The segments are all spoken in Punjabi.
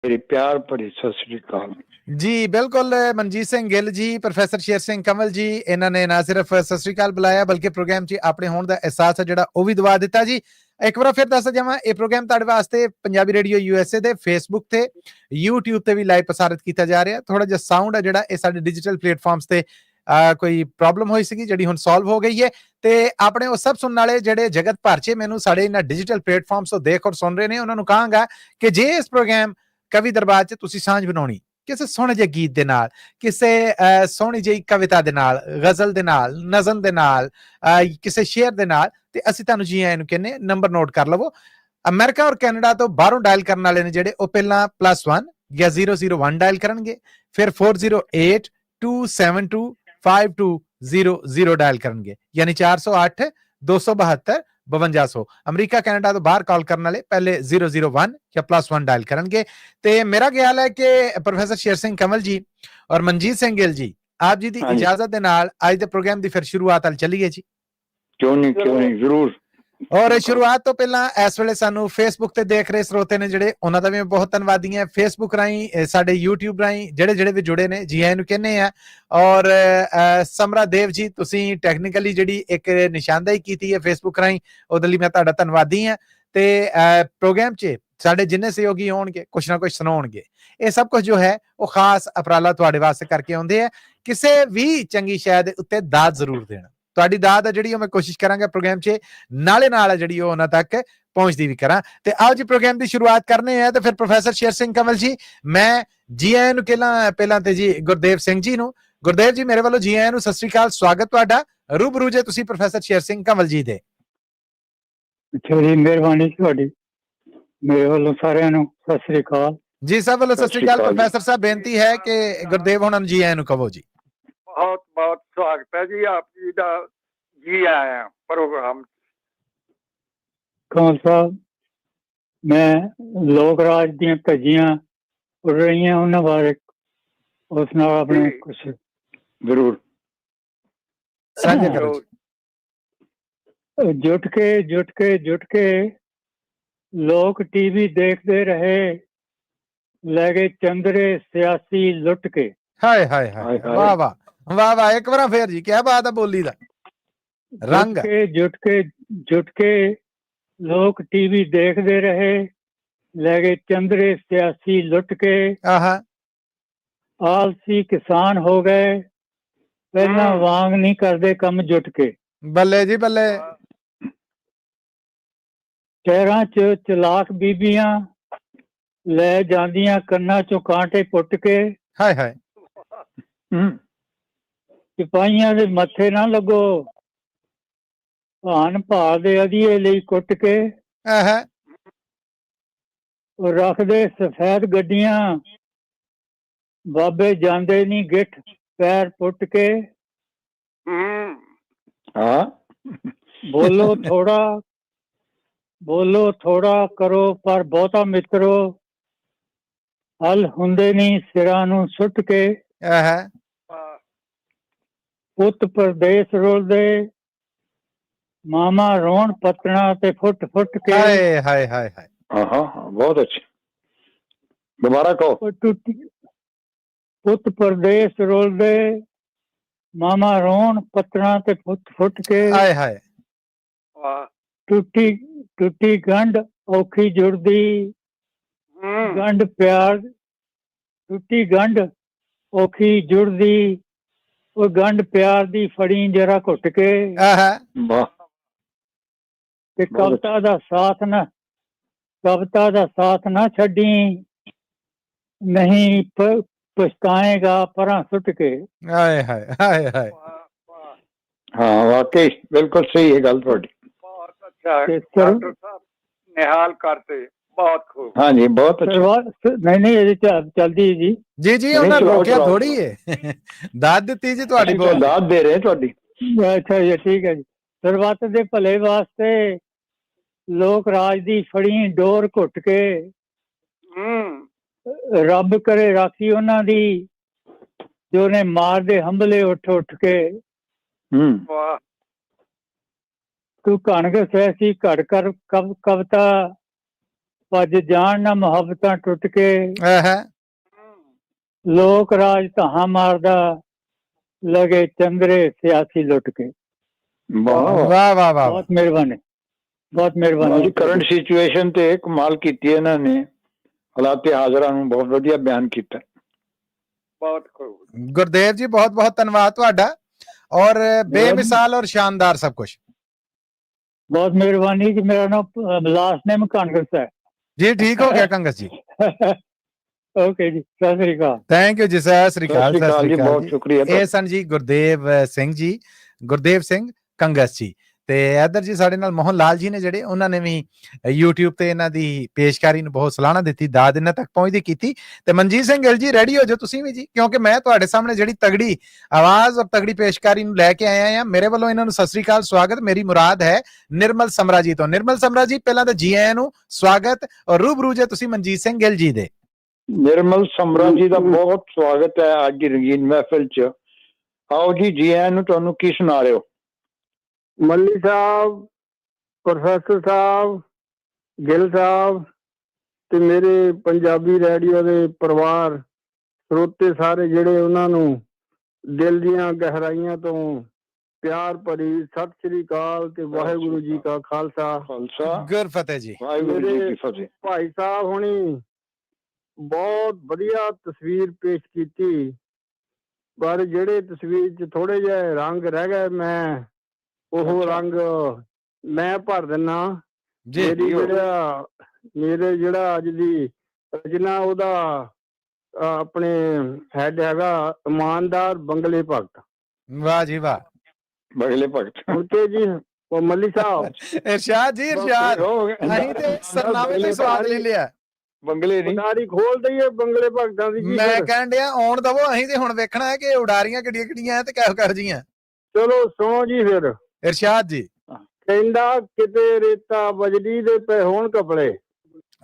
मेरी प्यार भरी सत श्री अकाल जी। बिल्कुल मनजीत सिंह गिल जी, प्रोफैसर शेर सिंह कंवल जी, इन्होंने ना सिर्फ सत श्री अकाल बुलाया बल्कि प्रोग्राम च अपने होने का एहसास है जो वह भी दवा दिता जी। एक बार फिर दस जावा, यह प्रोग्राम तुहाडे वास्ते पंजाबी रेडियो यूएसए दे फेसबुक ते यूट्यूब ते भी लाइव प्रसारित किया जा रहा है। थोड़ा जिहा साउंड है जिहड़ा इह साडे डिजिटल प्लेटफॉर्म्स ते कोई प्रॉब्लम हुई सी जिहड़ी हुण सॉल्व हो गई है। ते अपने वो सब सुनने वाले जिहड़े जगत भर च मैनूं साडे इन्हां डिजिटल प्लेटफॉर्म्स तो देख और सुन रहे हैं, उन्होंने कहांगा कि जे इस प्रोग्राम कवि दरबार च तुसीं सांझ बनाउणी ਕਿਸੇ ਸੋਹਣੇ ਜਿਹੇ ਗੀਤ ਦੇ ਨਾਲ, ਕਿਸੇ ਸੋਹਣੀ ਜਿਹੀ ਕਵਿਤਾ ਦੇ ਨਾਲ, ਗਜ਼ਲ ਦੇ ਨਾਲ, ਨਜ਼ਮ ਦੇ ਨਾਲ, ਕਿਸੇ ਸ਼ੇਅਰ ਦੇ ਨਾਲ, ਤੇ ਅਸੀਂ ਤੁਹਾਨੂੰ ਜੀ ਆਇਆਂ ਨੂੰ ਕਹਿੰਦੇ। ਨੰਬਰ ਨੋਟ ਕਰ ਲਵੋ। ਅਮਰੀਕਾ ਔਰ ਕੈਨੇਡਾ ਤੋਂ ਬਾਹਰੋਂ ਡਾਇਲ ਕਰਨ ਵਾਲੇ ਨੇ ਜਿਹੜੇ, ਉਹ ਪਹਿਲਾਂ +1 ਜਾਂ 001 ਡਾਇਲ ਕਰਨਗੇ, ਫਿਰ 4082725200 ਡਾਇਲ ਕਰਨਗੇ, ਯਾਨੀ 408 272 5200। ਅਮਰੀਕਾ ਕੈਨੇਡਾ ਤੋਂ ਬਾਹਰ ਕਾਲ ਕਰਨ ਵਾਲੇ ਪਹਿਲੇ 001 ਜਾਂ +1 ਡਾਇਲ ਕਰਨਗੇ। ਤੇ ਮੇਰਾ ਖਿਆਲ ਹੈ ਕਿ ਪ੍ਰੋਫੈਸਰ ਸ਼ੇਰ ਸਿੰਘ ਕੰਵਲ ਜੀ ਔਰ ਮਨਜੀਤ ਸਿੰਘ ਗਿੱਲ ਜੀ, ਆਪ ਜੀ ਦੀ ਇਜਾਜ਼ਤ ਦੇ ਨਾਲ ਅੱਜ ਦੇ ਪ੍ਰੋਗਰਾਮ ਦੀ ਫਿਰ ਸ਼ੁਰੂਆਤ ਵੱਲ ਚੱਲੀਏ ਜੀ। ਕਿਉਂ ਨਹੀਂ ਜ਼ਰੂਰ। ਔਰ ਸ਼ੁਰੂਆਤ ਤੋਂ ਪਹਿਲਾਂ ਇਸ ਵੇਲੇ ਸਾਨੂੰ ਫੇਸਬੁੱਕ ਤੇ ਦੇਖ ਰਹੇ ਸਰੋਤੇ ਨੇ ਜਿਹੜੇ, ਉਹਨਾਂ ਦਾ ਵੀ ਬਹੁਤ ਧੰਨਵਾਦੀ ਹਾਂ। ਫੇਸਬੁੱਕ ਰਾਹੀਂ, ਸਾਡੇ YouTube ਰਾਹੀਂ ਜਿਹੜੇ ਵੀ ਜੁੜੇ ਨੇ, ਜੀ ਆਇਆਂ ਨੂੰ ਕਹਿੰਦੇ ਆ। ਔਰ ਸਮਰਾ ਦੇਵ ਜੀ, ਤੁਸੀਂ ਟੈਕਨੀਕਲੀ ਜਿਹੜੀ ਇੱਕ ਨਿਸ਼ਾਨਦਾਹੀ ਕੀਤੀ ਹੈ ਫੇਸਬੁੱਕ ਰਾਹੀਂ, ਉਹਦੇ ਲਈ ਮੈਂ ਤੁਹਾਡਾ ਧੰਨਵਾਦੀ ਹਾਂ। ਤੇ ਪ੍ਰੋਗਰਾਮ 'ਚ ਸਾਡੇ ਜਿੰਨੇ ਸਹਿਯੋਗੀ ਹੋਣਗੇ ਕੁਛ ਨਾ ਕੁਛ ਸੁਣਾਉਣਗੇ। ਇਹ ਸਭ ਕੁਝ ਜੋ ਹੈ ਉਹ ਖਾਸ ਉਪਰਾਲਾ ਤੁਹਾਡੇ ਵਾਸਤੇ ਕਰਕੇ ਆਉਂਦੇ ਆ। ਕਿਸੇ ਵੀ ਚੰਗੀ ਸ਼ੈ ਦੇ ਉੱਤੇ ਦਾਦ ਜ਼ਰੂਰ ਦੇਣਾ। ਤੁਹਾਡੀ ਦਾਦ ਹੈ ਜਿਹੜੀ ਉਹ ਮੈਂ ਕੋਸ਼ਿਸ਼ ਕਰਾਂਗਾ ਪ੍ਰੋਗਰਾਮ 'ਚ ਨਾਲੇ ਨਾਲ ਜਿਹੜੀ ਉਹ ਉਹਨਾਂ ਤੱਕ ਪਹੁੰਚਦੀ ਵੀ ਕਰਾਂ। ਤੇ ਆਓ ਜੀ ਪ੍ਰੋਗਰਾਮ ਦੀ ਸ਼ੁਰੂਆਤ ਕਰਨੇ ਆ। ਤੇ ਫਿਰ ਪ੍ਰੋਫੈਸਰ ਸ਼ੇਰ ਸਿੰਘ ਕੰਵਲ ਜੀ, ਮੈਂ ਜੀ ਆਇਆਂ ਨੂੰ ਪਹਿਲਾਂ ਤੇ ਜੀ ਗੁਰਦੇਵ ਸਿੰਘ ਜੀ ਨੂੰ। ਗੁਰਦੇਵ ਜੀ, ਮੇਰੇ ਵੱਲੋਂ ਜੀ ਆਇਆਂ ਨੂੰ, ਸਤਿ ਸ੍ਰੀ ਅਕਾਲ, ਸਵਾਗਤ ਤੁਹਾਡਾ। ਰੂਬਰੂ ਜੇ ਤੁਸੀਂ ਪ੍ਰੋਫੈਸਰ ਸ਼ੇਰ ਸਿੰਘ ਕੰਵਲ ਜੀ ਦੇ। ਅੱਛਾ ਜੀ, ਮਿਹਰਬਾਨੀ ਤੁਹਾਡੀ। ਮੇਰੇ ਵੱਲੋਂ ਸਾਰਿਆਂ ਨੂੰ ਸਤਿ ਸ੍ਰੀ ਅਕਾਲ ਜੀ। ਸਭ ਵੱਲੋਂ ਸਤਿ ਸ੍ਰੀ ਅਕਾਲ। ਪ੍ਰੋਫੈਸਰ ਸਾਹਿਬ, ਬੇਨਤੀ ਹੈ ਕਿ ਗੁਰਦੇਵ ਹੋਣਾ ਨੂੰ ਜੀ ਆਇਆਂ ਨੂੰ ਕਹੋ ਜੀ। ਬਹੁਤ ਬਹੁਤ ਸਵਾਗਤ ਹੈ ਜੀ ਆਪ ਜੀ ਦਾ। ਜੀ ਆਇਆ ਪ੍ਰੋਗਰਾਮ। ਕੰਵਲ ਸਾਹਿਬ, ਮੈਂ ਲੋਕ ਰਾਜ ਦੀਆਂ ਧੱਜੀਆਂ ਉੱਡ ਰਹੀਆਂ, ਉਹਨਾਂ ਬਾਰੇ ਉਸ ਨਾਲ ਆਪਣੇ ਕੁਛ ਜ਼ਰੂਰ ਸਾਂਝਾ ਕਰੋ। ਜੁਟ ਕੇ ਲੋਕ ਟੀਵੀ ਦੇਖਦੇ ਰਹੇ, ਲੈ ਗਏ ਚੰਦਰੇ ਸਿਆਸੀ ਲੁੱਟ ਕੇ। ਹਾਏ ਹਾਏ ਹਾਏ, ਵਾਹ ਵਾਹ ਵਾਹ ਵਾਹ। ਇੱਕ ਵਾਰ ਫੇਰ ਜੀ, ਕੀ ਬਾਤ ਹੈ ਬੋਲੀ ਦਾ ਰੰਗ। ਜੁਟ ਕੇ ਲੋਕ ਟੀਵੀ ਦੇਖਦੇ ਰਹੇ, ਲੈ ਗਏ ਚੰਦਰੇ ਸਿਆਸੀ ਲੁੱਟ ਕੇ। ਆਲਸੀ ਕਿਸਾਨ ਹੋ ਗਏ, ਪਹਿਲਾਂ ਵਾਂਗ ਨਹੀਂ ਕਰਦੇ ਕੰਮ ਜੁਟ ਕੇ। ਬੱਲੇ ਜੀ ਬੱਲੇ। ਸ਼ਹਿਰਾਂ 'ਚ ਚਲਾਕ ਬੀਬੀਆਂ ਲੈ ਜਾਂਦੀਆਂ ਕੰਨਾਂ 'ਚੋਂ ਕਾਂਟੇ ਪੁੱਟ ਕੇ। ਹਾਏ ਹਾਏ। ਸਿਪਾਹੀਆਂ ਦੇ ਮੱਥੇ ਨਾ ਲੱਗੋ, ਭਾਨ ਭਾਅ ਦੇ ਅਧੀਏ ਲਈ ਕੁੱਟ ਕੇ। ਉਹ ਰੱਖਦੇ ਸਫੈਦ ਗੱਡੀਆਂ, ਬਾਬੇ ਜਾਂਦੇ ਨੀ ਗਿੱਠ ਪੈਰ ਪੁੱਟ ਕੇ। ਬੋਲੋ ਥੋੜਾ ਕਰੋ ਪਰ ਬਹੁਤਾ ਮਿੱਤਰੋ, ਹਲ ਹੁੰਦੇ ਨੀ ਸਿਰਾਂ ਨੂੰ ਸੁੱਟ ਕੇ। ਪੁੱਤ ਪਰਦੇਸ ਰੁਲਦੇ, ਮਾਮਾ ਰੋਣ ਪਤਣਾ ਤੇ ਫੁੱਟ ਫੁੱਟ ਕੇ। ਹਾਏ ਹਾਏ ਹਾਏ ਹਾਏ। ਬਹੁਤ ਅੱਛਾ, ਦੁਬਾਰਾ ਕਹੋ। ਪੁੱਤ ਪਰਦੇਸ ਰੁਲਦੇ, ਮਾਮਾ ਰੋਣ ਪਤਣਾ ਤੇ ਫੁੱਟ ਫੁੱਟ ਕੇ। ਹਾਏ ਹਾਏ। ਟੁੱਟੀ ਗੰਢ ਔਖੀ ਜੁੜਦੀ, ਗੰਢ ਪਿਆਰ। ਟੁੱਟੀ ਗੰਢ ਔਖੀ ਜੁੜਦੀ, ਉਹ ਗੰਢ ਪਿਆਰ ਦੀ ਫੜੀ ਜਰਾ ਘੁੱਟ ਕੇ। ਤੇ ਕਵਿਤਾ ਦਾ ਸਾਥ ਨਾ ਛੱਡੀ, ਨਹੀਂ ਪਛਤਾਏਗਾ ਪਰਾਂ ਸੁੱਟ ਕੇ। ਹਾਏ ਹਾਏ ਹਾਏ ਹਾਏ। ਹਾਂ ਵਾਕਈ ਬਿਲਕੁਲ ਸਹੀ ਹੈ ਗੱਲ ਤੁਹਾਡੀ। ਬਹੁਤ ਅੱਛਾ ਡਾਕਟਰ ਸਾਹਿਬ, ਨਿਹਾਲ ਕਰਤੇ, ਬਹੁਤ ਖੂਬ। ਹਾਂਜੀ ਬਹੁਤ ਅੱਛਾ। ਨਹੀਂ ਇਹਦੇ ਚੱਲਦੀ ਜੀ। ਜੀ ਉਹਨਾਂ ਰੋਕਿਆ ਥੋੜੀ ਹੈ, ਦਾਦ ਦਿੱਤੀ ਜੀ ਤੁਹਾਡੀ। ਬੋਲ ਦਾਦ ਦੇ ਰਹੇ ਤੁਹਾਡੀ। ਅੱਛਾ ਜੀ, ਠੀਕ ਹੈ ਜੀ। ਸਰਬੱਤ ਦੇ ਭਲੇ ਵਾਸਤੇ ਲੋਕ ਰਾਜ ਦੀ ਫੜੀ ਡੋਰ ਘੁੱਟ ਕੇ। ਰੱਬ ਕਰੇ ਰਾਖੀ ਉਹਨਾਂ ਦੀ, ਜੋ ਨੇ ਮਾਰਦੇ ਹੰਭਲੇ ਉੱਠ ਉੱਠ ਕੇ। ਤੂੰ ਕਣਕ ਸੈਸੀ ਘੜ ਕਰ ਕਵਿਤਾ, ਭੱਜ ਜਾਣ ਨਾ ਮੁਹੱਬਤਾਂ ਟੁੱਟ ਕੇ, ਆਹਾ, ਲੋਕ ਰਾਜ ਧਾਹਾਂ ਮਾਰਦਾ, ਲਗੇ ਚੰਦਰੇ ਸਿਆਸੀ ਲੁੱਟ ਕੇ। ਵਾਹ ਵਾਹ ਵਾਹ ਵਾਹ। ਬਹੁਤ ਮਿਹਰਬਾਨੀ, ਬਹੁਤ ਜੀ ਮਿਹਰਬਾਨੀ। ਕਰੰਟ ਸਿਚੁਏਸ਼ਨ ਤੇ ਕਮਾਲ ਕੀਤੀ ਹੈ ਇਹਨਾਂ ਨੇ, ਹਾਲਾਤ ਹਾਜ਼ਰਾਂ ਨੂੰ ਬਹੁਤ ਵਧੀਆ ਬਿਆਨ ਕੀਤਾ। ਬਹੁਤ ਗੁਰਦੇਵ ਜੀ ਬਹੁਤ ਬਹੁਤ ਧੰਨਵਾਦ ਤੁਹਾਡਾ, ਔਰ ਬੇਮਿਸਾਲ ਔਰ ਸ਼ਾਨਦਾਰ ਸਭ ਕੁਝ। ਬਹੁਤ ਮਿਹਰਬਾਨੀ ਜੀ। ਮੇਰਾ ਨਾਮ ਲਾਸਟ ਨੇਮ ਕਾਂਗਰਸ ਹੈ ਜੀ ਠੀਕ ਹੋ ਗਿਆ ਕੰਗਸ ਜੀ। ਓਕੇ ਜੀ, ਸਤਿ ਸ੍ਰੀ ਅਕਾਲ। ਥੈਂਕ ਯੂ ਜੀ, ਸਤਿ ਸ੍ਰੀ ਅਕਾਲ, ਸਤਿ ਸ੍ਰੀ ਅਕਾਲ ਬਹੁਤ ਜੀ। ਸ਼ੁਕਰੀਆ। ਇਹ ਸਨ ਜੀ ਗੁਰਦੇਵ ਸਿੰਘ ਜੀ, ਗੁਰਦੇਵ ਸਿੰਘ ਕੰਗਸ ਜੀ। ਤੇ ਇੱਧਰ ਜੀ ਸਾਡੇ ਨਾਲ ਮੋਹਨ ਲਾਲ ਜੀ ਨੇ, ਜਿਹੜੇ ਉਹਨਾਂ ਨੇ ਵੀ YouTube ਤੇ ਇਹਨਾਂ ਦੀ ਪੇਸ਼ਕਾਰੀ ਨੂੰ ਬਹੁਤ ਸਲਾਹਣਾ ਦਿੱਤੀ, ਦਾਦ ਇਹਨਾਂ ਤੱਕ ਪਹੁੰਚਦੀ ਕੀਤੀ। ਤੇ ਮਨਜੀਤ ਸਿੰਘ ਗਿੱਲ ਜੀ ਰੈਡੀ ਹੋ ਜਾਓ ਤੁਸੀਂ ਵੀ ਜੀ, ਕਿਉਂਕਿ ਮੈਂ ਤੁਹਾਡੇ ਸਾਹਮਣੇ ਜਿਹੜੀ ਤਗੜੀ ਆਵਾਜ਼ ਔਰ ਤਗੜੀ ਪੇਸ਼ਕਾਰੀ ਨੂੰ ਲੈ ਕੇ ਆਇਆ ਹਾਂ। ਮੇਰੇ ਵੱਲੋਂ ਇਹਨਾਂ ਨੂੰ ਸਤਿ ਸ੍ਰੀ ਅਕਾਲ, ਸਵਾਗਤ। ਮੇਰੀ ਮੁਰਾਦ ਹੈ ਨਿਰਮਲ ਸਮਰਾ ਜੀ ਤੋਂ। ਨਿਰਮਲ ਸਮਰਾ ਜੀ, ਪਹਿਲਾਂ ਤਾਂ ਜੀ ਆਇਆਂ ਨੂੰ, ਸਵਾਗਤ। ਔਰ ਰੂਬਰੂ ਜੇ ਤੁਸੀਂ ਮਨਜੀਤ ਸਿੰਘ ਗਿੱਲ ਜੀ ਦੇ। ਨਿਰਮਲ ਸਮਰਾ ਜੀ ਦਾ ਬਹੁਤ ਸਵਾਗਤ ਹੈ ਅੱਜ ਦੀ ਰੰਗੀਨ ਮਹਿਫਿਲ ਚ। ਆਓ ਜੀ ਆਇਆਂ ਨੂੰ। ਤੁਹਾਨੂੰ ਕੀ ਸੁਣਾ ਰਹੇ ਹੋ? ਮੱਲੀ ਸਾਹਿਬ, ਪ੍ਰੋਫੈਸਰ ਸਾਹਿਬ, ਗਿੱਲ ਸਾਹਿਬ ਤੇ ਮੇਰੇ ਪੰਜਾਬੀ ਰੇਡੀਓ ਦੇ ਪਰਿਵਾਰ ਸਰੋਤੇ ਸਾਰੇ ਜਿਹੜੇ, ਉਹਨਾਂ ਨੂੰ ਦਿਲ ਦੀਆਂ ਗਹਿਰਾਈਆਂ ਤੋਂ ਪਿਆਰ ਭਰੀ ਸਤਿ ਸ੍ਰੀ ਅਕਾਲ ਤੇ ਵਾਹਿਗੁਰੂ ਜੀ ਕਾ ਖਾਲਸਾ, ਗੁਰਫਤਿਹ ਜੀ। ਵਾਹਿਗੁਰੂ ਜੀ ਕੀ ਫਤਿਹ। ਭਾਈ ਸਾਹਿਬ ਹੁਣੀ ਬਹੁਤ ਵਧੀਆ ਤਸਵੀਰ ਪੇਸ਼ ਕੀਤੀ, ਪਰ ਜਿਹੜੇ ਤਸਵੀਰ 'ਚ ਥੋੜੇ ਜਿਹੇ ਰੰਗ ਰਹਿ ਗਏ, ਮੈਂ ਉਹ ਰੰਗ ਮੈਂ ਭਰ ਦਿੰਨਾ। ਮੇਰੇ ਜਿਹੜਾ ਅੱਜ ਦੀ ਰਚਨਾ, ਉਹਦਾ ਆਪਣੇ ਹੈਡ ਹੈਗਾ ਇਮਾਨਦਾਰ ਬੰਗਲੇ ਭਗਤ। ਵਾਹ ਜੀ ਵਾਹ। ਬਗਲੇ ਭਗਤ। ਓਕੇ ਜੀ। ਉਹ ਮੱਲੀ ਸਾਹਿਬ, ਇਰਸ਼ਾਦ ਜੀ, ਇਰਸ਼ਾਦ। ਅਸੀਂ ਤੇ ਸਰਨਾਮੇ ਤੇ ਸਵਾਦ ਲੈ ਲਿਆ, ਬੰਗਲੇ ਨਹੀਂ। ਉਡਾਰੀ ਖੋਲ ਦਈਏ ਬੰਗਲੇ ਭਗਤਾਂ ਦੀ। ਮੈਂ ਕਹਿਣ ਡਿਆ ਆਉਣ ਦਵੋ, ਅਸੀਂ ਤੇ ਹੁਣ ਵੇਖਣਾ ਹੈ ਕਿ ਉਡਾਰੀਆਂ ਕਿੱਡੀਆਂ ਕਿੱਡੀਆਂ ਆ ਤੇ ਕਿਹੋ ਕਰ ਜੀਆਂ। ਚਲੋ ਸੁਣੋ ਜੀ ਫਿਰ। ਇਰਸ਼ਾਦ ਜੀ। ਕਹਿੰਦਾ ਕਿਤੇ ਰੇਤਾ ਬਜਰੀ ਦੇ ਪਏ ਹੋਣ ਕੱਪੜੇ,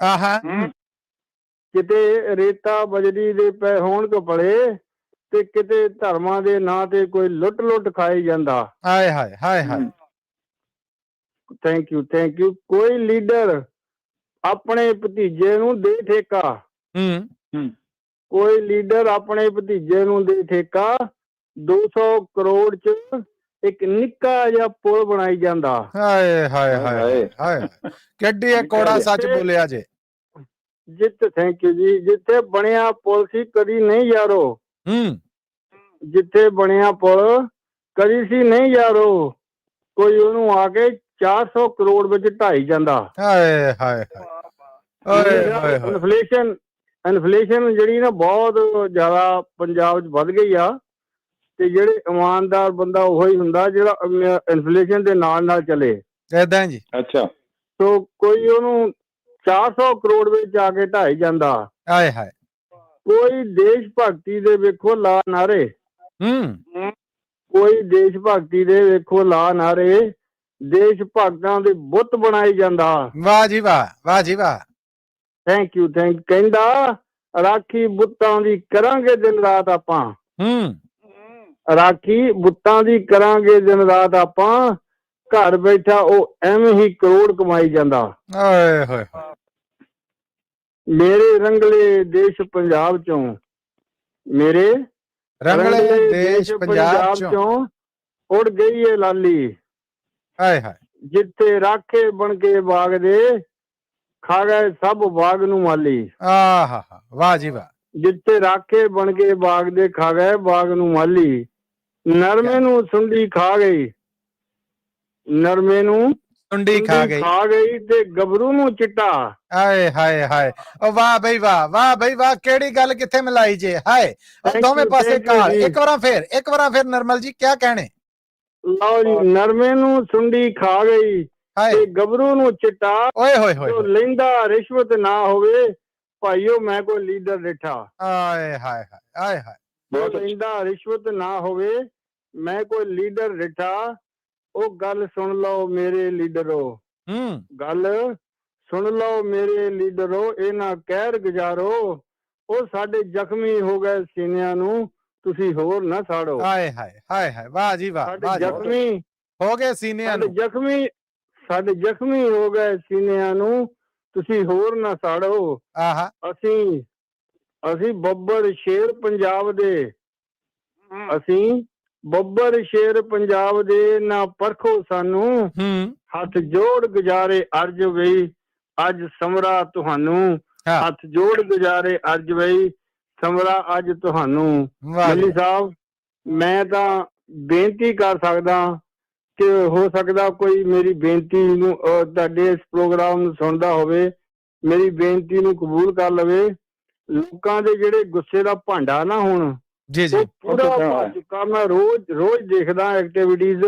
ਆਹਾ, ਕਿਤੇ ਰੇਤਾ ਬਜਰੀ ਦੇ ਪਏ ਹੋਣ ਕੱਪੜੇ, ਤੇ ਕਿਤੇ ਧਰਮਾਂ ਦੇ ਨਾਂ ਤੇ ਕੋਈ ਲੁੱਟ ਲੁੱਟ ਖਾਈ ਜਾਂਦਾ। ਹਾਏ ਹਾਏ ਹਾਏ ਹਾਏ। Thank you, thank you. ਕੋਈ ਲੀਡਰ ਆਪਣੇ ਭਤੀਜੇ ਨੂੰ ਦੇ ਠੇਕਾ, ਕੋਈ ਲੀਡਰ ਆਪਣੇ ਭਤੀਜੇ ਨੂੰ ਦੇ ਠੇਕਾ, 200 ਕਰੋੜ ਚ ਇੱਕ ਨਿੱਕਾ ਜਿਹਾ ਪੁਲ ਬਣਾਈ ਜਾਂਦਾ। ਹਾਏ ਹਾਏ ਹਾਏ ਹਾਏ, ਕਿੱਡੀ ਕੋੜਾ ਸੱਚ ਬੋਲਿਆ ਜੇ। ਥੈਂਕ ਯੂ ਜੀ। ਜਿੱਥੇ ਬਣਿਆ ਪੁਲ ਸੀ ਕਦੀ ਨਹੀਂ ਯਾਰੋ, ਜਿੱਥੇ ਬਣਿਆ ਪੁਲ ਕਦੀ ਸੀ ਨਹੀਂ ਯਾਰੋ, ਕੋਈ ਉਹਨੂੰ ਆ ਕੇ 400 ਕਰੋੜ ਵਿੱਚ ਢਾਈ ਜਾਂਦਾ। ਹਾਏ ਹਾਏ ਹਾਏ। ਇਨਫਲੇਸ਼ਨ ਜਿਹੜੀ ਨਾ ਬਹੁਤ ਜ਼ਿਆਦਾ ਪੰਜਾਬ 'ਚ ਵੱਧ ਗਈ ਆ, ਤੇ ਜਿਹੜੇ ਇਮਾਨਦਾਰ ਬੰਦਾ ਉਹੀ ਹੁੰਦਾ ਜਿਹੜਾ ਇਨਫਲੇਸ਼ਨ ਦੇ ਨਾਲ ਨਾਲ ਚਲੇ। ਏਦਾਂ ਜੀ। ਅੱਛਾ। ਸੋ ਕੋਈ ਉਹਨੂੰ 400 ਕਰੋੜ ਵਿੱਚ ਆ ਕੇ ਢਾਈ ਜਾਂਦਾ। ਹਾਏ ਹਾਏ। ਕੋਈ ਦੇਸ਼ ਭਗਤੀ ਦੇ ਵੇਖੋ ਲਾ ਨਾਰੇ, ਕੋਈ ਦੇਸ਼ ਭਗਤੀ ਦੇ ਵੇਖੋ ਲਾ ਨਾਰੇ, ਦੇਸ਼ ਭਗਤਾਂ ਦੇ ਬੁੱਤ ਬਣਾਈ ਜਾਂਦਾ। ਵਾਹ ਜੀ ਵਾਹ, ਵਾਹ ਜੀ ਵਾਹ। Thank you, thank. ਕਹਿੰਦਾ ਰਾਖੀ ਬੁੱਤਾਂ ਦੀ ਕਰਾਂਗੇ ਦਿਨ ਰਾਤ ਆਪਾਂ, ਰਾਖੀ ਬੁੱਤਾਂ ਦੀ ਕਰਾਂਗੇ ਦਿਨ ਰਾਤ ਆਪਾਂ, ਘਰ ਬੈਠਾ ਉਹ ਐਵੇਂ ਹੀ ਕਰੋੜ ਕਮਾਈ ਜਾਂਦਾ। ਓਏ ਹੋਏ। ਮੇਰੇ ਰੰਗਲੇ ਦੇਸ਼ ਪੰਜਾਬ ਚੋਂ, ਮੇਰੇ ਰੰਗਲੇ ਦੇਸ਼ ਪੰਜਾਬ ਚੋਂ ਉੜ ਗਈ ਏ ਲਾਲੀ। ਹਾਏ ਹਾਏ। ਜਿੱਥੇ ਰਾਖੇ ਬਣ ਕੇ ਬਾਗ ਦੇ, ਖਾ ਗਏ ਸਭ ਬਾਗ ਨੂੰ ਮਾਲੀ। ਆਹਾ, ਵਾਹ ਜੀ ਵਾਹ। ਜਿੱਥੇ ਰਾਖੇ ਬਣ ਕੇ ਬਾਗ ਦੇ, ਖਾ ਗਏ ਬਾਗ ਨੂੰ ਮਾਲੀ। ਨਰਮੇ ਨੂੰ ਸੁੰਡੀ ਖਾ ਗਈ, ਨਰਮੇ ਨੂੰ ਸੁੰਡੀ ਖਾ ਗਈ ਤੇ ਗੱਭਰੂ ਨੂੰ ਚਿੱਟਾ। ਹਾਏ ਹਾਏ ਹਾਏ। ਓ ਵਾਹ ਬਈ ਵਾਹ, ਵਾਹ ਬਈ ਵਾਹ। ਕਿਹੜੀ ਗੱਲ ਕਿੱਥੇ ਮਿਲਾਈ ਜੇ। ਹਾਏ, ਦੋਵੇਂ ਪਾਸੇ ਕਾਲ। ਇੱਕ ਵਾਰ ਫਿਰ ਨਰਮਲ ਜੀ ਕਿਆ ਕਹਿਣੇ? ਲਓ ਜੀ। ਨਰਮੇ ਨੂੰ ਸੁੰਡੀ ਖਾ ਗਈ ਤੇ ਗੱਭਰੂ ਨੂੰ ਚਿੱਟਾ। ਓਏ ਹੋਏ ਹੋਏ। ਲੈਂਦਾ ਰਿਸ਼ਵਤ ਨਾ ਹੋਵੇ, ਭਾਈਓ ਮੈਂ ਕੋਈ ਲੀਡਰ ਡਿੱਠਾ। ਹਾਏ ਹਾਏ ਹਾਏ ਹਾਏ। ਲੈਂਦਾ ਰਿਸ਼ਵਤ ਨਾ ਹੋਵੇ, ਮੈਂ ਕੋਈ ਲੀਡਰ ਡਿੱਠਾ। ਉਹ ਗੱਲ ਸੁਣ ਲਓ ਮੇਰੇ ਲੀਡਰੋ, ਗੱਲ ਸੁਣ ਲਓ ਮੇਰੇ ਲੀਡਰੋ, ਇਹਨਾਂ ਕਹਿਰ ਗੁਜ਼ਾਰੋ। ਉਹ ਸਾਡੇ ਜ਼ਖਮੀ ਹੋ ਗਏ ਸੀਨਿਆਂ ਨੂੰ, ਤੁਸੀਂ ਹੋਰ ਨਾ ਸਾੜੋ। ਹਾਏ ਹਾਏ ਹਾਏ ਹਾਏ। ਵਾਹ ਜੀ ਵਾਹ। ਸਾਡੇ ਜ਼ਖਮੀ ਹੋ ਗਏ ਸੀਨਿਆਂ ਨੂੰ, ਸਾਡੇ ਜ਼ਖਮੀ ਹੋ ਗਏ ਸੀਨਿਆਂ ਨੂੰ, ਤੁਸੀਂ ਹੋਰ ਨਾ ਸਾੜੋ। ਆਹਾ ਅਸੀਂ ਬੱਬਰ ਸ਼ੇਰ ਪੰਜਾਬ ਦੇ, ਅਸੀਂ ਬੱਬਰ ਸ਼ੇਰ ਪੰਜਾਬ ਦੇ, ਨਾ ਪਰਖੋ ਸਾਨੂੰ, ਹੱਥ ਜੋੜ ਗੁਜ਼ਾਰੇ ਅਰਜ ਵਈ, ਅੱਜ ਸਮਰਾ ਤੁਹਾਨੂੰ। ਹਾਂ। ਹੱਥ ਜੋੜ ਗੁਜ਼ਾਰੇ ਅਰਜ ਵਈ, ਸਮਰਾ ਅੱਜ ਤੁਹਾਨੂੰ। ਵਾਹ ਜੀ ਮੱਲੀ ਸਾਹਿਬ, ਮੈਂ ਤਾਂ ਬੇਨਤੀ ਕਰ ਸਕਦਾ ਕਿ ਹੋ ਸਕਦਾ ਕੋਈ ਮੇਰੀ ਬੇਨਤੀ ਨੂੰ ਤੁਹਾਡੇ ਇਸ ਪ੍ਰੋਗਰਾਮ ਨੂੰ ਸੁਣਦਾ ਹੋਵੇ, ਮੇਰੀ ਬੇਨਤੀ ਨੂੰ ਕਬੂਲ ਕਰ ਲਵੇ। ਲੋਕਾਂ ਦੇ ਜਿਹੜੇ ਗੁੱਸੇ ਦਾ ਭਾਂਡਾ ਨਾ ਹੁਣ ਜੀ ਜੀ ਉਹ ਪੂਰਾ ਭਰ ਚੁੱਕਾ। ਮੈਂ ਰੋਜ਼ ਦੇਖਦਾ ਐਕਟੀਵਿਟੀਜ਼।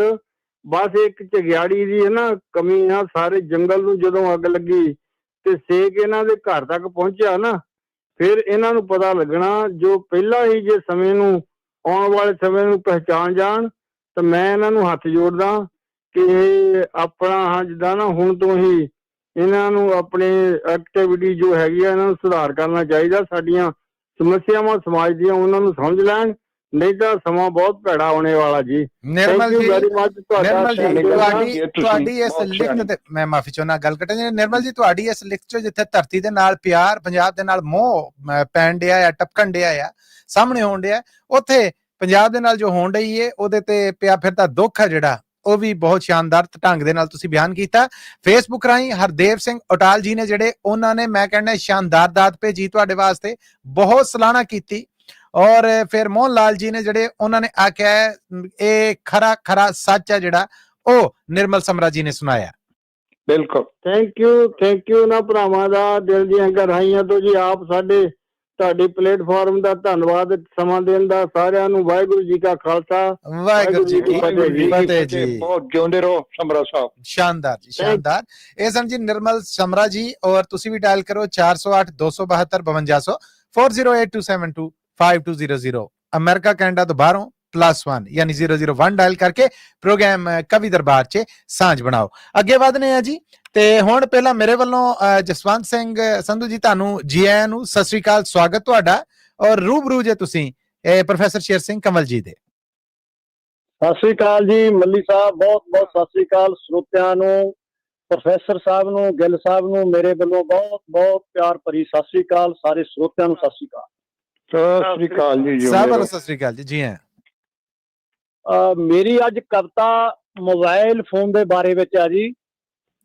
ਬਸ ਇੱਕ ਝਗਿਆੜੀ ਦੀ ਹੈ ਨਾ ਕਮੀ ਆ। ਸਾਰੇ ਜੰਗਲ ਨੂੰ ਜਦੋਂ ਅੱਗ ਲੱਗੀ ਤੇ ਸੇਕ ਇਹਨਾਂ ਦੇ ਘਰ ਤੱਕ ਪਹੁੰਚਿਆ ਨਾ, ਫਿਰ ਇਹਨਾਂ ਨੂੰ ਪਤਾ ਲੱਗਣਾ। ਜੋ ਪਹਿਲਾਂ ਹੀ ਜੇ ਸਮੇਂ ਨੂੰ, ਆਉਣ ਵਾਲੇ ਸਮੇਂ ਨੂੰ ਪਹਿਚਾਣ ਜਾਣ, ਤਾਂ ਮੈਂ ਇਹਨਾਂ ਨੂੰ ਹੱਥ ਜੋੜਦਾ ਕਿ ਇਹ ਆਪਣਾ ਜਿੱਦਾਂ ਨਾ ਹੁਣ ਤੋਂ ਹੀ ਇਹਨਾਂ ਨੂੰ ਆਪਣੇ ਐਕਟੀਵਿਟੀ ਜੋ ਹੈਗੀ ਆ ਇਹਨਾਂ ਨੂੰ ਸੁਧਾਰ ਕਰਨਾ ਚਾਹੀਦਾ। ਸਾਡੀਆਂ ਸਮੱਸਿਆਵਾਂ ਸਮਾਜ ਦੀਆਂ ਉਹਨਾਂ ਨੂੰ ਸਮਝ ਲੈਣ, ਨਹੀਂ ਤਾਂ ਸਮਾਂ ਬਹੁਤ ਭੈੜਾ ਆਉਣੇ ਵਾਲਾ ਜੀ। ਨਿਰਮਲ ਜੀ, ਨਿਰਮਲ ਜੀ ਤੁਹਾਡੀ ਇਸ ਬਹੁਤ ਲਿਖਤ ਤੇ ਮੈਂ ਮਾਫੀ ਚਾਹੁੰਦਾ ਗੱਲ ਕੱਟਣ ਜੀ। ਨਿਰਮਲ ਜੀ, ਤੁਹਾਡੀ ਇਸ ਲਿਖਤ ਚ ਜਿੱਥੇ ਧਰਤੀ ਦੇ ਨਾਲ ਪਿਆਰ, ਪੰਜਾਬ ਦੇ ਨਾਲ ਮੋਹ ਪੈਣ ਡਿਆ ਆ, ਟਪਕਣ ਡਿਆ ਆ, ਸਾਹਮਣੇ ਹੋਣ ਡਿਆ, ਉੱਥੇ ਪੰਜਾਬ ਦੇ ਨਾਲ ਜੋ ਹੋਣ ਡਈ ਏ ਉਹਦੇ ਤੇ ਪਿਆ ਫਿਰਦਾ ਦੁੱਖ ਆ ਜਿਹੜਾ, ਉਹ ਵੀ ਬਹੁਤ ਸ਼ਾਨਦਾਰ ਢੰਗ ਦੇ ਨਾਲ ਤੁਸੀਂ ਬਿਆਨ ਕੀਤਾ। ਫੇਸਬੁੱਕ ਰਾਹੀਂ ਹਰਦੇਵ ਸਿੰਘ ਉਟਾਲ ਜੀ ਨੇ ਜਿਹੜੇ, ਉਹਨਾਂ ਨੇ ਮੈਂ ਕਹਿੰਦਾ ਸ਼ਾਨਦਾਰ ਦਾਤ ਭੇਜੀ ਤੁਹਾਡੇ ਵਾਸਤੇ, ਬਹੁਤ ਸਲਾਹਨਾ ਕੀਤੀ। ਔਰ ਫਿਰ ਮੋਹਨ ਲਾਲ ਜੀ ਨੇ ਜਿਹੜੇ, ਉਹਨਾਂ ਨੇ ਆਖਿਆ ਇਹ ਖਰਾ ਸੱਚ ਹੈ ਜਿਹੜਾ ਉਹ ਨਿਰਮਲ ਸਮਰਾ ਜੀ ਨੇ ਸੁਣਾਇਆ। ਬਿਲਕੁਲ ਥੈਂਕ ਯੂ ਨਾ ਭਰਾਵਾਂ ਦਾ ਦਿਲ ਦੀਆਂ ਗਹਿਰਾਈਆਂ ਤੋਂ ਜੀ। ਆਪ ਸਾਡੇ ਤੁਹਾਡੇ ਪਲੇਟਫਾਰਮ ਦਾ ਧੰਨਵਾਦ ਸਮਾਂ ਦੇਣ ਦਾ। ਸਾਰਿਆਂ ਨੂੰ ਵਾਹਿਗੁਰੂ ਜੀ ਕਾ ਖਾਲਸਾ, ਵਾਹਿਗੁਰੂ ਜੀ ਕੀ ਫਤਿਹ ਜੀ। ਬਹੁਤ ਜਿਉਂਦੇ ਰਹੋ ਸਮਰਾ ਸਾਹਿਬ। ਸ਼ਾਨਦਾਰ ਜੀ, ਸ਼ਾਨਦਾਰ। ਇਹ ਸਨ ਜੀ ਨਿਰਮਲ ਸਮਰਾ ਜੀ। ਔਰ ਤੁਸੀਂ ਵੀ ਡਾਇਲ ਕਰੋ 408 272 5200 408272 5200। ਅਮਰੀਕਾ ਕੈਨੇਡਾ ਤੋਂ ਬਾਹਰੋਂ +1 यानी 001 डायल करके प्रोग्राम कवि दरबार च सांझ बनाओ। अगे ਵਧਨੇ ਆ ਜੀ। ਤੇ ਹੁਣ ਪਹਿਲਾਂ ਮੇਰੇ ਵੱਲੋਂ ਜਸਵੰਤ ਸਿੰਘ ਸੰਧੂ ਜੀ ਤੁਹਾਨੂੰ ਜੀ ਆਇਆਂ ਨੂੰ, ਸਤਿ ਸ੍ਰੀ ਅਕਾਲ, ਸਵਾਗਤ ਤੁਹਾਡਾ। ਔਰ ਰੂਬਰੂ ਜੇ ਤੁਸੀਂ ਪ੍ਰੋਫੈਸਰ ਸ਼ੇਰ ਸਿੰਘ ਕੰਵਲ ਜੀ ਦੇ। ਸਤਿ ਸ੍ਰੀ ਅਕਾਲ ਜੀ ਮੱਲੀ ਸਾਹਿਬ, ਬਹੁਤ ਬਹੁਤ ਸਤਿ ਸ੍ਰੀ ਅਕਾਲ ਸਰੋਤਿਆਂ ਨੂੰ, ਪ੍ਰੋਫੈਸਰ ਸਾਹਿਬ ਨੂੰ, ਗਿੱਲ ਸਾਹਿਬ ਨੂੰ ਮੇਰੇ ਵੱਲੋਂ ਬਹੁਤ ਬਹੁਤ ਪਿਆਰ ਭਰੀ ਸਤਿ ਸ੍ਰੀ ਅਕਾਲ। ਸਾਰੇ ਸਰੋਤਿਆਂ ਨੂੰ ਸਤਿ ਸ੍ਰੀ ਅਕਾਲ। ਸਤਿ ਸ੍ਰੀ ਅਕਾਲ ਜੀ। ਸਾਹਿਬ ਸਤਿ ਸ੍ਰੀ ਅਕਾਲ ਜੀ। ਜੀ ਹਾਂ। ਮੇਰੀ ਅੱਜ ਕਵਿਤਾ ਮੋਬਾਈਲ ਫੋਨ ਦੇ ਬਾਰੇ ਵਿੱਚ ਆ ਜੀ।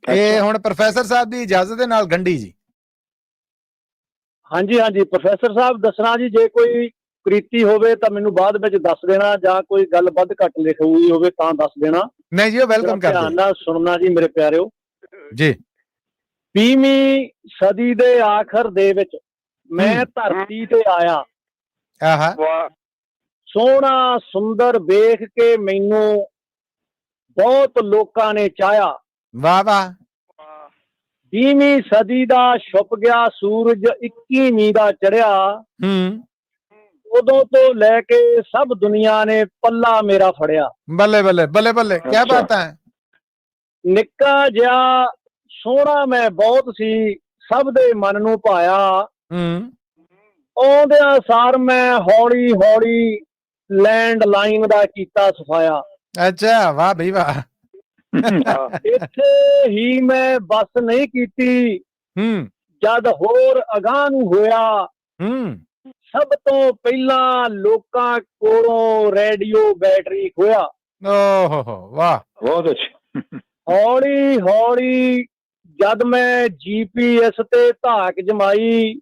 ਇਹ ਹੁਣ ਪ੍ਰੋਫੈਸਰ ਸਾਹਿਬ ਦੀ ਇਜਾਜ਼ਤ ਦੇ ਨਾਲ ਗੰਢੀ ਜੀ। ਹਾਂਜੀ ਹਾਂਜੀ ਪ੍ਰੋਫੈਸਰ ਸਾਹਿਬ, ਦੱਸਣਾ ਜੀ ਜੇ ਕੋਈ ਕ੍ਰਿਤੀ ਹੋਵੇ ਤਾਂ ਮੈਨੂੰ ਬਾਅਦ ਵਿੱਚ ਦੱਸ ਦੇਣਾ, ਜਾਂ ਕੋਈ ਗੱਲ ਵੱਧ ਘੱਟ ਲਿਖੀ ਹੋਵੇ ਤਾਂ ਦੱਸ ਦੇਣਾ। ਨਹੀਂ ਜੀ, ਉਹ ਵੈਲਕਮ ਕਰਦੇ। ਧਿਆਨ ਨਾਲ ਸੁਣਨਾ ਜੀ ਮੇਰੇ ਪਿਆਰਿਓ ਜੀ। 20ਵੀਂ ਸਦੀ ਦੇ ਆਖਰ ਦੇ ਵਿੱਚ ਮੈਂ ਧਰਤੀ ਤੇ ਆਇਆ। ਆਹਾ। ਸੋਹਣਾ ਸੁੰਦਰ ਵੇਖ ਕੇ ਮੈਨੂੰ ਬਹੁਤ ਲੋਕਾਂ ਨੇ ਚਾਹਿਆ। ਵਾਹ ਵਾਹ। 20ਵੀਂ ਸਦੀ ਦਾ ਛੁਪ ਗਿਆ ਸੂਰਜ 21ਵੀਂ ਦਾ ਚੜਿਆ। ਉਦੋਂ ਤੋਂ ਲੈ ਕੇ ਸਭ ਦੁਨੀਆ ਨੇ ਪੱਲਾ ਮੇਰਾ ਫੜਿਆ। ਬੱਲੇ ਬੱਲੇ ਬੱਲੇ ਬੱਲੇ, ਕੀ ਬਾਤ ਹੈ। ਨਿੱਕਾ ਜਿਹਾ ਸੋਹਣਾ ਮੈਂ ਬਹੁਤ ਸੀ, ਸਭ ਦੇ ਮਨ ਨੂੰ ਭਾਇਆ। ਆਉਂਦਿਆਂ ਸਾਰ ਮੈਂ ਹੌਲੀ ਹੌਲੀ ਲੈਂਡ ਲਾਈਨ ਦਾ ਕੀਤਾ ਸਫਾਇਆ। ਅੱਛਾ, ਵਾਹ ਬਈ ਵਾਹ। ਇੱਥੇ ਹੀ ਮੈਂ ਬਸ ਨਹੀਂ ਕੀਤੀ, ਜਦ ਹੋਰ ਅਗਾਂਹ ਨੂੰ ਹੋਇਆ। ਸਭ ਤੋਂ ਪਹਿਲਾਂ ਲੋਕਾਂ ਕੋਲੋਂ ਰੇਡੀਓ ਬੈਟਰੀ ਖੋਇਆ। ਓਹ ਵਾਹ, ਬਹੁਤ ਅੱਛਾ। ਹੌਲੀ ਹੌਲੀ ਜਦ ਮੈਂ GPS ਤੇ ਧਾਕ ਜਮਾਈ,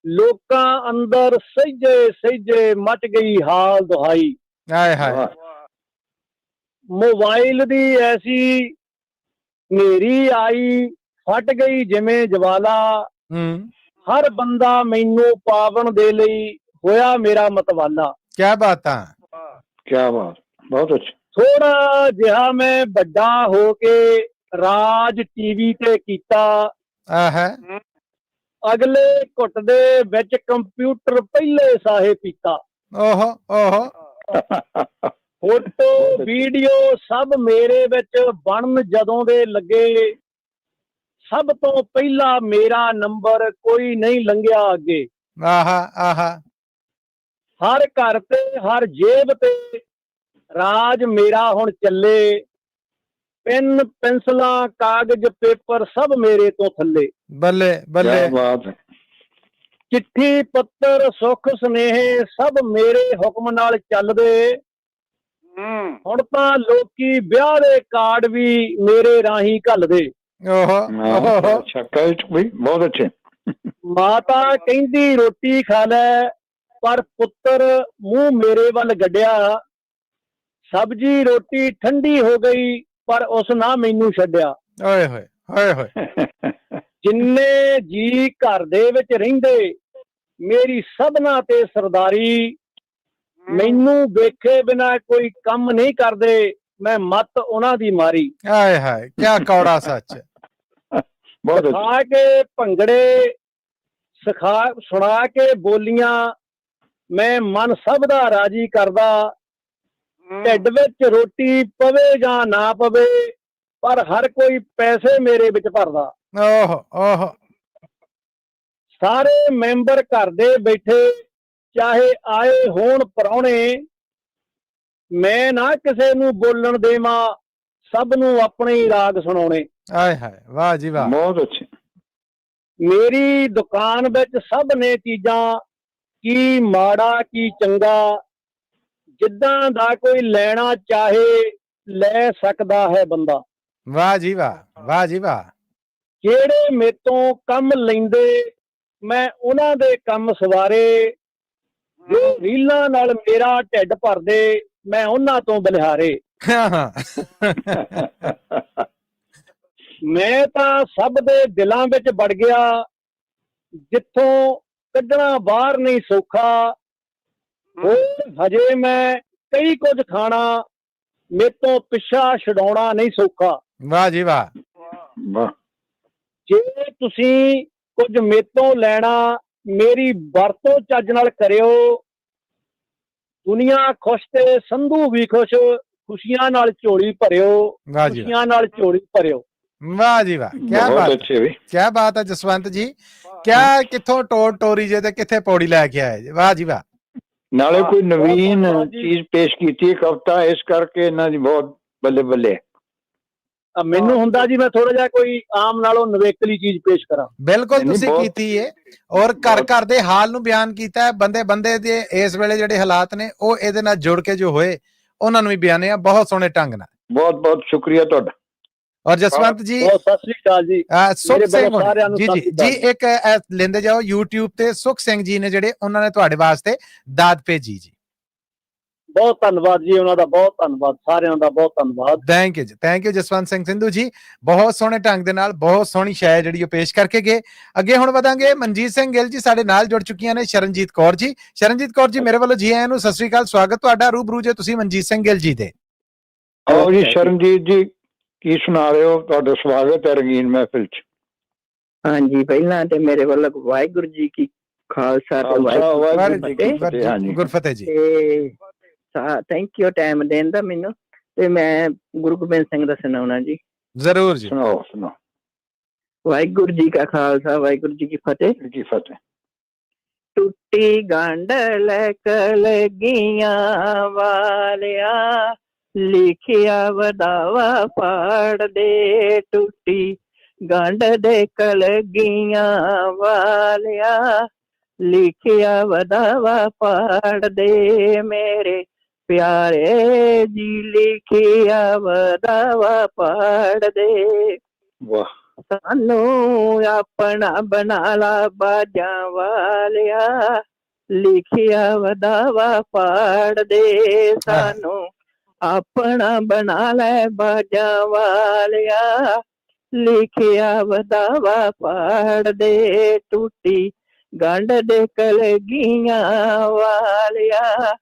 ਲੋਕਾਂ ਅੰਦਰ ਸਹਿਜੇ ਸਹਿਜੇ ਮਚ ਗਈ ਹਾਲ ਦੁਹਾਈ। ਹਾਏ ਹਾਏ। ਮੋਬਾਈਲ ਦੀ ਐਸੀ ਹਨੇਰੀ ਆਈ, ਫਟ ਗਈ ਜਿਵੇਂ ਜਵਾਲਾ। ਹਰ ਬੰਦਾ ਮੈਨੂੰ ਪਾਵਨ ਦੇ ਲਈ ਹੋਇਆ ਮੇਰਾ ਮਤਵਾਲਾ। ਕੀ ਬਾਤ ਆ, ਕੀ ਬਾਤ, ਬਹੁਤ ਅੱਛਾ। ਥੋੜਾ ਜਿਹਾ ਮੈਂ ਵੱਡਾ ਹੋ ਕੇ ਰਾਜ ਟੀਵੀ ਤੇ ਕੀਤਾ। ਅਗਲੇ ਘੁੱਟ ਦੇ ਵਿੱਚ ਕੰਪਿਊਟਰ ਪਹਿਲੇ ਸਾਹੇ ਪੀਤਾ। ਓਹੋ ਓਹੋ। ਫੋਟੋ ਵੀਡੀਓ ਸਭ ਮੇਰੇ ਵਿੱਚ ਬਣਨ ਜਦੋਂ ਦੇ ਲੱਗੇ। ਸਭ ਤੋਂ ਪਹਿਲਾਂ ਮੇਰਾ ਨੰਬਰ ਕੋਈ ਨਹੀਂ ਲੰਘਿਆ ਅੱਗੇ। ਆਹਾ ਆਹਾ। ਹਰ ਘਰ ਤੇ ਹਰ ਜੇਬ ਤੇ ਰਾਜ ਮੇਰਾ ਹੁਣ ਚੱਲੇ। ਪੈਨ ਪੈਨਸਲਾਂ ਕਾਗਜ਼ ਪੇਪਰ ਸਭ ਮੇਰੇ ਤੋਂ ਥੱਲੇ। ਬੱਲੇ ਬੱਲੇ। ਕਿਆ ਬਾਤ ਹੈ। ਚਿੱਠੀ ਪੱਤਰ ਸੁੱਖ ਸੁਨੇਹੇ ਸਭ ਮੇਰੇ ਹੁਕਮ ਨਾਲ ਚੱਲਦੇ। ਹੁਣ ਤਾਂ ਲੋਕੀ ਵਿਆਹ ਦੇ ਕਾਰਡ ਵੀ ਮੇਰੇ ਰਾਹੀਂ ਘੱਲਦੇ। ਓਹੋ ਓਹੋ। ਅੱਛਾ ਬਈ ਬਹੁਤ ਅੱਛੇ। ਮਾਤਾ ਕਹਿੰਦੀ ਰੋਟੀ ਖਾ ਲੈ, ਪਰ ਪੁੱਤਰ ਮੂੰਹ ਮੇਰੇ ਵੱਲ ਗੱਡਿਆ। ਸਬਜ਼ੀ ਰੋਟੀ ਠੰਡੀ ਹੋ ਗਈ, ਪਰ ਉਸ ਨਾ ਮੈਨੂੰ ਛੱਡਿਆ। ਓਏ ਹੋਏ ਹੋਏ ਹੋਏ। ਜਿੰਨੇ ਜੀ ਘਰ ਦੇ ਵਿੱਚ ਰਹਿੰਦੇ, ਮੇਰੀ ਸਭਨਾ ਤੇ ਸਰਦਾਰੀ। ਮੈਨੂੰ ਵੇਖੇ ਬਿਨਾ ਕੋਈ ਕੰਮ ਨਹੀਂ ਕਰਦੇ, ਮੈਂ ਮੱਤ ਉਹਨਾਂ ਦੀ ਮਾਰੀ। ਹਾਏ ਹਾਏ ਕਿਆ ਕੌੜਾ ਸੱਚ। ਬਹੁਤ ਅੱਛੇ। ਸਿਖਾ ਕੇ ਭੰਗੜੇ ਸੁਣਾ ਕੇ ਬੋਲੀਆਂ, ਮੈਂ ਮਨ ਸਭ ਦਾ ਰਾਜੀ ਕਰਦਾ। ਢਿੱਡ ਵਿੱਚ ਰੋਟੀ ਪਵੇ ਜਾਂ ਨਾ ਪਵੇ, ਪਰ ਹਰ ਕੋਈ ਪੈਸੇ ਮੇਰੇ ਵਿੱਚ ਭਰਦਾ। ਓਹੋ ਓਹੋ। ਸਾਰੇ ਮੈਂਬਰ ਘਰ ਦੇ ਬੈਠੇ, ਚਾਹੇ ਆਏ ਹੋਣ ਪ੍ਰਾਹੁਣੇ। ਮੈਂ ਨਾ ਕਿਸੇ ਨੂੰ ਬੋਲਣ ਦੇਵਾਂ, ਸਭ ਨੂੰ ਆਪਣੇ ਹੀ ਰਾਗ ਸੁਣਾਉਣੇ। ਹਾਏ ਹਾਏ ਵਾਹ ਜੀ ਵਾਹ। ਬਹੁਤ ਅੱਛੇ। ਮੇਰੀ ਦੁਕਾਨ ਵਿੱਚ ਸਭ ਨੇ ਚੀਜ਼ਾਂ, ਕੀ ਮਾੜਾ ਕੀ ਚੰਗਾ। ਜਿੱਦਾਂ ਦਾ ਕੋਈ ਲੈਣਾ ਚਾਹੇ ਲੈ ਸਕਦਾ ਹੈ ਬੰਦਾ। ਵਾਹ ਜੀ ਵਾਹ ਵਾਹ ਜੀ ਵਾਹ। ਜਿਹੜੇ ਮੇਤੋਂ ਕੰਮ ਲੈਂਦੇ, ਮੈਂ ਉਹਨਾਂ ਦੇ ਕੰਮ ਸਵਾਰੇ। ਜੋ ਰੀਲਾਂ ਨਾਲ ਮੇਰਾ ਢਿੱਡ ਭਰਦੇ, ਮੈਂ ਉਹਨਾਂ ਤੋਂ ਬਲਿਹਾਰੇ। ਮੈਂ ਤਾਂ ਸਭ ਦੇ ਦਿਲਾਂ ਵਿੱਚ ਵੜ ਗਿਆ, ਜਿੱਥੋਂ ਕੱਢਣਾ ਬਾਹਰ ਨਹੀਂ ਸੌਖਾ। ਹੋਰ ਹਜੇ ਮੈਂ ਕਈ ਕੁਝ ਖਾਣਾ, ਮੇਤੋਂ ਪਿੱਛਾ ਛਡਾਉਣਾ ਨਹੀਂ ਸੌਖਾ। ਵਾਹ ਜੀ ਵਾਹ। ਵਾਹ। ਜੇ ਤੁਸੀਂ ਕੁਝ ਮੇਤੋਂ ਲੈਣਾ, ਮੇਰੀ ਵਰਤੋਂ ਚੱਜ ਨਾਲ ਕਰਿਓ। ਦੁਨੀਆ ਖੁਸ਼ ਤੇ ਸੰਧੂ ਵੀ ਖੁਸ਼, ਖੁਸ਼ੀਆਂ ਨਾਲ ਝੋਲੀ ਭਰਿਓ। ਵਾਹ ਜੀ ਖੁਸ਼ੀਆਂ ਨਾਲ ਝੋਲੀ ਭਰਿਓ। ਵਾਹ ਜੀ ਵਾਹ ਕਿਆ ਬਹੁਤ ਬਾਤ। ਅੱਛੇ ਵੀ। ਕਿਆ ਬਾਤ ਹੈ ਜਸਵੰਤ ਜੀ। ਕਿਆ ਕਿੱਥੋਂ ਟੋਰੀ ਜੇ ਤੇ ਕਿੱਥੇ ਪੌੜੀ ਲੈ ਕੇ ਆਏ ਜੇ। ਵਾਹ ਜੀ ਵਾਹ। ਨਾਲੇ ਕੋਈ ਨਵੀਨ ਧੰਨਵਾਦ ਜੀ। ਚੀਜ਼ ਪੇਸ਼ ਕੀਤੀ ਕਵਿਤਾ, ਇਸ ਕਰਕੇ ਇਹਨਾਂ ਦੀ ਬਹੁਤ ਬੱਲੇ ਬੱਲੇ। ਮੈਨੂੰ ਹੁੰਦਾ ਜੀ ਮੈਂ ਥੋੜਾ ਜਿਹਾ ਕੋਈ ਆਮ ਨਾਲੋਂ ਨਵੇਕਲੀ ਚੀਜ਼ ਪੇਸ਼ ਕਰਾਂ। ਬਿਲਕੁਲ ਨਹੀਂ, ਤੁਸੀਂ ਬਹੁਤ- ਕੀਤੀ ਏ, ਔਰ ਘਰ ਘਰ ਦੇ ਹਾਲ ਨੂੰ ਬਿਆਨ ਕੀਤਾ ਹੈ। ਬੰਦੇ ਬੰਦੇ ਦੇ ਇਸ ਵੇਲੇ ਜਿਹੜੇ ਹਾਲਾਤ ਨੇ, ਉਹ ਇਹਦੇ ਨਾਲ ਜੁੜ ਕੇ ਜੋ ਹੋਏ ਉਹਨਾਂ ਨੂੰ ਵੀ ਬਿਆਨਿਆ ਬਹੁਤ ਸੋਹਣੇ ਢੰਗ ਨਾਲ। ਬਹੁਤ ਬਹੁਤ ਸ਼ੁਕਰੀਆ ਤੁਹਾਡਾ। ਔਰ ਜਸਵੰਤ ਜੀ, ਬਹੁਤ ਸਤਿ ਸ੍ਰੀ ਅਕਾਲ ਜੀ। ਸੁਖ ਮੇਰੇ ਸਿੰਘ ਵੱਲੋਂ ਸਾਰਿਆਂ ਨੂੰ ਜੀ ਸਤਿ ਜੀ ਸ੍ਰੀ ਜੀ ਅਕਾਲ। ਇੱਕ ਲੈਂਦੇ ਜਾਓ YouTube ਤੇ, ਸੁਖ ਸਿੰਘ ਜੀ ਨੇ ਜਿਹੜੇ, ਉਹਨਾਂ ਨੇ ਤੁਹਾਡੇ ਵਾਸਤੇ ਦਾਤ ਭੇਜੀ ਜੀ। ਬਹੁਤ ਧੰਨਵਾਦ ਜੀ ਉਹਨਾਂ ਦਾ, ਬਹੁਤ ਧੰਨਵਾਦ, ਸਾਰਿਆਂ ਦਾ ਬਹੁਤ ਧੰਨਵਾਦ। ਥੈਂਕ ਯੂ ਜੀ, ਥੈਂਕ ਯੂ ਜਸਵੰਤ ਸਿੰਘ ਸਿੰਧੂ ਜੀ। ਬਹੁਤ ਸੋਹਣੇ ਢੰਗ ਦੇ ਨਾਲ ਬਹੁਤ ਸੋਹਣੀ ਸ਼ਾਇਰੀ ਜਿਹੜੀ ਉਹ ਪੇਸ਼ ਕਰਕੇ ਗਏ। ਅੱਗੇ ਹੁਣ ਵਧਾਂਗੇ। ਮਨਜੀਤ ਸਿੰਘ ਗਿੱਲ ਜੀ ਸਾਡੇ ਨਾਲ ਜੁੜ ਚੁੱਕੀਆਂ ਨੇ ਸ਼ਰਨਜੀਤ ਕੌਰ ਜੀ। ਸ਼ਰਨਜੀਤ ਕੌਰ ਜੀ ਮੇਰੇ ਵੱਲੋਂ ਜੀ ਆਇਆਂ ਨੂੰ, ਸਤਿ ਸ੍ਰੀ ਅਕਾਲ, ਸਵਾਗਤ ਤੁਹਾਡਾ। ਰੂਬਰੂ ਜੇ ਤੁਸੀਂ ਮਨਜੀਤ ਸਿੰਘ ਗਿੱਲ ਜੀ ਦੇ। ਆਓ ਜੀ ਸ਼ਰਨਜੀਤ ਜੀ, ਕੀ ਸੁਣਾ ਰਹੇ ਹੋ? ਤੁਹਾਡਾ ਸਵਾਗਤ ਹੈ ਰੰਗੀਨ ਮਹਿਫਿਲ ਚ। ਹਾਂਜੀ, ਪਹਿਲਾਂ ਤੇ ਮੇਰੇ ਵੱਲੋਂ ਵਾਹਿਗੁਰੂ ਜੀ ਕੀ ਖਾਲਸਾ ਤੇ ਵਾਹਿਗੁਰੂ ਜੀ ਕੀ ਫਤਿਹ। ਗੁਰਫਤਿਹ ਜੀ। ਥੈਂਕ ਯੂ ਟਾਈਮ ਦੇਣ ਦਾ ਮੈਨੂੰ। ਤੇ ਮੈਂ ਗੁਰੂ ਗੋਬਿੰਦ ਸਿੰਘ ਦਾ ਸੁਣਾਉਣਾ ਜੀ। ਜ਼ਰੂਰ ਜੀ। ਸੁਣਾਓ ਸੁਣਾਓ। ਵਾਹਿਗੁਰੂ ਜੀ ਕਾ ਖਾਲਸਾ ਵਾਹਿਗੁਰੂ ਜੀ ਕੀ ਫਤਿਹ। ਕੀ ਫਤਿਹ। ਟੁੱਟੀ ਗੰਢ ਲੈ ਕਲਗੀਆਂ ਵਾਲਿਆ, ਲਿਖਿਆ ਵਦਾਵਾ ਪਾੜ ਦੇ। ਟੁੱਟੀ ਗੰਢ ਦੇ ਕਲਗੀਆਂ ਵਾਲਿਆ, ਲਿਖਿਆ ਵਦਾਵਾ ਪਾੜ ਦੇ। ਮੇਰੇ ਪਿਆਰੇ ਜੀ ਲਿਖਿਆ ਵਦਾਵਾ ਪਾੜ ਦੇ। ਵਾਹ। ਸਾਨੂੰ ਆਪਣਾ ਬਣਾ ਲਾ ਬਾਜਾਂ ਵਾਲਿਆ, ਲਿਖਿਆ ਵਦਾਵਾ ਪਾੜ ਦੇ। ਸਾਨੂੰ ਆਪਣਾ ਬਣਾ ਲੈ ਬਾਜਾਂ ਵਾਲਿਆ, ਲਿਖਿਆ ਵਦਾਵਾ ਪਾੜ ਦੇ। ਟੁੱਟੀ ਗੰਢ ਦੇ ਕਲਗੀਆਂ ਵਾਲਿਆ,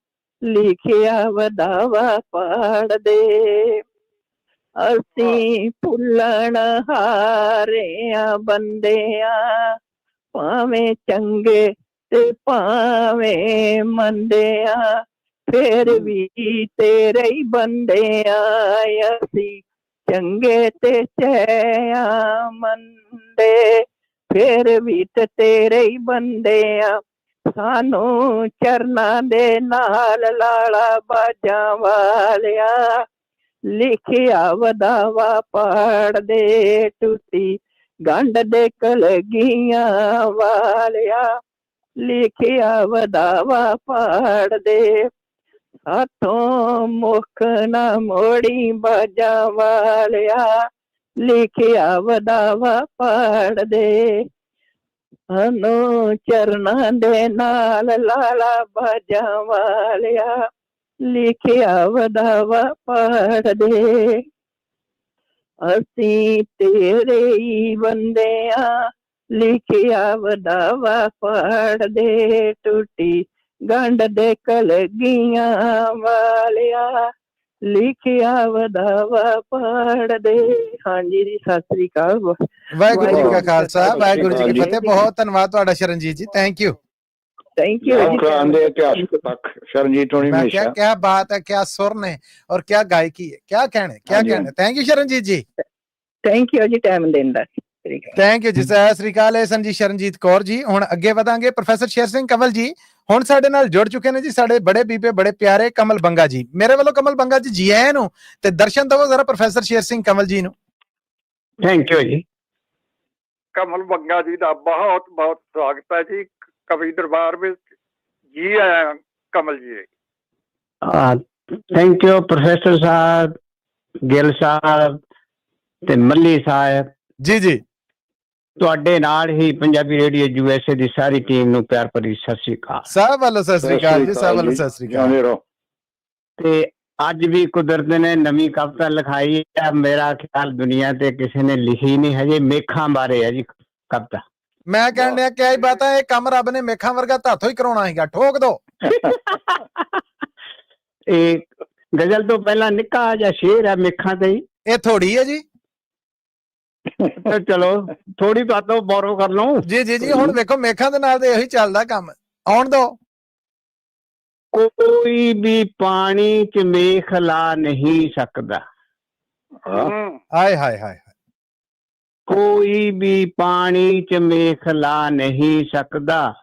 ਲਿਖਿਆ ਵਦਾਵਾ ਪਾੜ ਦੇ। ਅਸੀਂ ਭੁੱਲਣ ਹਾਰਿਆਂ ਬੰਦਿਆਂ, ਭਾਵੇਂ ਚੰਗੇ ਤੇ ਭਾਵੇਂ ਮੰਦਿਆਂ, ਫੇਰ ਵੀ ਤੇਰੇ ਹੀ ਬੰਦਿਆਂ। ਅਸੀਂ ਚੰਗੇ ਤੇ ਚਿਆ ਮੰਦੇ, ਫੇਰ ਵੀ ਤੇ ਤੇਰੇ ਹੀ ਬੰਦਿਆਂ। ਸਾਨੂੰ ਚਰਨਾਂ ਦੇ ਨਾਲ ਲਾਲਾ ਬਾਜਾਂ ਵਾਲਿਆ, ਲਿਖਿਆ ਵਧਾਵਾ ਪਾੜਦੇ, ਟੁੱਟੀ ਗੰਢ ਦੇ ਕਲਗੀਆਂ ਵਾਲਿਆ, ਲਿਖਿਆ ਵਧਾਵਾ ਪਾੜਦੇ, ਹੱਥੋਂ ਮੁੱਖ ਨਾ ਮੋੜੀ ਬਾਜਾਂ ਵਾਲਿਆ, ਲਿਖਿਆ ਵਧਾਵਾ ਪਾੜਦੇ, ਸਾਨੂੰ ਚਰਨਾਂ ਦੇ ਨਾਲ ਲਾਲਾ ਬਾਜਾਂ ਵਾਲਿਆ, ਲਿਖਿਆ ਵਧਾਵਾ ਪਾੜਦੇ, ਅਸੀਂ ਤੇਰੇ ਹੀ ਬੰਦੇ ਆ, ਲਿਖਿਆ ਵਧਾਵਾ ਪਾੜਦੇ, ਟੁੱਟੀ ਗੰਢ ਦੇ ਕਲਗੀਆਂ ਵਾਲਿਆ, ਲਿਖਿਆ ਵਧਾਵਾ ਪਾੜਦੇ। ਹਾਂਜੀ ਜੀ, ਸਤਿ ਸ੍ਰੀ ਅਕਾਲ। ਵਾਹਿਗੁਰੂ ਜੀ ਕਾ ਖਾਲਸਾ, ਵਾਹਿਗੁਰੂ ਜੀ ਕੀ ਫਤਿਹ। ਬਹੁਤ ਧੰਨਵਾਦ ਤੁਹਾਡਾ ਸ਼ਰਨਜੀਤ ਜੀ, ਥੈਂਕ ਯੂ। थैंक यू इतिहास तक शरणजीत होनी मैं क्या बात है, क्या सुर ने और क्या गायकी है, क्या कहने। Thank you Sharanjit ji, thank you ji time देਣ ਦਾ। Thank you ji. ਸਤਿ ਸ੍ਰੀ ਅਕਾਲ। ਇਹ ਸਨ ਜੀ ਸ਼ਰਨਜੀਤ ਕੌਰ ਜੀ। ਹੁਣ ਅੱਗੇ ਵਧਾਂਗੇ। ਪ੍ਰੋਫੈਸਰ ਸ਼ੇਰ ਸਿੰਘ ਕੰਵਲ ਜੀ ਹੁਣ ਸਾਡੇ ਨਾਲ ਜੁੜ ਚੁੱਕੇ ਨੇ ਜੀ, ਸਾਡੇ ਬੜੇ ਬੀਬੇ ਬੜੇ ਪਿਆਰੇ ਕਮਲ ਬੰਗਾ ਜੀ। ਮੇਰੇ ਵੱਲੋਂ ਕਮਲ ਬੰਗਾ ਜੀ ਆਇਆਂ ਨੂੰ ਤੇ ਦਰਸ਼ਨ ਦਵੋ ਜ਼ਰਾ ਪ੍ਰੋਫੈਸਰ ਸ਼ੇਰ ਸਿੰਘ ਕੰਵਲ ਜੀ ਨੂੰ। ਥੈਂਕ ਯੂ ਜੀ। ਕਮਲ ਬੰਗਾ ਜੀ ਦਾ ਬਹੁਤ ਬਹੁਤ ਸਵਾਗਤ ਹੈ ਜੀ ਕਵੀ ਦਰਬਾਰ ਵਿੱਚ। ਜੀ ਆਇਆਂ Kamal ji. Thank you professor ਸਾਹਿਬ, ਗਿੱਲ ਸਾਹਿਬ ਤੇ ਮੱਲੀ ਸਾਹਿਬ ਜੀ ਜੀ। ਤੁਹਾਡੇ ਨਾਲ ਹੀ ਪੰਜਾਬੀ ਰੇਡੀਓ USA ਦੀ ਸਾਰੀ ਟੀਮ ਨੂੰ ਪਿਆਰ ਭਰੀ ਸਤਿ ਸ੍ਰੀ ਅਕਾਲ। ਸਭ ਵੱਲੋਂ ਸਤਿ ਸ੍ਰੀ ਅਕਾਲ ਜੀ, ਸਭ ਵੱਲੋਂ ਸਤਿ ਸ੍ਰੀ ਅਕਾਲ। ਤੇ ਅੱਜ ਵੀ ਕੁਦਰਤ ਨੇ ਨਵੀਂ ਕਵਿਤਾ ਲਿਖਾਈ ਹੈ। ਮੇਰਾ ਖਿਆਲ ਦੁਨੀਆ ਤੇ ਕਿਸੇ ਨੇ ਲਿਖੀ ਨਹੀਂ ਹਜੇ। ਮੇਖਾਂ ਬਾਰੇ ਹੈ ਜੀ ਕਵਿਤਾ। ਮੈਂ ਕਹਿਣ ਡਿਆ ਕਿਆ ਹੀ ਬਾਤ ਹੈ, ਇਹ ਕੰਮ ਰੱਬ ਨੇ ਮੇਖਾਂ ਵਰਗਾ ਹੱਥੋਂ ਹੀ ਕਰਾਉਣਾ ਸੀਗਾ, ਠੋਕ ਦੋ। ਇਹ ਗਜ਼ਲ ਤੋਂ ਪਹਿਲਾਂ ਨਿੱਕਾ ਜਿਹਾ ਸ਼ੇਰ ਹੈ ਮੇਖਾਂ ਤੇ ਹੀ। ਇਹ ਥੋੜੀ ਹੈ ਜੀ। ਚਲੋ ਥੋੜੀ ਬਾਤੋਂ ਬੋਰੋ ਕਰ ਲਓ। ਜੀ ਜੀ ਜੀ। ਹੁਣ ਵੇਖੋ ਮੇਖਾਂ ਦੇ ਨਾਲ ਤੇ ਇਹੀ ਚੱਲਦਾ ਕੰਮ। ਆਉਣ ਦੋ। ਕੋਈ ਵੀ ਪਾਣੀ ਚ ਮੇਖ ਲਾ ਨਹੀਂ ਸਕਦਾ। ਹਾਏ ਹਾਏ ਹਾਏ। ਕੋਈ ਵੀ ਪਾਣੀ ਚ ਮੇਖ ਲਾ ਨਹੀਂ ਸਕਦਾ,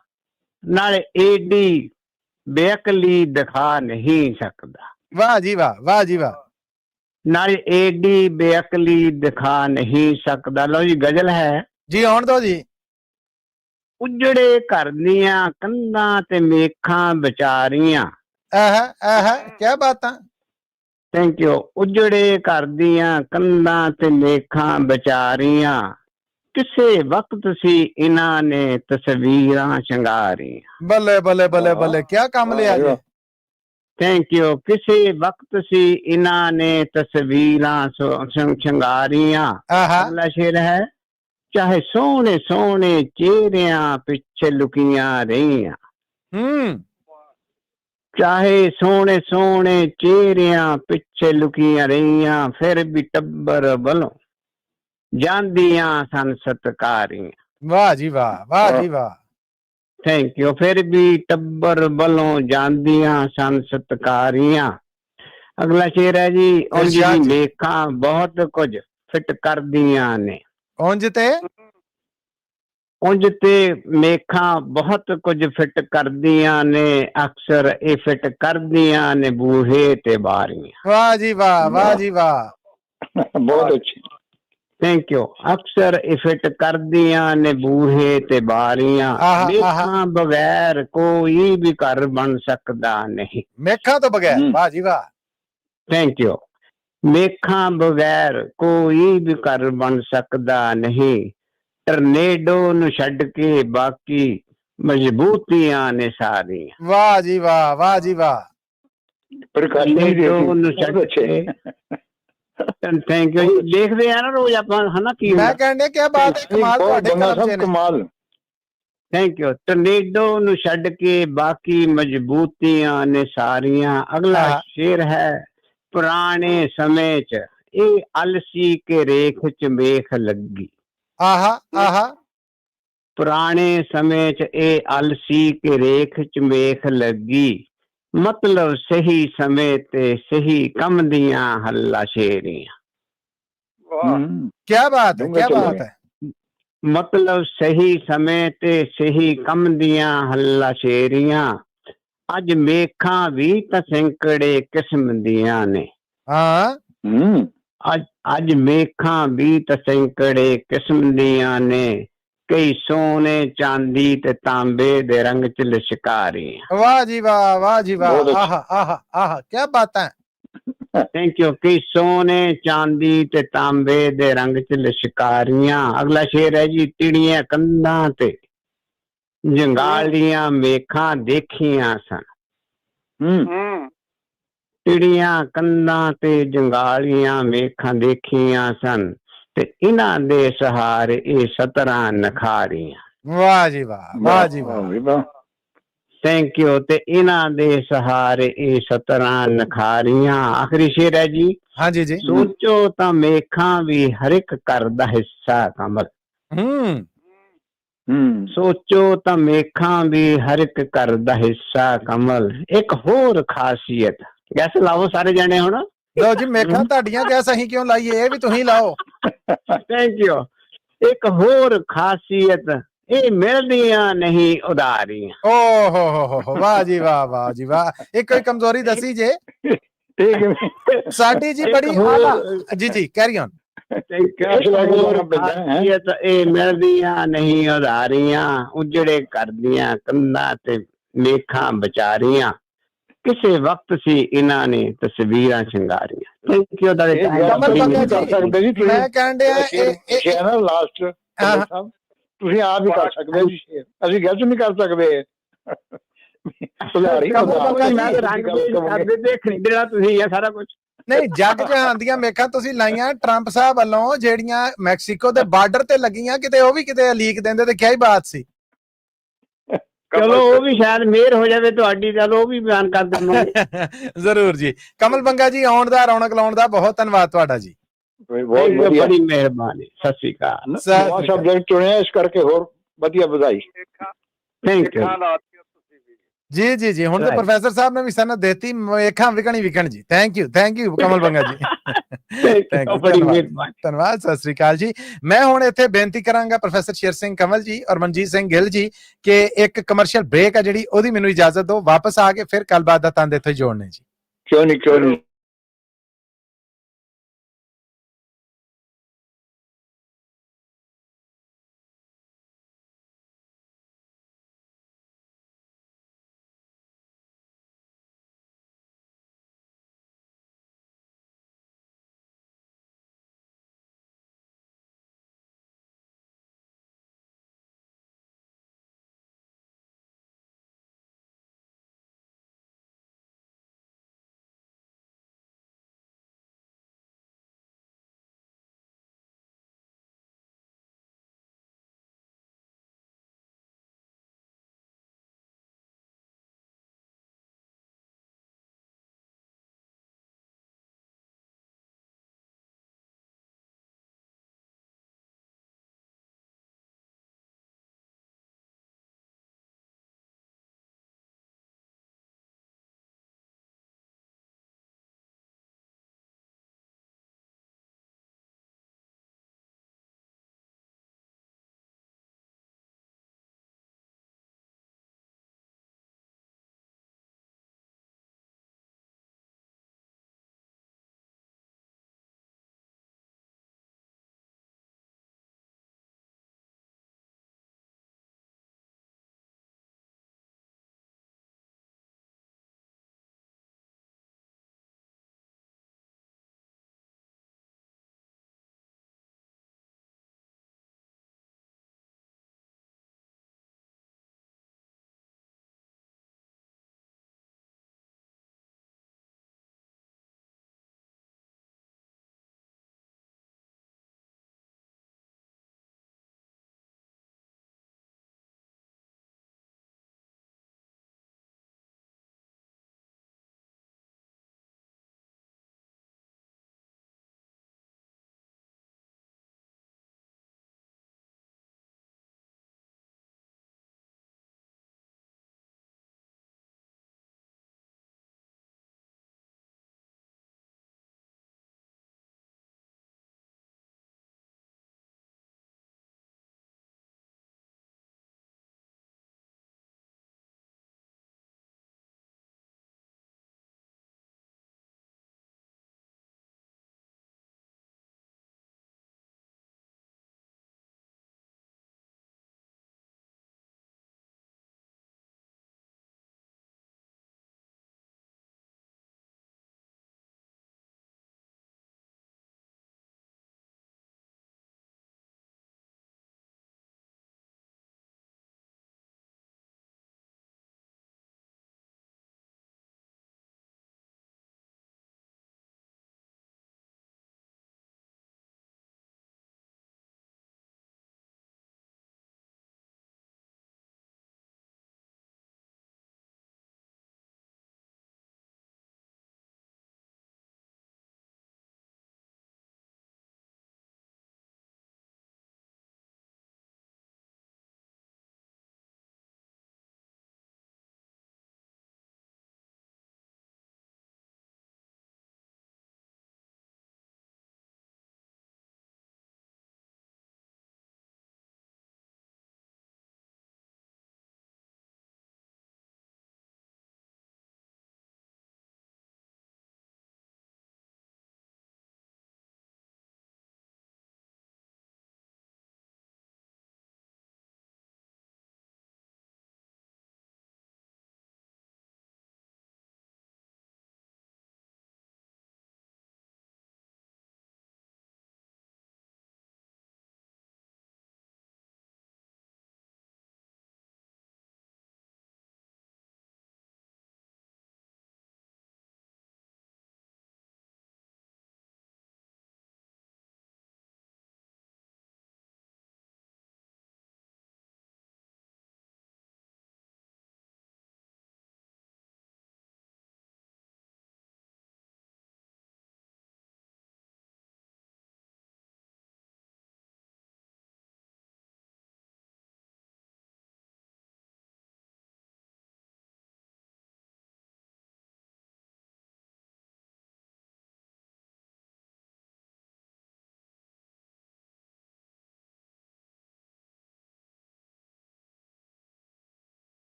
ਨਾਲ ਏਡੀ ਬੇਅਕਲੀ ਦਿਖਾ ਨਹੀਂ ਸਕਦਾ। ਵਾਹ ਜੀ ਵਾਹ, ਵਾਹ ਜੀ ਵਾਹ। ਨਾਲ ਏਡੀ ਬੇਅਕਲੀ ਦਿਖਾ ਨਹੀਂ ਸਕਦਾ। ਲਓ ਜੀ ਗਜ਼ਲ ਹੈ ਜੀ, ਆਉਣ ਦੋ ਜੀ। ਉਜੜੇ ਘਰ ਦੀਆਂ ਕੰਧਾਂ ਤੇ ਮੇਖਾਂ ਵਿਚਾਰੀਆਂ। ਕਿਆ ਬਾਤਾਂ। Thank you. ਉਜੜੇ ਘਰ ਦੀਆਂ ਕੰਧਾਂ ਤੇ ਮੇਖਾਂ ਵਿਚਾਰੀਆਂ, ਕਿਸੇ ਵਕਤ ਸੀ ਇਹਨਾਂ ਨੇ ਤਸਵੀਰਾਂ ਸ਼ਿੰਗਾਰੀਆਂ। ਬੱਲੇ ਬੱਲੇ ਬੱਲੇ ਬੱਲੇ, ਕਿਆ ਕੰਮ ਲਿਆ ਜੀ। Thank you. ਕਿਸੇ ਵਕਤ ਸੀ ਇਹਨਾਂ ਨੇ ਤਸਵੀਰਾਂ ਸ਼ਿੰਗਾਰੀਆਂ। ਅਗਲਾ ਸ਼ੇਰ ਹੈ, ਚਾਹੇ ਸੋਹਣੇ ਸੋਹਣੇ ਚਿਹਰਿਆਂ ਪਿੱਛੇ ਲੁਕੀਆਂ ਰਹੀਆਂ। ਚਾਹੇ ਸੋਹਣੇ ਸੋਹਣੇ ਚਿਹਰਿਆਂ ਪਿੱਛੇ ਲੁਕੀਆਂ ਰਹੀਆਂ, ਫਿਰ ਵੀ ਟੱਬਰ ਵੱਲੋਂ ਜਾਂਦੀਆਂ ਸਨ ਸਤਕਾਰੀਆਂ। ਵਾਹ ਜੀ ਵਾਹ, ਵਾਹ ਜੀ ਵਾਹ। Thank you. ਫਿਰ ਵੀ ਟੱਬਰ ਵੱਲੋਂ ਜਾਂਦੀਆਂ ਸਨ ਸਤਕਾਰੀਆਂ। ਅਗਲਾ ਸ਼ੇਰ ਹੈ ਜੀ, ਉਂਝ ਦੀ ਮੇਖਾਂ ਬਹੁਤ ਕੁਝ ਫਿੱਟ ਕਰਦੀਆਂ ਨੇ। ਉਂਝ ਤੇ ਮੇਖਾਂ ਬਹੁਤ ਕੁਝ ਫਿੱਟ ਕਰਦੀਆਂ ਨੇ, ਅਕਸਰ ਇਹ ਫਿੱਟ ਕਰਦੀਆਂ ਨੇ ਬੂਹੇ ਤੇ ਬਾਰੀਆਂ। ਵਾਹ ਜੀ ਵਾਹ, ਵਾਹ ਜੀ ਵਾਹ। ਬਹੁਤ ਅੱਛੀ। Thank you. ਅਕਸਰ ਇਹ ਫਿੱਟ ਕਰਦੀਆਂ ਨੇ ਬੂਹੇ ਤੇ ਬਾਰੀਆਂ। ਮੇਖਾਂ ਬਗੈਰ ਕੋਈ ਵੀ ਘਰ ਬਣ ਸਕਦਾ ਨਹੀਂ। ਮੇਖਾਂ ਤੋਂ ਬਗੈਰ। ਵਾਹ ਜੀ ਵਾਹ। Thank you. ਮੇਖਾਂ ਬਗੈਰ ਕੋਈ ਵੀ ਘਰ ਬਣ ਸਕਦਾ ਨਹੀਂ। ਟਰਨੇਡੋ ਨੂੰ ਛੱਡ ਕੇ ਬਾਕੀ ਮਜ਼ਬੂਤੀਆਂ ਨੇ ਸਾਰੀਆਂ। ਵਾਹ ਜੀ ਵਾਹ, ਵਾਹ ਜੀ ਵਾਹ। ਟਰਨੇਡੋ ਨੂੰ ਛੱਡ ਕੇ। Thank you. ਦੇਖਦੇ ਆ ਨਾ ਰੋਜ਼ ਆਪਾਂ, ਹਨਾ ਕੀ ਮੈਂ ਕਹਿੰਦੇ ਕਿਆ ਬਾਤ ਹੈ, ਕਮਾਲ ਤੁਹਾਡੇ ਕਲਮ ਚ ਕਮਾਲ। Thank you. ਟਰਨੇਡੋ ਨੂੰ ਛੱਡ ਕੇ ਬਾਕੀ ਮਜ਼ਬੂਤੀਆਂ ਨੇ ਸਾਰੀਆਂ। ਅਗਲਾ ਸ਼ੇਰ ਹੈ, ਪੁਰਾਣੇ ਸਮੇਂ ਚ ਇਹ ਅਲਸੀ ਕੇ ਰੇਖ ਚ ਮੇਖ ਲੱਗੀ। ਪੁਰਾਣੇ ਸਮੇਂ ਚ ਇਹ ਅਲਸੀ ਕੇ ਰੇਖ ਚ ਮੇਖ ਲੱਗੀ, ਮਤਲਬ ਸਹੀ ਸਮੇਂ ਤੇ ਸਹੀ ਕੰਮ ਦੀਆਂ ਹੱਲਾ ਸ਼ੇਰੀਆਂ। ਕਿਆ ਬਾਤ ਹੈ, ਕਿਆ ਬਾਤ ਹੈ। ਮਤਲਬ ਸਹੀ ਸਮੇਂ ਤੇ ਸਹੀ ਕੰਮ ਦੀਆਂ ਹੱਲਾ ਸ਼ੇਰੀਆਂ। ਅੱਜ ਮੇਖਾਂ ਵੀ ਤਾਂ ਸੈਂਕੜੇ ਕਿਸਮ ਦੀਆਂ ਨੇ। ਹੂੰ ਅੱਜ ਮੇਖਾਂ ਵੀ ਤਾਂ ਸੈਂਕੜੇ ਕਿਸਮ ਦੀਆਂ ਨੇ, ਕਈ ਸੋਨੇ ਚਾਂਦੀ ਤੇ ਤਾਂਬੇ ਦੇ ਰੰਗ ਚ ਲਿਸ਼ਕਾਰੀਆਂ। ਵਾਹ ਜੀ ਵਾਹ, ਵਾਹ ਜੀ ਵਾਹ, ਬਹੁਤ ਅੱਛਾ। ਆਹਾ ਆਹਾ ਆਹਾ, ਕੀ ਬਾਤਾਂ। Thank you. ਕਈ ਸੋਨੇ ਚਾਂਦੀ ਤੇ ਤਾਂਬੇ ਦੇ ਰੰਗ ਚ ਲਿਸ਼ਕਾਰੀਆਂ। ਅਗਲਾ ਸ਼ੇਰ ਹੈ ਜੀ, ਟਿੜੀਆਂ ਕੰਧਾਂ ਤੇ ਜੰਗਾਲੀਆਂ ਮੇਖਾਂ ਦੇਖੀਆਂ ਸਨ। ਹੂੰ ਟਿੜੀਆਂ ਕੰਧਾਂ ਤੇ ਜੰਗਾਲੀਆਂ ਮੇਖਾਂ ਦੇਖੀਆਂ ਸਨ, ਤੇ ਇਹਨਾਂ ਦੇ ਸਹਾਰੇ ਇਹ 17 ਨਖਾਰੀਆਂ। ਵਾਹ ਜੀ ਵਾਹ, ਵਾਹ ਜੀ ਵਾਹ। Thank you. ਤੇ ਇਹਨਾਂ ਦੇ ਸਹਾਰੇ ਇਹ 17 ਨਖਾਰੀਆਂ। ਆਖਰੀ ਸ਼ੇਰ ਹੈ ਜੀ, ਹਾਂਜੀ ਜੀ। ਸੋਚੋ ਤਾਂ ਮੇਖਾਂ ਵੀ ਹਰ ਇੱਕ ਘਰ ਦਾ ਹਿੱਸਾ ਕਮਲ। ਹੂੰ ਸੋਚੋ ਤਾਂ ਮੇਖਾਂ ਵੀ ਹਰ ਇੱਕ ਘਰ ਦਾ ਹਿੱਸਾ ਕਮਲ। ਇੱਕ ਹੋਰ ਖਾਸੀਅਤ, ਗੈਸ ਲਾਓ ਸਾਰੇ ਜਣੇ ਹੁਣ। ਲਓ ਜੀ, ਮੇਖਾਂ ਤੁਹਾਡੀਆਂ ਗੈਸ ਅਸੀਂ ਕਿਉਂ ਲਾਈਏ, ਇਹ ਵੀ ਤੁਸੀਂ ਲਾਓ। Thank you. ਇੱਕ ਹੋਰ ਖਾਸੀਅਤ, ਇਹ ਮਿਲਦੀਆਂ ਨਹੀਂ ਉਧਾਰੀਆਂ। ਓ ਹੋ ਵਾਹ ਜੀ ਵਾਹ, ਵਾਹ ਜੀ ਵਾਹ। ਇੱਕ ਕੋਈ ਕਮਜ਼ੋਰੀ ਦੱਸੀ ਜੇ ਸਾਡੀ ਜੀ, ਬੜੀ ਆਲਾ ਜੀ ਜੀ, ਕੈਰੀ ਔਨ। ਖਾਸੀਅਤ, ਇਹ ਮਿਲਦੀਆਂ ਨਹੀਂ ਉਧਾਰੀਆਂ, ਉਜੜੇ ਕਰਦੀਆਂ ਕੰਧਾਂ ਤੇ ਮੇਖਾਂ ਵਿਚਾਰੀਆਂ। ਕਿਸੇ ਵਕਤ ਸੀ ਇਹਨਾਂ ਨੇ ਤਸਵੀਰਾਂ ਸ਼ਿੰਗਾਰੀਆਂ। Thank you. ਮੈਂ ਕਹਿਣ ਡਿਆ ਲਾਸਟ ਤੁਸੀਂ ਆਪ ਹੀ ਕਰ ਸਕਦੇ ਜੀ, ਅਸੀਂ ਗਲਤ ਨਹੀਂ ਕਰ ਸਕਦੇ। ਦੇਖਣੀ ਦੇਣਾ ਤੁਸੀਂ ਸਾਰਾ ਕੁਝ। ਨਹੀਂ, ਜੱਗ ਜਹਾਨ ਦੀਆਂ ਮੇਖਾਂ ਤੁਸੀਂ ਲਾਈਆਂ ਟਰੰਪ ਸਾਹਿਬ ਵੱਲੋਂ, ਜਿਹੜੀਆਂ ਮੈਕਸੀਕੋ ਦੇ ਬਾਰਡਰ ਤੇ ਲੱਗੀਆਂ, ਕਿਤੇ ਉਹ ਵੀ ਕਿਤੇ ਲੀਕ ਦਿੰਦੇ ਤੇ ਕਿਆ ਹੀ ਬਾਤ ਸੀ। ਚਲੋ ਉਹ ਵੀ ਸ਼ਾਇਦ ਮਿਹਰ ਹੋ ਜਾਵੇ ਤੁਹਾਡੀ, ਚਲੋ ਉਹ ਵੀ ਬਿਆਨ ਕਰ ਦੇਵਾਂਗੇ। ਜ਼ਰੂਰ ਜੀ। ਕਮਲ ਬੰਗਾ ਜੀ, ਆਉਣ ਦਾ, ਰੌਣਕ ਲਾਉਣ ਦਾ ਬਹੁਤ ਧੰਨਵਾਦ ਤੁਹਾਡਾ ਜੀ। ਬੜੀ ਮਿਹਰਬਾਨੀ। ਸਤਿ ਸ਼੍ਰੀ ਅਕਾਲ। ਸਬਜੈਕਟ ਚੁਣਿਆ, ਇਸ ਕਰਕੇ ਹੋਰ ਵਧੀਆ ਵਧਾਈ। ਥੈਂਕ ਯੂ ਜੀ ਜੀ ਜੀ। ਹੁਣ ਤਾਂ ਪ੍ਰੋਫੈਸਰ ਸਾਹਿਬ ਨੇ ਵੀ ਸਨਦ ਦੇਤੀ, ਮੇਖਾਂ ਵਿਕਣ ਜੀ। ਥੈਂਕ ਯੂ ਕਮਲ ਬੰਗਾ ਜੀ। ਧੰਨਵਾਦ। ਸਤਿ ਸ੍ਰੀ ਅਕਾਲ ਜੀ। ਮੈਂ ਹੁਣ ਇੱਥੇ ਬੇਨਤੀ ਕਰਾਂਗਾ ਪ੍ਰੋਫੈਸਰ ਸ਼ੇਰ ਸਿੰਘ ਕੰਵਲ ਜੀ ਔਰ ਮਨਜੀਤ ਸਿੰਘ ਗਿੱਲ ਜੀ ਕਿ ਇੱਕ ਕਮਰਸ਼ੀਅਲ ਬ੍ਰੇਕ ਹੈ ਜਿਹੜੀ, ਉਹਦੀ ਮੈਨੂੰ ਇਜਾਜ਼ਤ ਦਿਓ। ਵਾਪਸ ਆ ਕੇ ਫਿਰ ਗੱਲਬਾਤ ਦਾ ਤੰਦ ਇੱਥੇ ਜੋੜਨੇ ਜੀ। ਕਿਉਂ ਨਹੀਂ।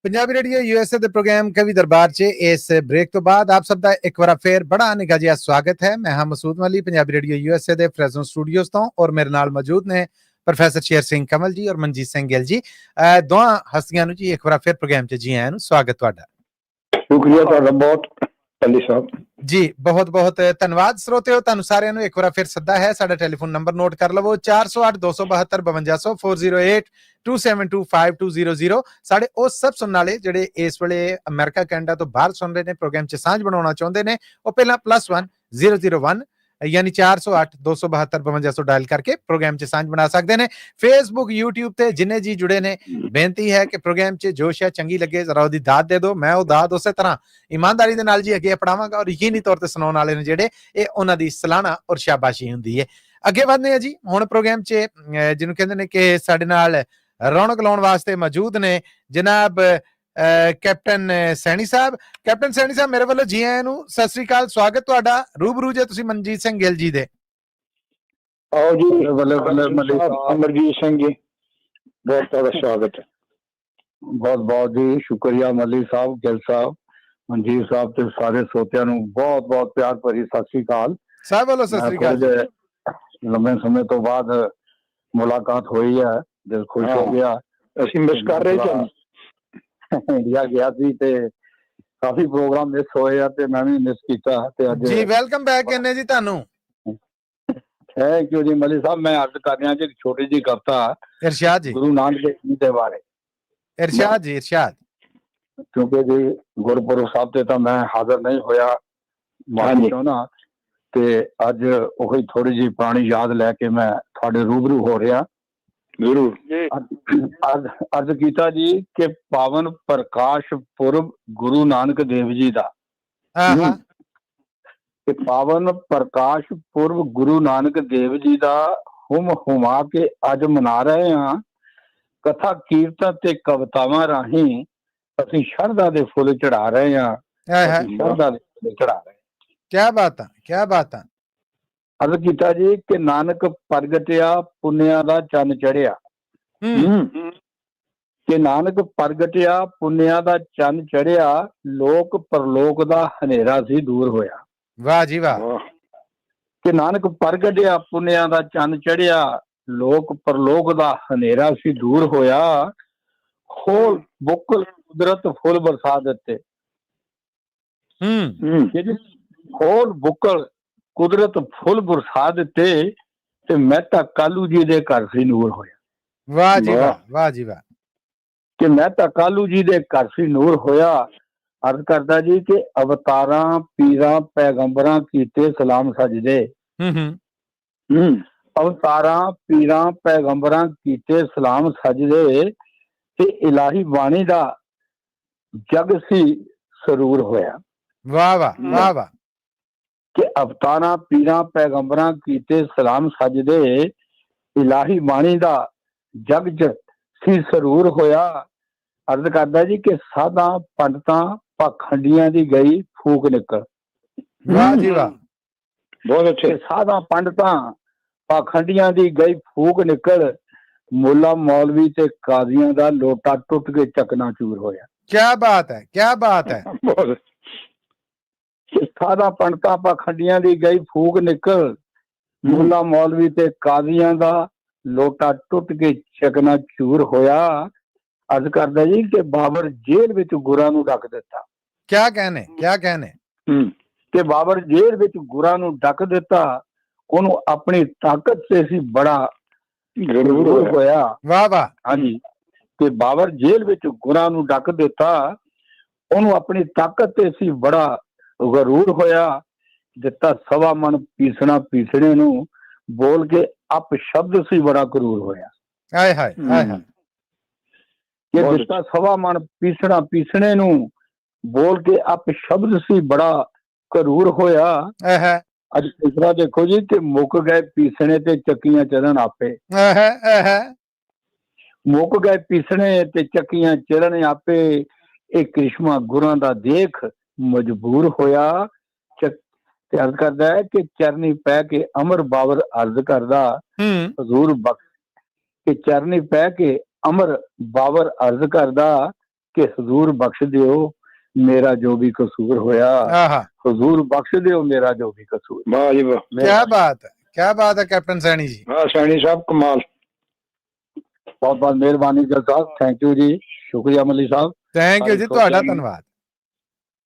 ਪੰਜਾਬੀ ਰੇਡੀਓ यूएसए ਦੇ ਪ੍ਰੋਗਰਾਮ ਕਵੀ ਦਰਬਾਰ 'ਚ ਇਸ ਬ੍ਰੇਕ ਤੋਂ ਬਾਅਦ ਆਪ ਸਭ ਦਾ ਇੱਕ ਵਾਰ ਫੇਰ ਬੜਾ ਨਿੱਘਾ ਜਿਹਾ ਸਵਾਗਤ ਹੈ। ਮੈਂ ਹਾਂ ਮਸੂਦ ਮਲੀ ਪੰਜਾਬੀ ਰੇਡੀਓ यूएसए ਦੇ ਫ੍ਰੈਜ਼ਨੋ ਸਟੂਡੀਓਜ਼ ਤੋਂ ਔਰ ਮੇਰੇ ਨਾਲ ਮੌਜੂਦ ਨੇ ਪ੍ਰੋਫੈਸਰ ਸ਼ੇਰ ਸਿੰਘ ਕਮਲ ਜੀ ਔਰ ਮਨਜੀਤ ਸਿੰਘ ਗਿੱਲ ਜੀ। ਦੋਹਾਂ ਹਸਤੀਆਂ ਨੂੰ ਜੀ ਇੱਕ ਵਾਰ ਫੇਰ ਪ੍ਰੋਗਰਾਮ 'ਚ ਜੀ ਆਇਆਂ ਨੂੰ ਸਵਾਗਤ ਤੁਹਾਡਾ। ਸ਼ੁਕਰੀਆ ਤੁਹਾਡਾ ਬਹੁਤ ਅਲੀ ਸਾਹਿਬ ਜੀ, ਬਹੁਤ ਬਹੁਤ ਧੰਨਵਾਦ। ਸਰੋਤਿਓ, ਤੁਹਾਨੂੰ ਸਾਰਿਆਂ ਨੂੰ ਇੱਕ ਵਾਰ ਫਿਰ ਸੱਦਾ ਹੈ। ਸਾਡਾ ਟੈਲੀਫੋਨ ਨੰਬਰ ਨੋਟ ਕਰ ਲਵੋ 408 272 5200 408 272 5200। ਸਾਡੇ ਉਹ ਸਭ ਸੁਣਨ ਵਾਲੇ ਜਿਹੜੇ ਇਸ ਵੇਲੇ ਅਮਰੀਕਾ ਕੈਨੇਡਾ ਤੋਂ ਬਾਹਰ ਸੁਣ ਰਹੇ ਨੇ, ਪ੍ਰੋਗਰਾਮ 'ਚ ਸਾਂਝ ਬਣਾਉਣਾ ਚਾਹੁੰਦੇ ਨੇ, ਉਹ ਪਹਿਲਾਂ +1 001 ਯਾਨੀ 408 272 5200 ਡਾਇਲ ਕਰਕੇ ਪ੍ਰੋਗਰਾਮ 'ਚ ਸਾਂਝ ਬਣਾ ਸਕਦੇ ਨੇ। ਫੇਸਬੁੱਕ, YouTube ਤੇ ਜਿੰਨੇ ਜੀ ਜੁੜੇ ਨੇ, ਬੇਨਤੀ ਹੈ ਕਿ ਪ੍ਰੋਗਰਾਮ 'ਚ ਜੋ ਸ਼ੈ ਚੰਗੀ ਲੱਗੇ ਜ਼ਰਾ ਉਹਦੀ ਦਾਤ ਦੇ ਦਿਓ। ਮੈਂ ਉਹ ਦਾਤ ਉਸੇ ਤਰ੍ਹਾਂ ਇਮਾਨਦਾਰੀ ਦੇ ਨਾਲ ਜੀ ਅੱਗੇ ਅਪਣਾਵਾਂਗਾ ਔਰ ਯਕੀਨੀ ਤੌਰ ਤੇ ਸੁਣਾਉਣ ਵਾਲੇ ਨੇ ਜਿਹੜੇ, ਇਹ ਉਹਨਾਂ ਦੀ ਸਲਾਹਣਾ ਔਰ ਸ਼ਾਬਾਸ਼ੀ ਹੁੰਦੀ ਹੈ। ਅੱਗੇ ਵਧਦੇ ਆ ਜੀ। ਹੁਣ ਪ੍ਰੋਗਰਾਮ 'ਚ ਜਿਹਨੂੰ ਕਹਿੰਦੇ ਨੇ ਕਿ ਸਾਡੇ ਨਾਲ ਰੌਣਕ ਲਾਉਣ ਵਾਸਤੇ ਮੌਜੂਦ ਨੇ ਜਨਾਬ ਕੈਪਟਨ ਸੈਣੀ ਸਾਹਿਬ। ਕੈਪਟਨ ਸੈਣੀ ਸਾਹਿਬ, ਮੇਰੇ ਵੱਲੋਂ ਜੀ ਆਇਆਂ ਨੂੰ, ਸਤਿ ਸ੍ਰੀ ਅਕਾਲ, ਸਵਾਗਤ ਤੁਹਾਡਾ। ਰੂਬਰੂ ਜੇ ਤੁਸੀਂ ਮਨਜੀਤ ਸਿੰਘ ਗਿੱਲ ਜੀ ਦੇ। ਆਓ ਜੀ, ਅਮਰਜੀਤ ਸਿੰਘ ਜੀ, ਬਹੁਤ ਤੁਹਾਡਾ ਸਵਾਗਤ ਹੈ। ਬਹੁਤ ਬਹੁਤ ਜੀ ਸ਼ੁਕਰੀਆ ਮੱਲੀ ਸਾਹਿਬ, ਗਿੱਲ ਸਾਹਿਬ, ਮਨਜੀਤ ਸਾਹਿਬ ਤੇ ਸਾਰੇ ਸਰੋਤਿਆਂ ਨੂੰ ਬਹੁਤ ਬਹੁਤ ਪਿਆਰ ਭਰੀ ਸਤਿ ਸ੍ਰੀ ਅਕਾਲ। ਸਾਹਿਬ ਵੱਲੋਂ ਸਤਿ ਸ੍ਰੀ ਅਕਾਲ। ਲੰਬੇ ਸਮੇਂ ਤੋਂ ਬਾਅਦ ਮੁਲਾਕਾਤ ਹੋਈ ਹੈ, ਦਿਲ ਖੁਸ਼ ਹੋ ਗਿਆ। ਅਸੀਂ ਮਿਸ ਕਰ ਰਹੇ ਸੀ, ਇੰਡੀਆ ਗਿਆ ਸੀ ਤੇ ਕਾਫੀ ਪ੍ਰੋਗਰਾਮ ਮਿਸ ਹੋਏ ਆ ਤੇ ਮੈਂ ਵੀ ਮਿਸ ਕੀਤਾ ਤੇ ਅੱਜ ਜੀ ਵੈਲਕਮ ਬੈਕ ਕਹਿੰਦੇ ਜੀ ਤੁਹਾਨੂੰ। ਥੈਂਕ ਯੂ ਜੀ ਮੱਲੀ ਸਾਹਿਬ। ਮੈਂ ਅਰਜ਼ ਕਰ ਰਿਹਾ ਜੀ, ਇੱਕ ਛੋਟੀ ਜਿਹੀ ਕਵਿਤਾ ਇਰਸ਼ਾਦ ਜੀ, ਗੁਰੂ ਨਾਨਕ ਦੇਵ ਜੀ ਦੇ ਬਾਰੇ। ਇਰਸ਼ਾਦ ਜੀ, ਇਰਸ਼ਾਦ। ਕਿਉਂਕਿ ਜੀ ਗੁਰਪੁਰਬ ਸਾਹਿਬ ਤੇ ਤਾਂ ਮੈਂ ਹਾਜ਼ਰ ਨਹੀਂ ਹੋਇਆ ਮਾਨੀ ਚਾਹੁੰਦਾ, ਤੇ ਅੱਜ ਉਹੀ ਥੋੜੀ ਜਿਹੀ ਪੁਰਾਣੀ ਯਾਦ ਲੈ ਕੇ ਮੈਂ ਤੁਹਾਡੇ ਰੂਬਰੂ ਹੋ ਰਿਹਾ। ਜ਼ਰੂਰ। ਅਰਜ਼ ਕੀਤਾ ਜੀ ਕਿ ਪਾਵਨ ਪ੍ਰਕਾਸ਼ ਪੁਰਬ ਗੁਰੂ ਨਾਨਕ ਦੇਵ ਜੀ ਦਾ, ਕਿ ਪਾਵਨ ਪ੍ਰਕਾਸ਼ ਪੁਰਬ ਗੁਰੂ ਨਾਨਕ ਦੇਵ ਜੀ ਦਾ ਹੁਮਾ ਕੇ ਅੱਜ ਮਨਾ ਰਹੇ ਹਾਂ। ਕਥਾ ਕੀਰਤਨ ਤੇ ਕਵਿਤਾਵਾਂ ਰਾਹੀਂ ਅਸੀਂ ਸ਼ਰਧਾ ਦੇ ਫੁੱਲ ਚੜਾ ਰਹੇ ਹਾਂ। ਸ਼ਰਧਾ ਦੇ ਫੁੱਲ ਚੜਾ ਰਹੇ। ਕਿਆ ਬਾਤਾਂ, ਕਿਆ ਬਾਤਾਂ। ਅਰਜ਼ ਕੀਤਾ ਜੀ ਕਿ ਨਾਨਕ ਪ੍ਰਗਟਿਆ ਪੁੰਨਿਆ ਦਾ ਚੰਨ ਚੜਿਆ। ਕਿ ਨਾਨਕ ਪ੍ਰਗਟਿਆ ਪੁੰਨਿਆ ਦਾ ਚੰਨ ਚੜਿਆ, ਲੋਕ ਪਰਲੋਕ ਦਾ ਹਨੇਰਾ ਸੀ ਦੂਰ ਹੋਇਆ। ਵਾਹ ਜੀ ਵਾਹ। ਕਿ ਨਾਨਕ ਪ੍ਰਗਟਿਆ ਪੁੰਨਿਆ ਦਾ ਚੰਨ ਚੜਿਆ, ਲੋਕ ਪਰਲੋਕ ਦਾ ਹਨੇਰਾ ਸੀ ਦੂਰ ਹੋਇਆ। ਖੋਲ ਬੁੱਕਲ ਕੁਦਰਤ ਫੁੱਲ ਬਰਸਾ ਦਿੱਤੇ। ਖੋਲ ਬੁੱਕਲ ਕੁਦਰਤ ਫੁੱਲ ਬਰਸਾ ਦਿੱਤੇ, ਤੇ ਮਹਿਤਾ ਕਾਲੂ ਜੀ ਦੇ ਘਰ ਸੀ ਨੂਰ ਹੋਇਆ। ਵਾਹ ਜੀ ਵਾਹ, ਵਾਹ ਜੀ ਵਾਹ। ਕਿ ਮਹਿਤਾ ਕਾਲੂ ਜੀ ਦੇ ਘਰ ਸੀ ਨੂਰ ਹੋਇਆ। ਅਰਜ਼ ਕਰਦਾ ਜੀ ਕਿ ਅਵਤਾਰਾਂ ਪੀਰਾਂ ਪੈਗੰਬਰਾਂ ਕੀਤੇ ਸਲਾਮ ਸਜਦੇ। ਅਵਤਾਰਾਂ ਪੀਰਾਂ ਪੈਗੰਬਰਾਂ ਕੀਤੇ ਸਲਾਮ ਸਜਦੇ, ਤੇ ਇਲਾਹੀ ਬਾਣੀ ਦਾ ਜਗ ਸੀ ਸਰੂਰ ਹੋਇਆ। ਵਾਹ ਵਾਹ, ਵਾਹ ਵਾਹ। ਕਿ ਅਵਤਾਰਾਂ ਪੀਰਾਂ ਪੈਗੰਬਰਾਂ ਕੀਤੇ ਸਲਾਮ ਸਜਦੇ, ਇਲਾਹੀ ਬਾਣੀ ਦਾ ਜਗ ਚ ਸੀ ਸਰੂਰ ਹੋਇਆ। ਅਰਜ਼ ਕਰਦਾ ਜੀ ਕਿ ਸਾਧਾਂ ਪੰਡਤਾਂ ਪਾਖੰਡੀਆਂ ਦੀ ਗਈ ਫੂਕ ਨਿਕਲ। ਵਾਹ ਜੀ ਵਾਹ, ਬਹੁਤ ਅੱਛੇ। ਸਾਧਾਂ ਪੰਡਤਾਂ ਪਾਖੰਡੀਆਂ ਦੀ ਗਈ ਫੂਕ ਨਿਕਲ, ਮੁੱਲਾ ਮੌਲਵੀ ਤੇ ਕਾਜ਼ੀਆਂ ਦਾ ਲੋਟਾ ਟੁੱਟ ਕੇ ਚਕਨਾਚੂਰ ਹੋਇਆ। ਕਿਆ ਬਾਤ ਹੈ, ਕਿਆ ਬਾਤ ਹੈ। ਬਹੁਤ। ਸਾਧਾਂ ਪੰਡਤਾਂ ਪਾਖੰਡੀਆਂ ਦੀ ਗਈ ਫੂਕ ਨਿਕਲ, ਮੁੱਲਾ ਮੌਲਵੀ ਤੇ ਕਾਜ਼ੀਆਂ ਦਾ ਲੋਟਾ ਟੁੱਟ ਕੇ ਚਕਨਾਚੂਰ ਹੋਇਆ। ਅਰਜ਼ ਕਰਦਾ ਜੀ ਕਿ ਬਾਬਰ ਜੇਲ੍ਹ ਵਿੱਚ ਗੁਰਾਂ ਨੂੰ ਡੱਕ ਦਿੱਤਾ। ਕਿਆ ਕਹਿਣੇ, ਕਿਆ ਕਹਿਣੇ। ਕਿ ਬਾਬਰ ਜੇਲ੍ਹ ਵਿੱਚ ਗੁਰਾਂ ਨੂੰ ਡੱਕ ਦਿੱਤਾ, ਉਹਨੂੰ ਆਪਣੀ ਤਾਕਤ ਤੇ ਸੀ ਬੜਾ ਗਰੂਰ ਹੋਇਆ। ਵਾਹ ਵਾਹ। ਹਾਂਜੀ, ਕਿ ਬਾਬਰ ਜੇਲ੍ਹ ਵਿੱਚ ਗੁਰਾਂ ਨੂੰ ਡੱਕ ਦਿੱਤਾ, ਉਹਨੂੰ ਆਪਣੀ ਤਾਕਤ ਤੇ ਸੀ ਬੜਾ ਗਰੂਰ ਹੋਇਆ। ਦਿੱਤਾ ਸਵਾ ਮਨ ਪੀਸਣਾ ਪੀਸਣੇ ਨੂੰ, ਬੋਲ ਕੇ ਅਪ ਸ਼ਬਦ ਸੀ ਬੜਾ ਕਰੂਰ ਹੋਇਆ। ਹਾਏ ਹਾਏ, ਹਾਏ ਹਾਏ। ਕਿ ਦਿੱਤਾ ਸਵਾ ਮਨ ਪੀਸਣਾ ਪੀਸਣੇ ਨੂੰ, ਬੋਲ ਕੇ ਅਪ ਸ਼ਬਦ ਸੀ ਬੜਾ ਕਰੂਰ ਹੋਇਆ। ਅੱਜ ਤੀਸਰਾ ਦੇਖੋ ਜੀ ਕਿ ਮੁੱਕ ਗਏ ਪੀਸਣੇ ਤੇ ਚੱਕੀਆਂ ਚੱਲਣ ਆਪੇ। ਮੁੱਕ ਗਏ ਪੀਸਣੇ ਤੇ ਚੱਕੀਆਂ ਚੱਲਣ ਆਪੇ, ਇਹ ਕ੍ਰਿਸ਼ਮਾ ਗੁਰਾਂ ਦਾ ਦੇਖ ਮਜਬੂਰ ਹੋਇਆ। ਤੇ ਅਰਜ਼ ਕਰਦਾ ਹੈ ਕਿ ਚਰਨੀ ਪੈ ਕੇ ਅਮਰ ਬਾਬਰ ਅਰਜ਼ ਕਰਦਾ ਹਜ਼ੂਰ ਬਖਸ਼, ਕਿ ਚਰਨੀ ਪੈ ਕੇ ਅਮਰ ਬਾਬਰ ਅਰਜ਼ ਕਰਦਾ, ਕਿ ਹਜ਼ੂਰ ਬਖਸ਼ ਦਿਓ ਮੇਰਾ ਜੋ ਵੀ ਕਸੂਰ ਹੋਇਆ, ਹਜ਼ੂਰ ਬਖਸ਼ ਦਿਓ ਮੇਰਾ ਜੋ ਵੀ ਕਸੂਰ। ਵਾਹ ਜੀ ਵਾਹ, ਕੀ ਬਾਤ ਹੈ ਕੈਪਟਨ ਸੈਣੀ ਜੀ। ਹਾਂ ਸੈਣੀ ਸਾਹਿਬ ਕਮਾਲ, ਬਹੁਤ ਬਹੁਤ ਮਿਹਰਬਾਨੀ ਗਿੱਲ ਸਾਹਿਬ, ਥੈਂਕ ਯੂ ਜੀ, ਸ਼ੁਕਰੀਆ ਮੱਲੀ ਸਾਹਿਬ, ਥੈਂਕ ਯੂ ਜੀ, ਤੁਹਾਡਾ ਧੰਨਵਾਦ,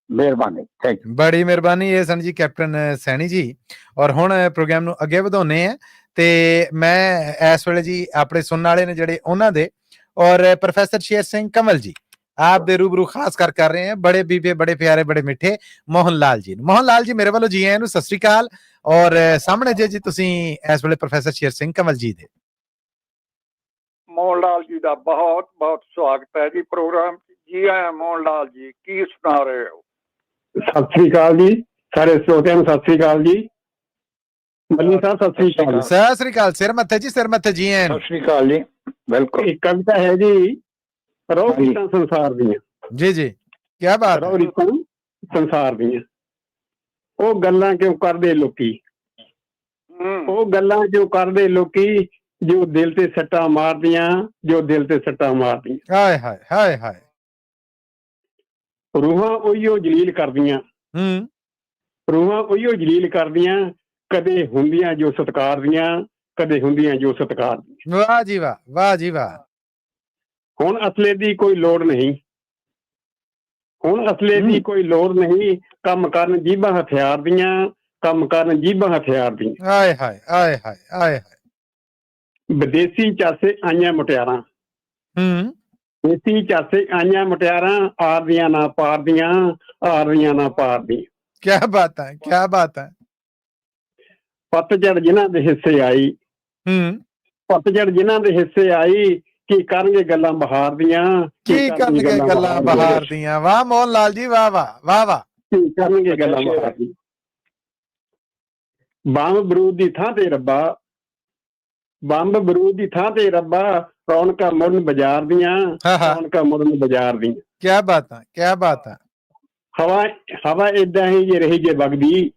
ਮਿਹਰਬਾਨੀ, ਥੈਂਕ ਯੂ, ਬੜੀ ਮਿਹਰਬਾਨੀ। ਇਹ ਸਨ ਜੀ ਕੈਪਟਨ ਸੈਣੀ ਜੀ। ਔਰ ਹੁਣ ਪ੍ਰੋਗਰਾਮ ਨੂੰ ਅੱਗੇ ਵਧਾਉਂਦੇ ਆ ਤੇ ਮੈਂ ਇਸ ਵੇਲੇ ਜੀ ਆਪਣੇ ਸੁਣਨ ਵਾਲੇ ਨੇ ਜਿਹੜੇ ਉਹਨਾਂ ਦੇ ਔਰ ਪ੍ਰੋਫੈਸਰ ਸ਼ੇਰ ਸਿੰਘ ਕੰਵਲ ਜੀ ਆਪ ਦੇ रूबरू खास कर रहे हैं, बड़े बीबे बड़े प्यारे बड़े मिठे मोहन लाल जी। मोहन लाल जी मेरे वालों जी आए सत श्री अकाल। और सामने जे तुसी इस वेले प्रोफेसर शेर सिंह कंवल जी दे। मोहन लाल जी का बहुत बहुत स्वागत है जी प्रोग्राम जी। आए मोहन लाल जी, की सुना रहे हो? सत श्री अकाल जी, सारे श्रोतियां नूं सत श्री अकाल जी। मल्ली साहब सत श्री अकाल। सत श्री अकाल, सिर मत्थे जी, सिर मत्थे जी आए। सत श्री अकाल जी, बिल्कुल। एक कविता है जी, रौ रीतां संसार दियां। जी जी, क्या बात, रौ रीतां संसार दियां। ਉਹ ਗੱਲਾਂ ਕਿਉਂ ਕਰਦੇ ਲੋਕੀ, ਉਹ ਗੱਲਾਂ ਕਿਉਂ ਕਰਦੇ ਲੋਕੀ ਜੋ ਦਿਲ ਤੇ ਸੱਟਾਂ ਮਾਰਦੀਆਂ, ਜੋ ਦਿਲ ਤੇ ਸੱਟਾਂ ਮਾਰਦੀਆਂ। ਹਾਏ ਹਾਏ ਹਾਏ ਹਾਏ। ਰੂਹਾਂ ਉਹੀਓ ਜਲੀਲ ਕਰਦੀਆਂ, ਰੂਹਾਂ ਉਹੀਓ ਜਲੀਲ ਕਰਦੀਆਂ, ਕਦੇ ਹੁੰਦੀਆਂ ਜੋ ਸਤਿਕਾਰ ਦੀਆਂ, ਕਦੇ ਹੁੰਦੀਆਂ ਜੋ ਸਤਿਕਾਰ ਦੀਆਂ। ਵਾਹ ਜੀ ਵਾਹ, ਵਾਹ ਜੀ ਵਾਹ। ਹੁਣ ਅਸਲੇ ਦੀ ਕੋਈ ਲੋੜ ਨਹੀਂ, ਹੁਣ ਅਸਲੇ ਦੀ ਕੋਈ ਲੋੜ ਨਹੀਂ, ਕੰਮ ਕਰਨ ਜੀਭਾਂ ਹਥਿਆਰ ਦੀਆਂ, ਕੰਮ ਕਰਨ ਜੀਭਾਂ ਹਥਿਆਰ ਦੀਆਂ। ਹਾਏ ਹਾਏ ਹਾਏ ਹਾਏ ਹਾਏ ਹਾਏ। ਵਿਦੇਸੀ ਚਾਸੇ ਆਈਆਂ ਮੁਟਿਆਰਾਂ, ਵਿਦੇਸੀ ਚਾਸੇ ਆਈਆਂ ਮੁਟਿਆਰਾਂ, ਆਰਦੀਆਂ ਨਾ ਪਾਰਦੀਆਂ, ਆਰਦੀਆਂ ਨਾ ਪਾਰਦੀਆਂ। ਕਿਆ ਬਾਤ ਹੈ, ਕਿਆ ਬਾਤ ਹੈ। ਪਤਝੜ ਜਿਨ੍ਹਾਂ ਦੇ ਹਿੱਸੇ ਆਈ, ਪਤਝੜ ਜਿਨ੍ਹਾਂ ਦੇ ਹਿੱਸੇ ਆਈ, ਕੀ ਕਰਨਗੇ ਗੱਲਾਂ ਬਹਾਰ ਦੀਆਂ, ਕੀ ਕਰਨਗੇ ਗੱਲਾਂ ਬਹਾਰ ਦੀਆਂ। ਵਾਹ ਮੋਹਨ ਲਾਲ ਜੀ, ਵਾਹ ਵਾਹ ਵਾਹ ਵਾਹ। ਕੀ ਕਰਨਗੇ ਗੱਲਾਂ ਬਹਾਰ ਦੀਆਂ। ਬੰਬ ਬਰੂਦ ਦੀ ਥਾਂ ਤੇ ਰੱਬਾ, ਬੰਬ ਬਰੂਦ ਦੀ ਥਾਂ ਤੇ ਰੱਬਾ, ਰੌਣਕਾਂ ਮੁੜਨ ਬਾਜ਼ਾਰ ਦੀਆਂ, ਰੌਣਕਾਂ ਮੁੜਨ ਬਾਜ਼ਾਰ ਦੀਆਂ। ਕਿਆ ਬਾਤ ਹੈ, ਕਿਆ ਬਾਤ ਹੈ। ਹਵਾ ਹਵਾ ਏਦਾਂ ਹੀ ਜੇ ਰਹੀ ਜੇ ਵਗਦੀ,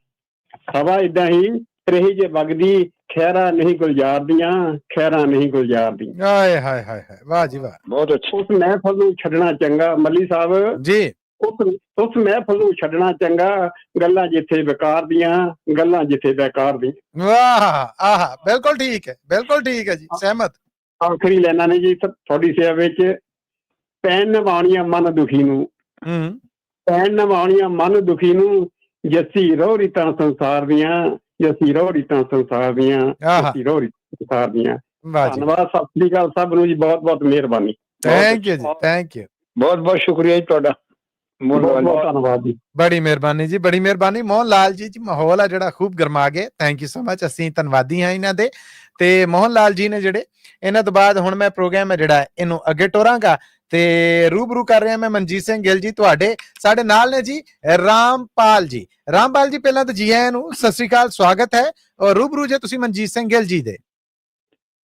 ਹਵਾ ਏਦਾਂ ਹੀ ਰਹੀ ਜੇ ਵਗਦੀ, ਖੈਰਾਂ ਨਹੀਂ ਗੁਲਜ਼ਾਰ ਦੀਆਂ, ਖੈਰਾਂ ਨਹੀਂ ਗੁਲਜ਼ਾਰ ਦੀਆਂ। ਹਾਏ ਹਾਏ ਹਾਏ ਹਾਏ, ਵਾਹ ਜੀ ਵਾਹ, ਬਹੁਤ ਅੱਛਾ। ਉਸ ਮਹਿਫਲ ਨੂੰ ਛੱਡਣਾ ਚੰਗਾ ਮੱਲੀ ਸਾਹਿਬ ਜੀ, ਉਸ ਮਹਿਫਲ ਨੂੰ ਛੱਡਣਾ ਚੰਗਾ, ਗੱਲਾਂ ਜਿੱਥੇ ਬੇਕਾਰ ਦੀਆਂ, ਗੱਲਾਂ ਜਿੱਥੇ ਬੇਕਾਰ ਦੀਆਂ। ਵਾਹ ਆਹ, ਬਿਲਕੁਲ ਠੀਕ ਹੈ, ਬਿਲਕੁਲ ਠੀਕ ਹੈ ਜੀ, ਸਹਿਮਤ। ਆਖਰੀ ਲਾਈਨਾਂ ਨੇ ਜੀ ਤੁਹਾਡੀ ਸੇਵਾ ਵਿੱਚ, ਪੈਨ ਨਿਭਾਉਣੀਆਂ ਮਨ ਦੁਖੀ ਨੂੰ, ਪੈਨ ਨਿਭਾਉਣੀਆਂ ਮਨ ਦੁਖੀ ਨੂੰ, ਜੱਸੀ ਰੋ ਰੀਤਾਂ ਸੰਸਾਰ ਦੀਆਂ, ਜੱਸੀ ਰੋ ਰੀਤਾਂ ਸੰਸਾਰ ਦੀਆਂ, ਜੱਸੀ ਰੋ ਰੀਤਾਂ ਸੰਸਾਰ ਦੀਆਂ। ਧੰਨਵਾਦ, ਸਤਿ ਸ੍ਰੀ ਅਕਾਲ ਸਭ ਨੂੰ ਜੀ, ਬਹੁਤ ਬਹੁਤ ਮਿਹਰਬਾਨੀ। ਥੈਂਕ ਯੂ ਜੀ, ਥੈਂਕ ਯੂ, ਬਹੁਤ ਬਹੁਤ ਸ਼ੁਕਰੀਆ ਜੀ ਤੁਹਾਡਾ, ਬਹੁਤ ਬਹੁਤ ਧੰਨਵਾਦ ਜੀ, ਬੜੀ ਮਿਹਰਬਾਨੀ ਜੀ, ਬੜੀ ਮਿਹਰਬਾਨੀ। ਮੋਹਨ ਲਾਲ ਜੀ ਜੀ ਮਾਹੌਲ ਆ ਜਿਹੜਾ ਖੂਬ ਗਰਮਾ ਗਏ, ਥੈਂਕ ਯੂ ਸੋ ਮਚ, ਅਸੀਂ ਧੰਨਵਾਦੀ ਹਾਂ ਇਹਨਾਂ ਦੇ। ਤੇ ਮੋਹਨ ਲਾਲ ਜੀ ਨੇ ਜਿਹੜੇ, ਇਹਨਾਂ ਤੋਂ ਬਾਅਦ ਹੁਣ ਮੈਂ ਪ੍ਰੋਗਰਾਮ ਹੈ ਜਿਹੜਾ ਇਹਨੂੰ ਅੱਗੇ ਟੋਰਾਂਗਾ ਤੇ रूबरू कर रहे हैं मैं मनजीत सिंह गिल जी। ਤੁਹਾਡੇ ਸਾਡੇ ਨਾਲ ਨੇ ਜੀ ਰਾਮਪਾਲ ਜੀ। ਰਾਮਪਾਲ ਜੀ ਪਹਿਲਾਂ ਤਾਂ ਜੀ ਆਇਆਂ ਨੂੰ ਸਤਿ ਸ੍ਰੀ ਅਕਾਲ, ਸਵਾਗਤ ਹੈ। ਔਰ रूबरू ਜੇ ਤੁਸੀਂ ਮਨਜੀਤ ਸਿੰਘ ਗਿੱਲ ਜੀ ਦੇ।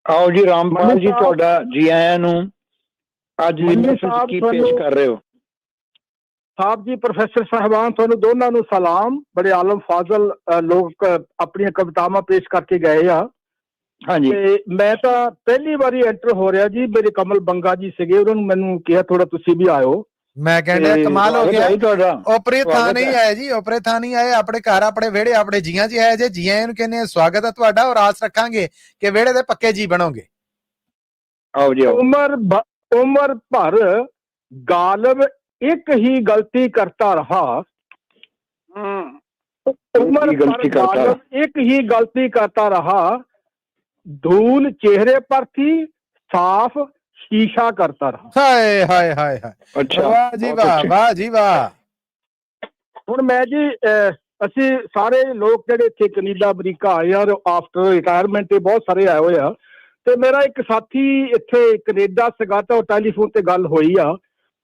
ਆਓ ਜੀ ਰਾਮਪਾਲ ਜੀ, ਤੁਹਾਡਾ ਜੀ ਆਇਆਂ ਨੂੰ। ਅੱਜ ਕੀ ਪੇਸ਼ ਕਰ ਰਹੇ ਹੋ ਸਾਹਿਬ ਜੀ? ਪ੍ਰੋਫੈਸਰ ਸਾਹਿਬਾਨ ਤੁਹਾਨੂੰ ਦੋਨਾਂ ਨੂੰ ਸਲਾਮ। ਬੜੇ ਆਲਮ ਫਾਜ਼ਲ ਲੋਕ ਆਪਣੀਆਂ ਕਵਿਤਾਵਾਂ ਪੇਸ਼ ਕਰਕੇ ਗਏ ਆ। ਹਾਂਜੀ, ਤੇ ਮੈਂ ਤਾਂ ਪਹਿਲੀ ਵਾਰੀ ਐਂਟਰ ਹੋ ਰਿਹਾ ਜੀ। ਮੇਰੇ ਕਮਲ ਬੰਗਾ ਜੀ ਸੀਗੇ, ਉਹਨਾਂ ਨੂੰ ਮੈਨੂੰ ਕਿਹਾ ਥੋੜਾ ਤੁਸੀਂ ਵੀ ਆਇਓ। ਮੈਂ ਕਹਿੰਦਾ ਕਮਾਲ ਹੋ ਗਿਆ ਤੁਹਾਡਾ। ਓਪਰੇ ਥਾਂ ਨਹੀਂ ਆਏ ਜੀ, ਓਪਰੇ ਥਾਂ ਨਹੀਂ ਆਏ, ਆਪਣੇ ਘਰ ਆਪਣੇ ਵਿਹੜੇ ਆਪਣੇ ਜੀਆਂ ਚ ਆਏ ਜੇ। ਜੀਆਂ ਇਹਨੂੰ ਕਹਿੰਦੇ ਸਵਾਗਤ ਹੈ ਤੁਹਾਡਾ, ਔਰ ਆਸ ਰੱਖਾਂਗੇ ਕਿ ਵਿਹੜੇ ਦੇ ਪੱਕੇ ਜੀ ਬਣੋਗੇ। ਆਓ ਜੀ। ਉਮਰ ਭਰ ਗਾਲਬ ਇੱਕ ਹੀ ਗਲਤੀ ਕਰਤਾ ਰਹਾ, उम्र पर गालिब एक ही गलती करता रहा, धूल चेहरे पर थी, साफ शीशा करता रहा। हाय हाय हाय हाय, अच्छा वाह जी वाह, वाह जी वाह। ਹੁਣ ਮੈਂ ਜੀ ਅਸੀਂ ਸਾਰੇ ਲੋਕ ਜਿਹੜੇ ਇੱਥੇ ਕੈਨੇਡਾ ਅਮਰੀਕਾ ਆਏ ਆ ਆਫਟਰ ਰਿਟਾਇਰਮੈਂਟ ਤੇ ਬਹੁਤ ਸਾਰੇ ਆਏ ਹੋਏ ਆ, ਤੇ ਮੇਰਾ ਇੱਕ ਸਾਥੀ ਇੱਥੇ ਕੈਨੇਡਾ ਸੀਗਾ ਤਾਂ ਉਹ ਟੈਲੀਫੋਨ ਤੇ ਗੱਲ ਹੋਈ ਆ।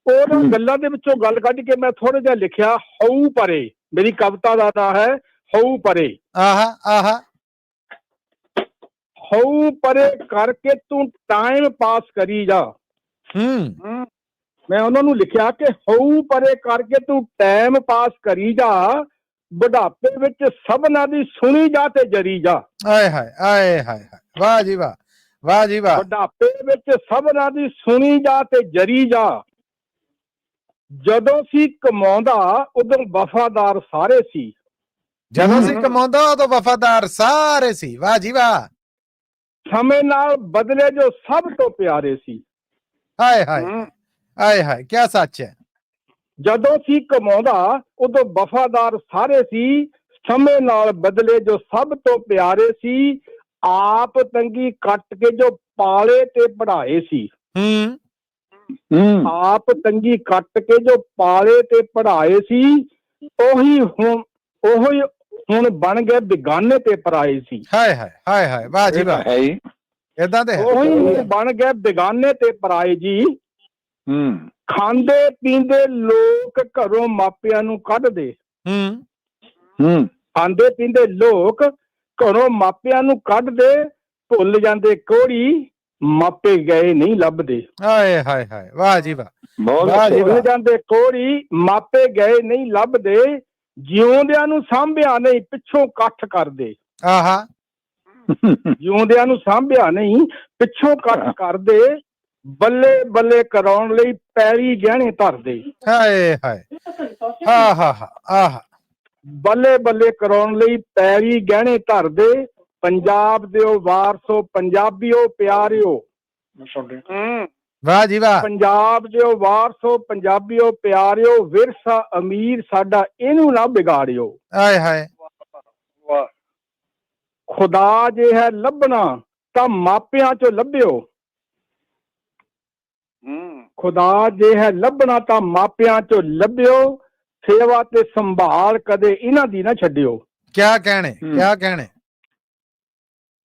ਉਹਨਾਂ ਗੱਲਾਂ ਦੇ ਵਿੱਚੋਂ ਗੱਲ ਕੱਢ ਕੇ ਮੈਂ ਥੋੜਾ ਜਿਹਾ ਲਿਖਿਆ ਹਊ ਪਰੇ। ਮੇਰੀ ਕਵਿਤਾ ਦਾ ਨਾਂ ਹੈ ਹਊ ਪਰੇ। ਆਹਾ ਆਹਾ, ਹਊ ਪਰੇ ਕਰਕੇ ਤੂੰ ਟਾਈਮ ਪਾਸ ਕਰੀ ਜਾ। ਮੈਂ ਉਹਨਾਂ ਨੂੰ ਲਿਖਿਆ ਕਿ ਹਊ ਪਰੇ ਕਰਕੇ ਤੂੰ ਟਾਈਮ ਪਾਸ ਕਰੀ ਜਾ, ਬੁਢਾਪੇ ਵਿੱਚ ਸਭਨਾਂ ਦੀ ਸੁਣੀ ਜਾ ਤੇ ਜਰੀ ਜਾ। ਆਏ ਹਾਏ ਆਏ ਹਾਏ, ਵਾਹ ਜੀ ਵਾਹ, ਵਾਹ ਜੀ ਵਾਹ। ਬੁਢਾਪੇ ਵਿੱਚ ਸਭਨਾਂ ਦੀ ਸੁਣੀ ਜਾ ਤੇ ਜਰੀ ਜਾ, ਜਦੋਂ ਸੀ ਕਮਾਉਂਦਾ ਉਦੋਂ ਵਫਾਦਾਰ ਸਾਰੇ ਸੀ। ਜਦੋਂ ਸੀ ਕਮਾਉਂਦਾ ਉਦੋਂ ਵਫਾਦਾਰ ਸਾਰੇ ਸੀ। ਵਾਹ ਜੀ ਵਾਹ। ਸਮੇਂ ਨਾਲ ਬਦਲੇ ਜੋ ਸਭ ਤੋਂ ਪਿਆਰੇ ਸੀ। ਹਾਏ ਹਾਏ ਹਾਏ ਹਾਏ, ਕਿਆ ਸੱਚ ਹੈ। ਜਦੋਂ ਸੀ ਕਮਾਉਂਦਾ ਉਦੋਂ ਵਫਾਦਾਰ ਸਾਰੇ ਸੀ, ਸਮੇਂ ਨਾਲ ਬਦਲੇ ਜੋ ਸਭ ਤੋਂ ਪਿਆਰੇ ਸੀ। ਆਪ ਤੰਗੀ ਕੱਟ ਕੇ ਜੋ ਪਾਲੇ ਤੇ ਪੜ੍ਹਾਏ ਸੀ। ਆਪ ਤੰਗੀ ਕੱਟ ਕੇ ਜੋ ਪਾਲੇ ਤੇ ਪੜ੍ਹਾਏ ਸੀ, ਉਹੀ ਹੁਣ ਬਣ ਗਏ ਬਿਗਾਨੇ ਤੇ ਪਰਾਏ ਸੀ। ਹਾਏ ਹਾਏ ਹਾਏ ਹਾਏ, ਵਾਹ ਜੀ ਵਾਹ। ਏਦਾਂ ਦੇ ਉਹੀ ਬਣ ਗਏ ਬਿਗਾਨੇ ਤੇ ਪਰਾਏ ਜੀ। ਖਾਂਦੇ ਪੀਂਦੇ ਲੋਕ ਘਰੋਂ ਮਾਪਿਆਂ ਨੂੰ ਕੱਢਦੇ। ਖਾਂਦੇ ਪੀਂਦੇ ਲੋਕ ਘਰੋਂ ਮਾਪਿਆਂ ਨੂੰ ਕੱਢਦੇ, ਭੁੱਲ ਜਾਂਦੇ ਕੋਹੜੀ ਮਾਪੇ ਗਏ ਨਹੀਂ ਲੱਭਦੇ। ਹਾਏ ਹਾਏ ਹਾਏ, ਵਾਹ ਜੀ ਵਾਹ। ਭੁੱਲ ਜਾਂਦੇ ਕੋਹੜੀ ਮਾਪੇ ਗਏ ਨਹੀਂ ਲੱਭਦੇ, ਜਿਉਂਦਿਆਂ ਨੂੰ ਸਾਂਭਿਆ ਨਹੀਂ ਪਿੱਛੋਂ ਇਕੱਠ ਕਰਦੇ। ਆਹਾ, ਜਿਉਂਦਿਆਂ ਨੂੰ ਸਾਂਭਿਆ ਨਹੀਂ ਪਿੱਛੋਂ ਇਕੱਠ ਕਰਦੇ, ਬੱਲੇ ਬੱਲੇ ਕਰਾਉਣ ਲਈ ਪੈਰੀ ਗਹਿਣੇ ਧਰਦੇ। ਹਾਏ ਹਾਏ, ਆਹਾ ਆਹਾ, ਬੱਲੇ ਬੱਲੇ ਕਰਾਉਣ ਲਈ ਪੈਰੀ ਗਹਿਣੇ ਧਰਦੇ। ਪੰਜਾਬ ਦਿਓ ਵਾਰਸੋ ਪੰਜਾਬੀਓ ਪਿਆਰਿਓ। ਵਾਹ ਜੀ ਵਾਹ। ਪੰਜਾਬ ਦਿਓ ਵਾਰਸੋ ਪੰਜਾਬੀਓ ਪਿਆਰਿਓ, ਵਿਰਸਾ ਅਮੀਰ ਸਾਡਾ ਇਹਨੂੰ ਨਾ ਵਿਗਾੜਿਓ। ਹਾਏ ਹਾਏ, ਖੁਦਾ ਜੇ ਹੈ ਲੱਭਣਾ ਤਾਂ ਮਾਪਿਆਂ ਚੋਂ ਲੱਭਿਓ। ਖੁਦਾ ਜੇ ਹੈ ਲੱਭਣਾ ਤਾਂ ਮਾਪਿਆਂ ਚੋਂ ਲੱਭਿਓ, ਸੇਵਾ ਤੇ ਸੰਭਾਲ ਕਦੇ ਇਹਨਾਂ ਦੀ ਨਾ ਛੱਡਿਓ। ਕਿਆ ਕਹਿਣੇ, ਕਿਆ ਕਹਿਣੇ।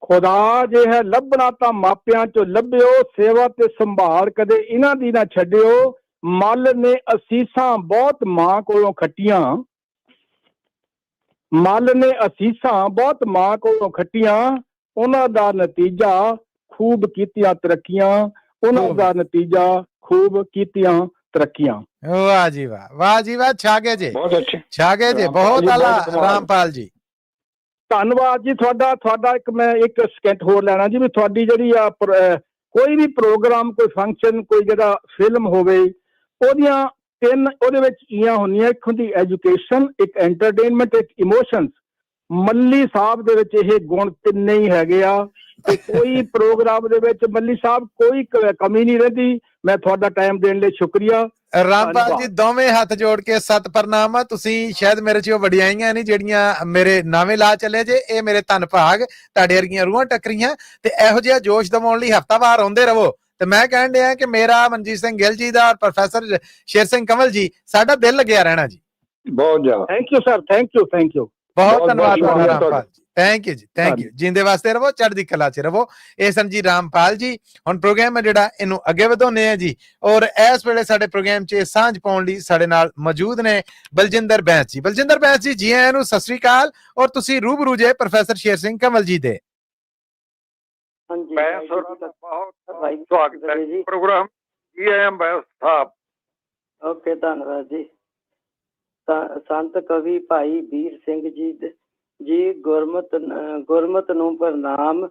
ਖੁਦਾ ਜੇ ਹੈ ਲੱਭਣਾ ਤਾਂ ਮਾਪਿਆਂ ਚੋਂ ਲੱਭਿਓ, ਸੇਵਾ ਤੇ ਸੰਭਾਲ ਕਦੇ ਇਹਨਾਂ ਦੀ ਨਾ ਛੱਡਿਓ। ਮੱਲ ਨੇ ਅਸੀਸਾਂ ਬਹੁਤ ਮਾਂ ਕੋਲੋਂ ਖੱਟੀਆਂ। ਮੱਲ ਨੇ ਅਸੀਸਾਂ ਬਹੁਤ ਮਾਂ ਕੋਲੋਂ ਖੱਟੀਆਂ, ਉਹਨਾਂ ਦਾ ਨਤੀਜਾ ਖੂਬ ਕੀਤੀਆਂ ਤਰੱਕੀਆਂ। ਉਹਨਾਂ ਦਾ ਨਤੀਜਾ ਖੂਬ ਕੀਤੀਆਂ ਤਰੱਕੀਆਂ। ਵਾਹ ਜੀ ਵਾਹ, ਵਾਹ ਜੀ ਵਾਹ। ਛਾਗੇ ਜੀ, ਬਹੁਤ ਅੱਛੇ, ਛਾਗੇ ਜੀ, ਬਹੁਤ ਆਲਾ ਰਾਮਪਾਲ ਜੀ। ਧੰਨਵਾਦ ਜੀ ਤੁਹਾਡਾ। ਇੱਕ ਸਕਿੰਟ ਹੋਰ ਲੈਣਾ ਜੀ, ਵੀ ਤੁਹਾਡੀ ਜਿਹੜੀ ਆ ਕੋਈ ਵੀ ਪ੍ਰੋਗਰਾਮ, ਕੋਈ ਫੰਕਸ਼ਨ, ਕੋਈ ਜਿਹੜਾ ਫਿਲਮ ਹੋਵੇ, ਉਹਦੀਆਂ ਤਿੰਨ ਉਹਦੇ ਵਿੱਚ ਚੀਜ਼ਾਂ ਹੁੰਦੀਆਂ। ਇੱਕ ਹੁੰਦੀ ਐਜੂਕੇਸ਼ਨ, ਇੱਕ ਐਂਟਰਟੇਨਮੈਂਟ, ਇੱਕ ਇਮੋਸ਼ਨਸ। ਮੱਲੀ ਸਾਹਿਬ ਦੇ ਵਿੱਚ ਇਹ ਗੁਣ ਤਿੰਨੇ ਹੀ ਹੈਗੇ ਆ, ਤੇ ਕੋਈ ਪ੍ਰੋਗਰਾਮ ਦੇ ਵਿੱਚ ਮੱਲੀ ਸਾਹਿਬ ਕੋਈ ਕਮੀ ਨਹੀਂ ਰਹਿੰਦੀ। ਮੈਂ ਤੁਹਾਡਾ ਟਾਈਮ ਦੇਣ ਲਈ ਸ਼ੁਕਰੀਆ। ਰਾਮਪਾਲ ਜੀ, ਦੋਵੇਂ ਹੱਥ ਜੋੜ ਕੇ ਸਤ ਪ੍ਰਣਾਮ ਆ। ਤੁਸੀਂ ਸ਼ਾਇਦ ਮੇਰੇ ਚ ਉਹ ਵਡਿਆਈਆਂ ਨਹੀਂ ਜਿਹੜੀਆਂ ਮੇਰੇ ਨਾਵੇਂ ਲਾ ਚੱਲੇ ਜੇ। ਇਹ ਮੇਰੇ ਧੰਨ ਭਾਗ, ਤੁਹਾਡੇ ਵਰਗੀਆਂ ਰੂਹਾਂ ਟੱਕਰੀਆਂ, ਤੇ ਇਹੋ ਜਿਹਾ ਜੋਸ਼ ਦਿਵਾਉਣ ਲਈ ਹਫ਼ਤਾਵਾਰ ਆਉਂਦੇ ਰਹੋ। ਤੇ ਮੈਂ ਕਹਿਣ ਡਿਆ ਕਿ ਮੇਰਾ ਮਨਜੀਤ ਸਿੰਘ ਗਿੱਲ ਜੀ ਦਾ, ਪ੍ਰੋਫੈਸਰ ਸ਼ੇਰ ਸਿੰਘ ਕੰਵਲ ਜੀ, ਸਾਡਾ ਦਿਲ ਲੱਗਿਆ ਰਹਿਣਾ ਜੀ। ਬਹੁਤ ਜ਼ਿਆਦਾ। Thank you sir, thank you. ਬਹੁਤ ਧੰਨਵਾਦ ਰਾਮਪਾਲ ਜੀ। ਥੈਂਕ ਯੂ ਜੀ, ਥੈਂਕ ਯੂ। ਜਿੰਦੇ ਵਾਸਤੇ ਰਹੋ, ਚੜ੍ਹਦੀ ਕਲਾ ਚ ਰਹੋ। ਇਹ ਸਨ ਜੀ ਰਾਮਪਾਲ ਜੀ। ਹੁਣ ਪ੍ਰੋਗਰਾਮ ਹੈ ਜਿਹੜਾ ਇਹਨੂੰ ਅੱਗੇ ਵਧਾਉਂਦੇ ਆ ਜੀ। ਔਰ ਇਸ ਵੇਲੇ ਸਾਡੇ ਪ੍ਰੋਗਰਾਮ 'ਚ ਸਾਂਝ ਪਾਉਣ ਲਈ ਸਾਡੇ ਨਾਲ ਮੌਜੂਦ ਨੇ ਬਲਜਿੰਦਰ ਬੈਂਸ ਜੀ। ਬਲਜਿੰਦਰ ਬੈਂਸ ਜੀ, ਜੀ ਆਇਆਂ ਨੂੰ, ਸਤਿ ਸ੍ਰੀ ਅਕਾਲ। ਔਰ ਤੁਸੀਂ ਰੂਬਰੂ ਜੇ ਪ੍ਰੋਫੈਸਰ ਸ਼ੇਰ ਸਿੰਘ ਕੰਵਲ ਜੀ ਦੇ। ਮੈਂ ਬਹੁਤ ਸਵਾਗਤ ਹੈ ਜੀ ਪ੍ਰੋਗਰਾਮ। ਜੀ ਆਇਆਂ ਬੈਂਸ ਸਾਹਿਬ। ਓਕੇ, ਧੰਨਵਾਦ ਜੀ। ਸੰਤ ਕਵੀ ਭਾਈ ਵੀਰ ਸਿੰਘ ਜੀ ਗੁਰਮਤ ਨੂੰ ਪ੍ਰਣਾਮ।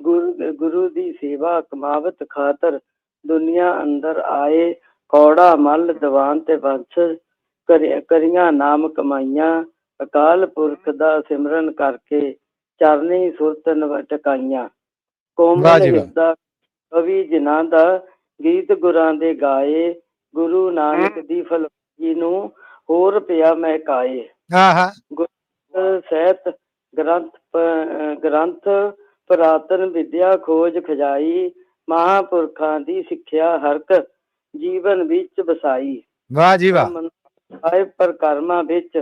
ਗੁਰੂ ਦੀ ਸੇਵਾ ਕਮਾਵਤ ਖਾਤਰ ਦੁਨੀਆ ਅੰਦਰ ਆਏ। ਕੌੜਾ ਮੱਲ ਦੀਵਾਨ ਤੇ ਵੰਸ਼ ਕਰੀਆਂ ਨਾਮ ਕਮਾਈਆਂ। ਅਕਾਲ ਪੁਰਖ ਦਾ ਸਿਮਰਨ ਕਰਕੇ ਚਰਨੀ ਸੁਰਤ ਟਕਾਈਆਂ। ਕੋਮਲ ਹਿਰਦਾ ਕਵੀ ਜਿਨ੍ਹਾਂ ਦਾ ਗੀਤ ਗੁਰਾਂ ਦੇ ਗਾਏ। ਗੁਰੂ ਨਾਨਕ ਦੀ ਫਲਵੀ ਨੂੰ ਹੋਰ ਪਿਆ ਮਹਿਕਾਏ। ਸਹਿਤ ਗ੍ਰੰਥ ਪੁਰਾਤਨ ਵਿਦਿਆ ਖੋਜ ਖਜਾਈ। ਮਹਾਂਪੁਰਖਾਂ ਦੀ ਸਿੱਖਿਆ ਹਰਕ ਜੀਵਨ ਵਿੱਚ ਵਸਾਈ। ਵਾਹ ਜੀ ਵਾਹ। ਪਰਕਰਮਾਂ ਵਿੱਚ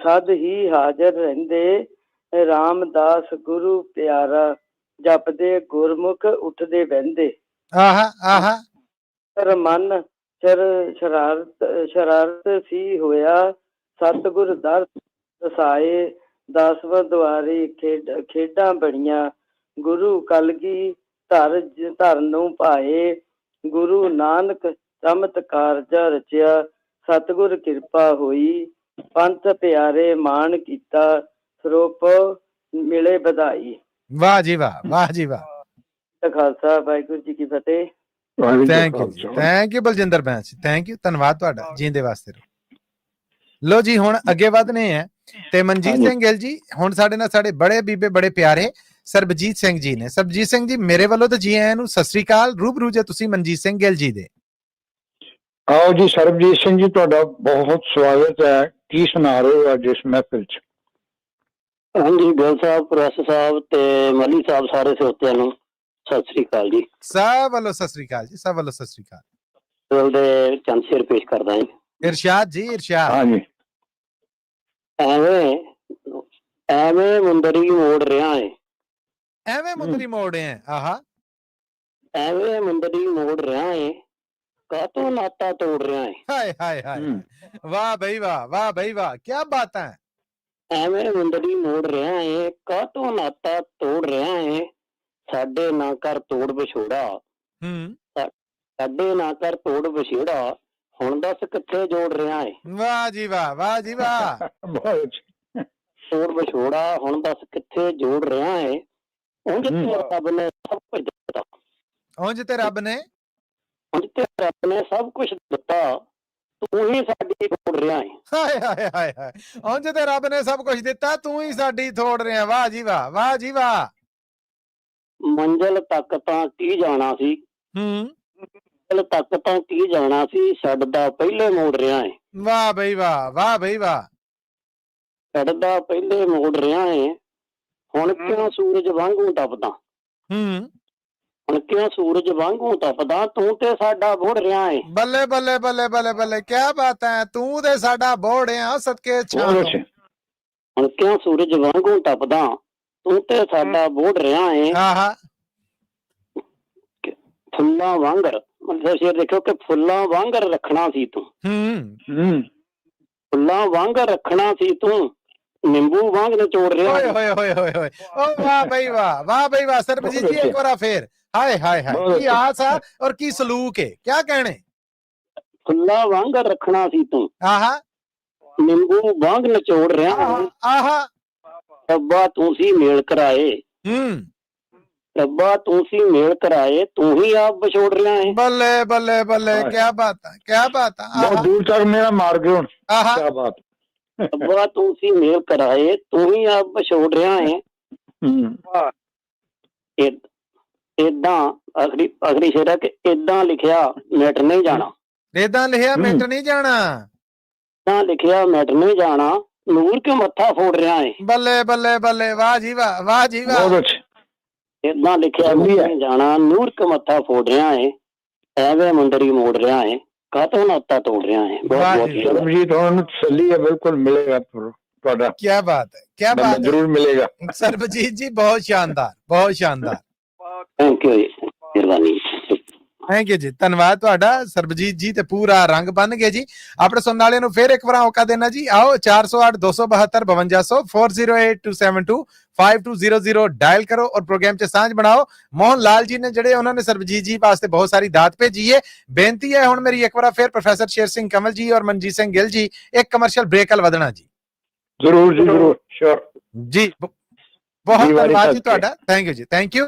ਸਦ ਹੀ ਹਾਜ਼ਰ ਰਹਿੰਦੇ। ਰਾਮਦਾਸ ਗੁਰੂ ਪਿਆਰਾ ਜਪਦੇ, ਗੁਰਮੁਖ ਉੱਠਦੇ ਬਹਿੰਦੇ। ਮਨ ਸ਼ਰਾਰਤ ਸੀ ਹੋਇਆ। ਸਤਿਗੁਰ ਦਰ ਦਸਾਏ। 10ਵਾਂ ਦੁਆਰੇ ਖੇਡਾਂ ਬਣੀਆਂ। ਗੁਰੂ ਕਲਗੀ ਧਰ ਨੂੰ ਭਾਏ। ਗੁਰੂ ਨਾਨਕ ਚਮਤਕਾਰ ਰਚਿਆ। ਸਤਿਗੁਰ ਕਿਰਪਾ ਹੋਈ। ਪੰਥ ਪਿਆਰੇ ਮਾਣ ਕੀਤਾ। ਸਰੂਪ ਮਿਲੇ ਵਧਾਈ। ਵਾਹ ਜੀ ਵਾਹ, ਵਾਹ ਜੀ ਵਾਹ। ਖਾਲਸਾ, ਵਾਹਿਗੁਰੂ ਜੀ ਕੀ ਫਤਿਹ। Thank you Baljinder Bains, thank you, ਧੰਨਵਾਦ ਤੁਹਾਡਾ, ਜੀਂਦੇ ਵਾਸਤੇ ਰਹੋ। ਲੋ ਜੀ ਹੁਣ ਅੱਗੇ ਵਧਨੇ ਆ ਤੇ ਮਨਜੀਤ ਸਿੰਘ ਗਿੱਲ ਜੀ ਹੁਣ ਸਾਡੇ ਨਾਲ ਸਾਡੇ ਬੜੇ ਬੀਬੇ ਬੜੇ ਪਿਆਰੇ ਸਰਬਜੀਤ ਸਿੰਘ ਜੀ ਨੇ। ਸਰਬਜੀਤ ਸਿੰਘ ਜੀ ਮੇਰੇ ਵੱਲੋਂ ਤਾਂ ਜੀ ਆਇਆਂ ਨੂੰ ਸਤਿ ਸ੍ਰੀ ਅਕਾਲ। ਰੂਬਰੂ ਜੇ ਤੁਸੀਂ ਮਨਜੀਤ ਸਿੰਘ ਗਿੱਲ ਜੀ ਦੇ। ਆਓ ਜੀ ਸਰਬਜੀਤ ਸਿੰਘ ਜੀ, ਤੁਹਾਡਾ ਬਹੁਤ ਸਵਾਗਤ ਹੈ। ਕੀ ਸੁਣਾ ਰਹੇ ਹੋ ਅੱਜ ਇਸ ਮਹਿਫਿਲ ਚ? ਹਾਂਜੀ, ਗਿੱਲ ਸਾਹਿਬ, ਪ੍ਰੋਫੈਸਰ ਸਾਹਿਬ ਤੇ ਮਲੀ ਸਾਹਿਬ, ਸਾਰੇ ਸਰੋਤਿਆਂ ਨੂੰ ਸਤਿ ਸ੍ਰੀ ਅਕਾਲ ਜੀ। ਸਭ ਵੱਲੋਂ ਸਤਿ ਸ੍ਰੀ ਅਕਾਲ ਜੀ, ਸਭ ਵੱਲੋਂ ਸਤਿ ਸ੍ਰੀ ਅਕਾਲ। ਦੇ ਚੰਦ ਸ਼ੇਰ ਪੇਸ਼ ਕਰਦਾ ਜੀ। ਇਰਸ਼ਾਦ ਜੀ, ਇਰਸ਼ਾਦ। ਹਾਂਜੀ। ਐਵੇਂ ਮੁੰਦਰੀ ਮੋੜ ਰਿਹਾ ਏ, ਐਵੇਂ ਮੁੰਦਰੀ ਮੋੜ ਰਿਹਾ ਹੈ। ਆਹਾ, ਐਵੇਂ ਮੁੰਦਰੀ ਮੋੜ ਰਿਹਾ ਏ, ਕਾਤੋਂ ਨਾਤਾ ਤੋੜ ਰਿਹਾ ਏ। ਹਾਏ ਹਾਏ ਹਾਏ, ਵਾਹ ਬਈ ਵਾਹ, ਵਾਹ ਬਈ ਵਾਹ, ਕੀ ਬਾਤ ਹੈ। ਐਵੇਂ ਮੁੰਦਰੀ ਮੋੜ ਰਿਹਾ ਏ, ਕਾਤੋਂ ਨਾਤਾ ਤੋੜ ਰਿਹਾ ਏ, ਸਾਡੇ ਨਾ ਕਰ ਤੋੜ ਵਿਛੋੜਾ, ਸਾਡੇ ਨਾ ਕਰ ਤੋੜ ਵਿਛੋੜਾ, ਹੁਣ ਦੱਸ ਕਿੱਥੇ ਜੋੜ ਰਿਹਾ ਏ। ਵਾਹ ਜੀ ਵਾਹ, ਵਾਹ ਜੀ ਵਾਹ। ਤੋੜ ਵਿਛੋੜਾ, ਹੁਣ ਦੱਸ ਕਿੱਥੇ ਜੋੜ ਰਿਹਾ ਏ, ਉਂਝ ਤੇ ਰੱਬ ਨੇ ਸਭ ਕੁਝ ਦਿੱਤਾ, ਉਂਝ ਤੇ ਰੱਬ ਨੇ, ਉਂਝ ਤੇ ਰੱਬ ਨੇ ਸਭ ਕੁਝ ਦਿੱਤਾ, ਤੂੰ ਹੀ ਸਾਡੀ ਤੋੜ ਰਿਹਾ ਏ। ਹਾਏ ਹਾਏ ਹਾਏ ਹਾਏ, ਉਂਝ ਤੇ ਰੱਬ ਨੇ ਸਭ ਕੁਝ ਦਿੱਤਾ, ਤੂੰ ਹੀ ਸਾਡੀ ਤੋੜ ਰਿਹਾ। ਵਾਹ ਜੀ ਵਾਹ, ਵਾਹ ਜੀ ਵਾਹ। ਮੰਜ਼ਿਲ ਤੱਕ ਤਾਂ ਕੀ ਜਾਣਾ ਸੀ, ਮੰਜ਼ਿਲ ਤੱਕ ਤਾਂ ਕੀ ਜਾਣਾ ਸੀ, ਛੱਡਦਾ ਪਹਿਲੇ ਮੋੜ ਰਿਹਾ ਏ। ਵਾਹ ਬਈ ਵਾਹ, ਵਾਹ ਬਈ ਵਾਹ। ਛੱਡਦਾ ਪਹਿਲੇ ਮੋੜ ਰਿਹਾ ਏ, ਹੁਣ ਕਿਉਂ ਸੂਰਜ ਵਾਂਗੂ ਤਪਦਾ, ਹੁਣ ਕਿਉਂ ਸੂਰਜ ਵਾਂਗੂ ਤਪਦਾ, ਤੂੰ ਤੇ ਸਾਡਾ ਬੋੜ ਰਿਹਾ ਏ। ਬੱਲੇ ਬੱਲੇ ਬੱਲੇ ਬੱਲੇ ਬੱਲੇ, ਕੀ ਬਾਤ ਹੈ। ਤੂੰ ਤੇ ਸਾਡਾ ਬੋੜਿਆ ਸਦਕੇ ਛਾਂ, ਹੁਣ ਕਿਉਂ ਸੂਰਜ ਵਾਂਗੂ ਤਪਦਾ, ਤੂੰ ਤੇ ਸਾਡਾ ਬੋੜ ਰਿਹਾ ਏ। ਆਹਾ, ਫੁੱਲਾਂ ਵਾਂਗਰ, ਮਤਲਬ ਸ਼ੇਰ ਦੇਖੋ ਕਿ ਫੁੱਲਾਂ ਵਾਂਗਰ ਰੱਖਣਾ ਸੀ ਤੂੰ, ਫੁੱਲਾਂ ਵਾਂਗਰ ਰੱਖਣਾ ਸੀ ਤੂੰ, ਨਿੰਬੂ ਵਾਂਗ ਨਿਚੋੜ ਰਿਹਾ। ਓਏ ਹੋਏ ਹੋਏ ਹੋਏ ਹੋਏ, ਓ ਵਾਹ ਬਈ ਵਾਹ, ਵਾਹ ਬਈ ਵਾਹ। ਸਰਬਜੀਤ ਜੀ ਇੱਕ ਵਾਰ ਫੇਰ, ਹਾਏ ਹਾਏ ਹਾਏ, ਕੀ ਆਸ ਆ ਔਰ ਕੀ ਸਲੂਕ ਹੈ, ਕੀ ਕਹਿਣੇ। ਫੁੱਲਾਂ ਵਾਂਗਰ ਰੱਖਣਾ ਸੀ ਤੂੰ, ਆਹਾ, ਨਿੰਬੂ ਵਾਂਗ ਨਿਚੋੜ ਰਿਹਾ। ਆਹਾ, ਰੱਬਾ ਤੂੰ ਸੀ ਮੇਲ ਕਰਾਏ, ਰੱਬਾ ਤੂੰ ਸੀ ਮੇਲ ਕਰਾਏ, ਤੂੰ ਹੀ ਆਪ ਵਿਛੋੜ ਰਿਹਾ ਹੈ। ਬੱਲੇ ਬੱਲੇ ਬੱਲੇ, ਕੀ ਬਾਤ ਹੈ, ਕੀ ਬਾਤ ਹੈ। ਬਹੁਤ ਦੂਰ ਤੱਕ ਮੇਰਾ ਮਾਰ ਗਏ ਹੁਣ। ਆਹਾ, ਕੀ ਬਾਤ। ਰੱਬਾ ਤੂੰ ਸੀ ਮੇਲ ਕਰਾਏ, ਤੂੰ ਹੀ ਆਪ ਵਿਛੋੜ ਰਿਹਾ ਹੈ। ਏਦਾਂ ਆਖਰੀ ਸ਼ੇਰ ਹੈ ਕਿ ਏਦਾਂ ਲਿਖਿਆ ਮਿਟ ਨਹੀਂ ਜਾਣਾ, ਏਦਾਂ ਲਿਖਿਆ ਮਿਟ ਨਹੀਂ ਜਾਣਾ, ਏਦਾਂ ਲਿਖਿਆ ਮਿਟ ਨਹੀਂ ਜਾਣਾ, ਨੂਰ ਕਿਉਂ ਮੱਥਾ ਫੋੜ ਰਿਹਾ ਹੈ। ਬੱਲੇ ਬੱਲੇ ਬੱਲੇ, ਵਾਹ ਜੀ ਵਾਹ, ਵਾਹ ਜੀ ਵਾਹ। ਏਦਾਂ ਲਿਖਿਆ ਨਹੀਂ ਜਾਣਾ, ਨੂਰ ਕਿਉਂ ਮੱਥਾ ਫੋੜ ਰਿਹਾ ਹੈ, ਐਵੇਂ ਮੁੰਦਰੀ ਮੋੜ ਰਿਹਾ ਹੈ, ਕਾਤੋਂ ਨਾਤਾ ਤੋੜ ਰਿਹਾ ਹੈ। ਬਹੁਤ ਬਹੁਤ ਸਰਬਜੀਤ ਹੁਣ ਤਸੱਲੀ ਹੈ, ਬਿਲਕੁਲ ਮਿਲੇਗਾ ਤੁਹਾਡਾ। ਕੀ ਬਾਤ ਹੈ, ਕੀ ਬਾਤ ਹੈ, ਜ਼ਰੂਰ ਮਿਲੇਗਾ ਸਰਬਜੀਤ ਜੀ। ਬਹੁਤ ਸ਼ਾਨਦਾਰ, ਬਹੁਤ ਸ਼ਾਨਦਾਰ। ਥੈਂਕ ਯੂ ਜੀ, ਮਿਹਰਬਾਨੀ। ਥੈਂਕ ਯੂ ਜੀ, ਧੰਨਵਾਦ ਤੁਹਾਡਾ ਸਰਬਜੀਤ ਜੀ, ਤੇ ਪੂਰਾ ਰੰਗ ਬਣ ਗਏ ਜੀ। ਆਪਣੇ ਸੁਣਨ ਵਾਲਿਆਂ ਨੂੰ ਫੇਰ ਇੱਕ ਵਾਰ ਮੌਕਾ ਦੇਣਾ ਜੀ। ਆਓ 408 272 5200 408272 5200 ਡਾਇਲ ਕਰੋ ਔਰ ਪ੍ਰੋਗਰਾਮ 'ਚ ਸਾਂਝ ਬਣਾਓ। ਮੋਹਨ ਲਾਲ ਜੀ ਨੇ ਜਿਹੜੇ ਉਹਨਾਂ ਨੇ ਸਰਬਜੀਤ ਜੀ ਵਾਸਤੇ ਬਹੁਤ ਸਾਰੀ ਦਾਤ ਭੇਜੀ ਹੈ। ਬੇਨਤੀ ਹੈ ਹੁਣ ਮੇਰੀ ਇੱਕ ਵਾਰ ਫੇਰ ਪ੍ਰੋਫੈਸਰ ਸ਼ੇਰ ਸਿੰਘ ਕੰਵਲ ਜੀ ਔਰ ਮਨਜੀਤ ਸਿੰਘ ਗਿੱਲ ਜੀ ਇੱਕ ਕਮਰਸ਼ੀਅਲ ਬ੍ਰੇਕ ਵੱਲ ਵਧਣਾ ਜੀ। ਜ਼ਰੂਰ ਜੀ, ਜ਼ਰੂਰ, ਸ਼ੋਰ ਜੀ। ਬਹੁਤ ਧੰਨਵਾਦ ਜੀ ਤੁਹਾਡਾ, ਥੈਂਕ ਯੂ ਜੀ, ਥੈਂਕ ਯੂ।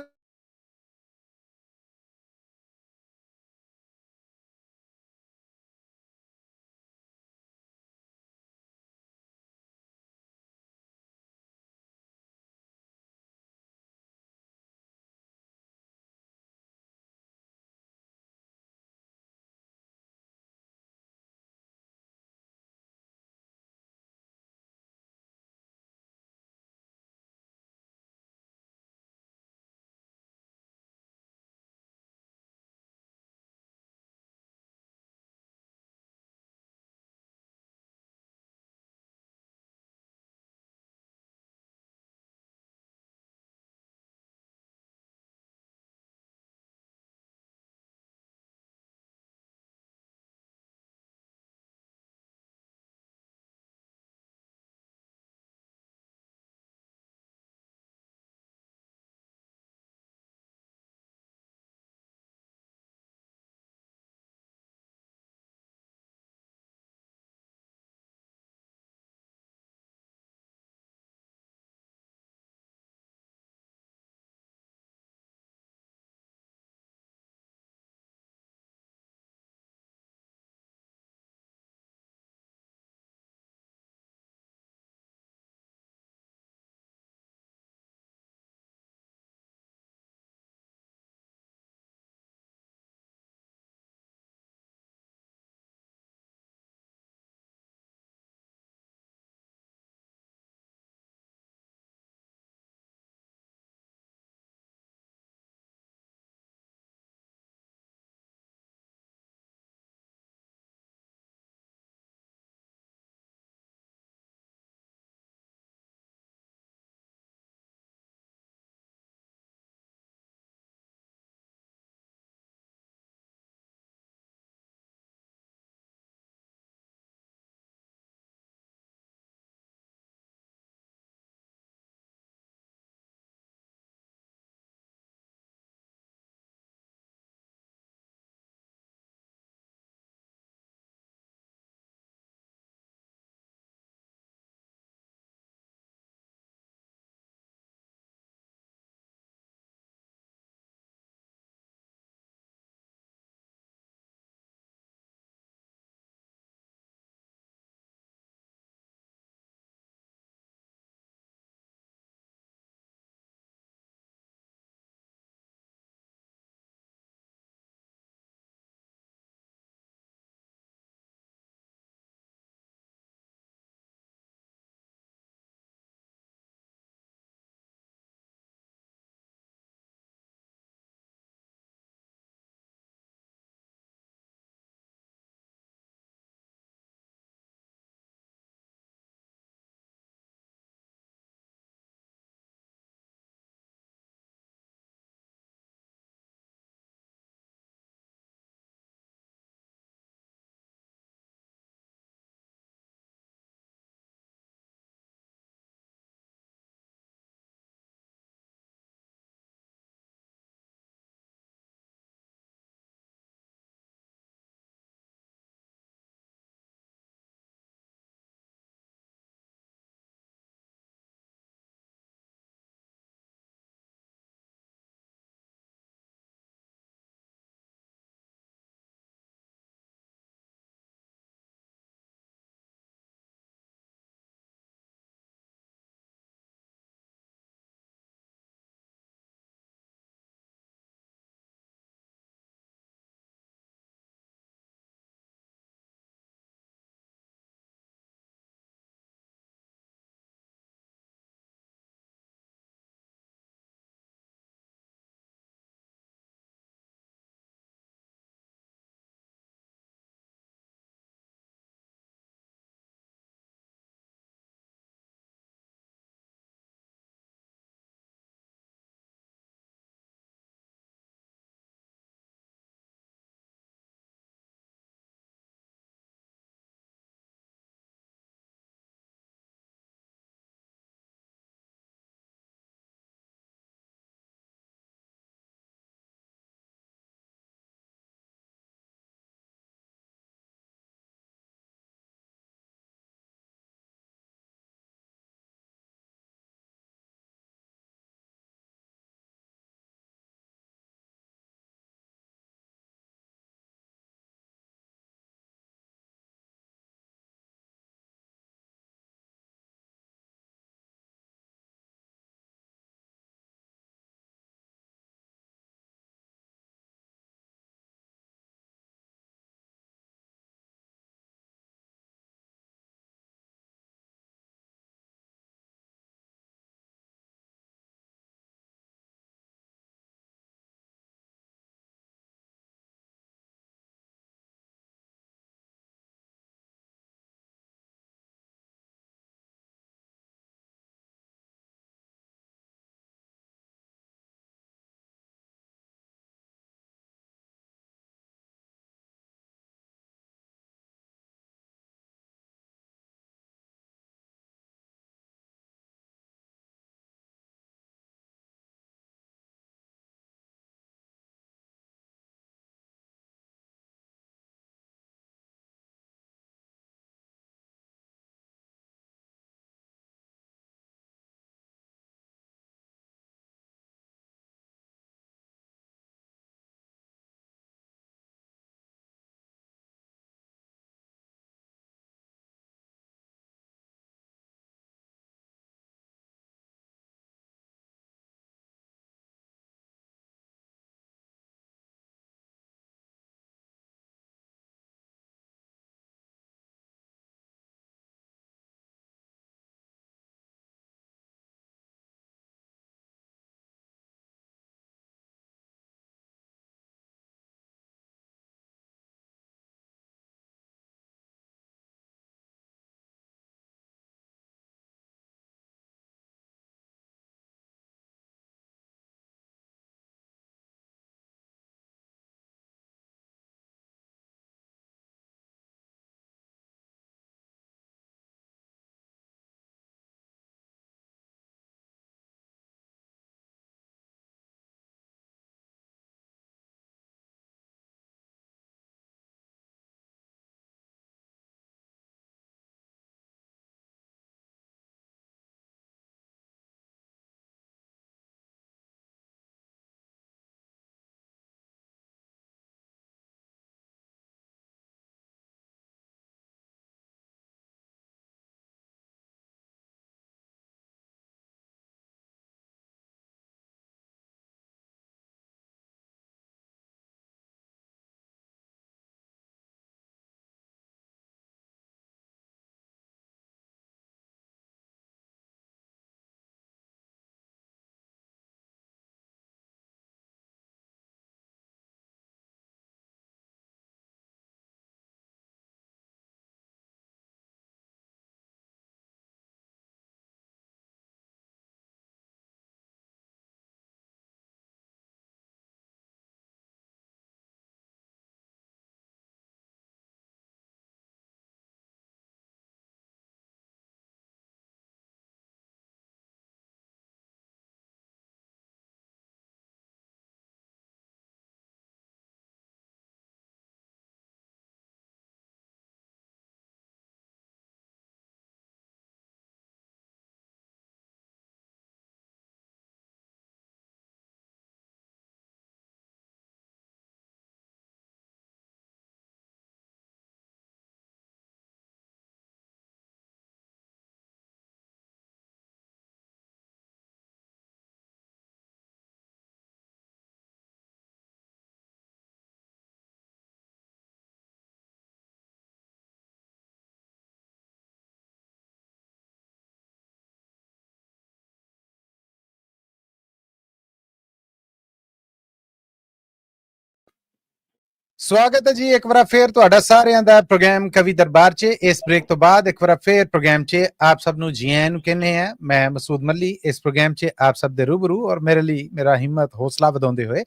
ਸਵਾਗਤ ਹੈ ਜੀ ਇੱਕ ਵਾਰ ਫੇਰ ਤੁਹਾਡਾ ਸਾਰਿਆਂ ਦਾ ਪ੍ਰੋਗਰਾਮ ਕਵੀ ਦਰਬਾਰ 'ਚ। ਇਸ ਬ੍ਰੇਕ ਤੋਂ ਬਾਅਦ ਇੱਕ ਵਾਰ ਫੇਰ ਪ੍ਰੋਗਰਾਮ 'ਚ ਆਪ ਸਭ ਨੂੰ ਜੀ ਆਇਆਂ ਨੂੰ ਕਹਿੰਦੇ ਆ। ਮੈਂ ਮਸੂਦ ਮੱਲੀ ਇਸ ਪ੍ਰੋਗਰਾਮ 'ਚ ਆਪ ਸਭ ਦੇ ਰੂਬਰੂ ਔਰ ਮੇਰੇ ਲਈ ਮੇਰਾ ਹਿੰਮਤ ਹੌਸਲਾ ਵਧਾਉਂਦੇ ਹੋਏ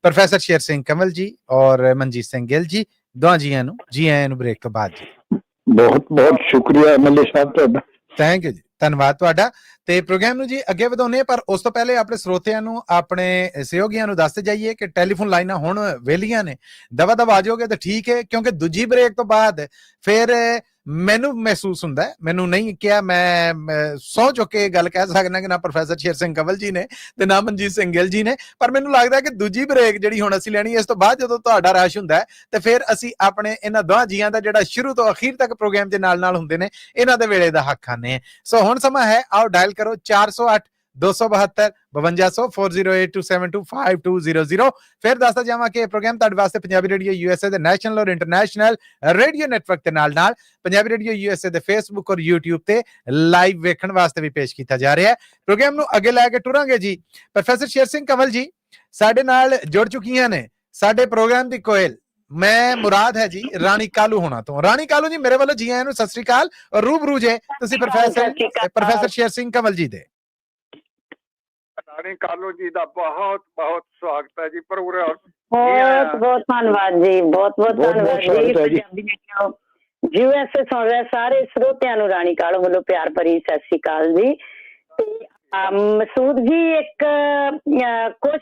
ਪ੍ਰੋਫੈਸਰ ਸ਼ੇਰ ਸਿੰਘ ਕੰਵਲ ਜੀ ਔਰ ਮਨਜੀਤ ਸਿੰਘ ਗਿੱਲ ਜੀ ਦੋਹਾਂ ਜੀਆਂ ਨੂੰ ਜੀ ਆਇਆਂ ਨੂੰ ਬ੍ਰੇਕ ਤੋਂ ਬਾਅਦ ਜੀ। ਬਹੁਤ ਬਹੁਤ ਸ਼ੁਕਰੀਆ ਮੱਲੀ ਸਾਹਿਬ ਤੁਹਾਡਾ। ਥੈਂਕ ਯੂ ਜੀ, ਧੰਨਵਾਦ ਤੁਹਾਡਾ। ਤੇ ਪ੍ਰੋਗਰਾਮ ਨੂੰ ਜੀ ਅੱਗੇ ਵਧਾਉਣੇ, ਪਰ ਉਸ ਤੋਂ ਪਹਿਲੇ ਆਪਣੇ ਸਰੋਤਿਆਂ ਨੂੰ ਆਪਣੇ ਸਹਿਯੋਗੀਆਂ ਨੂੰ ਦੱਸਦੇ ਜਾਈਏ ਕਿ ਟੈਲੀਫੋਨ ਲਾਈਨਾਂ ਹੁਣ ਵਿਹਲੀਆਂ ਨੇ। ਦਵਾ ਦਵਾ ਆ ਜਾਓਗੇ ਤਾਂ ਠੀਕ ਹੈ, ਕਿਉਂਕਿ ਦੂਜੀ ਬ੍ਰੇਕ ਤੋਂ ਬਾਅਦ ਫਿਰ ਮੈਨੂੰ ਮਹਿਸੂਸ ਹੁੰਦਾ, ਮੈਨੂੰ ਨਹੀਂ ਕਿਹਾ, ਮੈਂ ਸਹੁੰ ਚੁੱਕ ਕੇ ਗੱਲ ਕਹਿ ਸਕਦਾ ਕਿ ਨਾ ਪ੍ਰੋਫੈਸਰ ਸ਼ੇਰ ਸਿੰਘ ਕੰਵਲ ਜੀ ਨੇ ਤੇ ਨਾ ਮਨਜੀਤ ਸਿੰਘ ਗਿੱਲ ਜੀ ਨੇ, ਪਰ ਮੈਨੂੰ ਲੱਗਦਾ ਕਿ ਦੂਜੀ ਬ੍ਰੇਕ ਜਿਹੜੀ ਹੁਣ ਅਸੀਂ ਲੈਣੀ, ਇਸ ਤੋਂ ਬਾਅਦ ਜਦੋਂ ਤੁਹਾਡਾ ਰਸ਼ ਹੁੰਦਾ ਹੈ ਤੇ ਫਿਰ ਅਸੀਂ ਆਪਣੇ ਇਹਨਾਂ ਦੋਹਾਂ ਜੀਆਂ ਦਾ ਜਿਹੜਾ ਸ਼ੁਰੂ ਤੋਂ ਅਖੀਰ ਤੱਕ ਪ੍ਰੋਗਰਾਮ ਦੇ ਨਾਲ ਹੁੰਦੇ ਨੇ, ਇਹਨਾਂ ਦੇ ਵੇਲੇ ਦਾ ਹੱਕ ਖਾਨੇ। ਸੋ ਹੁਣ ਸਮਾਂ ਹੈ, ਆਓ ਡਾਇਲ ਕਰੋ 408 272 5200 4082725200। ਫਿਰ ਦੱਸਦਾ ਜਾਵਾਂ ਕਿ ਇਹ ਪ੍ਰੋਗਰਾਮ ਤੁਹਾਡੇ ਵਾਸਤੇ ਪੰਜਾਬੀ ਰੇਡੀਓ USA ਦੇ ਨੈਸ਼ਨਲ ਔਰ ਇੰਟਰਨੈਸ਼ਨਲ ਰੇਡੀਓ ਨੈਟਵਰਕ ਦੇ ਨਾਲ ਪੰਜਾਬੀ ਰੇਡੀਓ USA ਦੇ ਫੇਸਬੁੱਕ ਔਰ YouTube ਤੇ ਲਾਈਵ ਵੇਖਣ ਵਾਸਤੇ ਵੀ ਪੇਸ਼ ਕੀਤਾ ਜਾ ਰਿਹਾ ਹੈ। ਪ੍ਰੋਗਰਾਮ ਨੂੰ ਅੱਗੇ ਲੈ ਕੇ ਟੁਰਾਂਗੇ ਜੀ। ਪ੍ਰੋਫੈਸਰ ਸ਼ੇਰ ਸਿੰਘ ਕੰਵਲ ਜੀ ਸਾਡੇ ਨਾਲ ਜੁੜ ਚੁੱਕੀਆਂ ਨੇ। ਸਾਡੇ ਪ੍ਰੋਗਰਾਮ ਦੀ ਕੋਇਲ ਮੈਂ ਮੁਰਾਦ ਹੈ ਜੀ ਰਾਣੀ ਕਾਲੂ ਹੋਣਾ ਤੋਂ। ਰਾਣੀ ਕਾਲੂ ਜੀ ਮੇਰੇ ਵੱਲੋਂ ਜੀ ਆਇਆਂ ਨੂੰ, ਸਤਿ ਸ੍ਰੀ ਅਕਾਲ ਔਰ ਰੂਬਰੂ ਜੇ ਤੁਸੀਂ ਪ੍ਰੋਫੈਸਰ ਸ਼ੇਰ ਸਿੰਘ ਕੰਵਲ ਜੀ ਦੇ। ਰਾਣੀ ਕਾਲੂ ਜੀ ਦਾ ਬਹੁਤ ਬਹੁਤ ਸਵਾਗਤ ਹੈ ਜੀ ਪ੍ਰੋਗਰਾਮ। ਬਹੁਤ ਬਹੁਤ ਧੰਨਵਾਦ ਜੀ, ਬਹੁਤ ਬਹੁਤ ਧੰਨਵਾਦ ਜੀ। ਪੰਜਾਬੀ USA ਸੁਣ ਰਹੇ ਸਾਰੇ ਸਰੋਤਿਆਂ ਨੂੰ ਰਾਣੀ ਕਾਲੂ ਵੱਲੋਂ ਪਿਆਰ ਭਰੀ ਸਤਿ ਸ੍ਰੀ ਅਕਾਲ ਜੀ। ਮਸੂਦ ਜੀ ਇੱਕ ਕੁਝ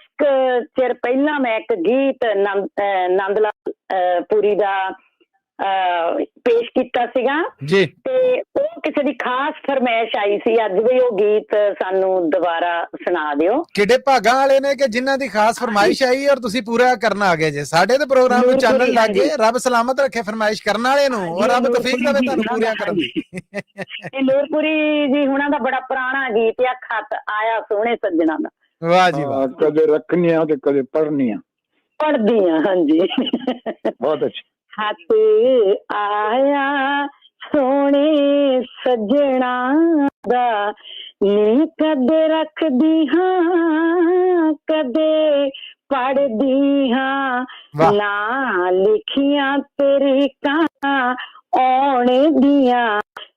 ਚਿਰ ਪਹਿਲਾਂ ਮੈਂ ਇੱਕ ਗੀਤ ਨੰਦ ਲਾਲ ਪੁਰੀ ਦਾ ਪੇਸ਼ ਕੀਤਾ ਸੀਗਾ ਜੀ, ਤੇ ਉਹ ਕਿਸੇ ਦੀ ਖਾਸ ਫਰਮਾਇਸ਼ ਆਈ ਸੀ, ਅੱਜ ਵੀ ਉਹ ਗੀਤ ਸਾਨੂੰ ਦੁਬਾਰਾ ਸੁਣਾ ਦਿਓ। ਕਿਹੜੇ ਭਾਗਾਂ ਵਾਲੇ ਨੇ ਕਿ ਜਿਨ੍ਹਾਂ ਦੀ ਖਾਸ ਫਰਮਾਇਸ਼ ਆਈ ਔਰ ਤੁਸੀਂ ਪੂਰਾ ਕਰਨ ਆ ਗਏ ਜੇ। ਸਾਡੇ ਤੇ ਪ੍ਰੋਗਰਾਮ ਨੂੰ ਚਾਨਣ ਲੱਗ ਗਏ। ਰੱਬ ਸਲਾਮਤ ਰੱਖੇ ਫਰਮਾਇਸ਼ ਕਰਨ ਵਾਲੇ ਨੂੰ ਔਰ ਰੱਬ ਤੌਫੀਕ ਦੇਵੇ ਤੁਹਾਨੂੰ ਪੂਰੀਆਂ ਕਰਨ ਦੀ। ਇਹ ਨੂਰਪੁਰੀ ਜੀ ਹੁਣਾਂ ਦਾ ਬੜਾ ਪੁਰਾਣਾ ਗੀਤ ਆ, ਖਤ ਆਇਆ ਸੋਹਣੇ ਸੱਜਣਾ ਦਾ। ਵਾਹ ਜੀ ਵਾਹ। ਕਦੇ ਰੱਖਣੀਆਂ ਤੇ ਕਦੇ ਪੜ੍ਹਨੀਆਂ ਪੜ੍ਹਦੀਆਂ। ਹਾਂਜੀ ਬਹੁਤ ਅੱਛਾ। ਖਤ ਆਇਆ ਸੋਹਣੇ ਸੱਜਣਾ ਦਾ, ਨੀ ਕਦੇ ਰੱਖਦੀ ਹਾਂ ਕਦੇ ਪੜ੍ਹਦੀ ਹਾਂ, ਨਾ ਲਿਖੀਆਂ ਤਰੀਕਾਂ ਆਉਣ ਦੀਆਂ,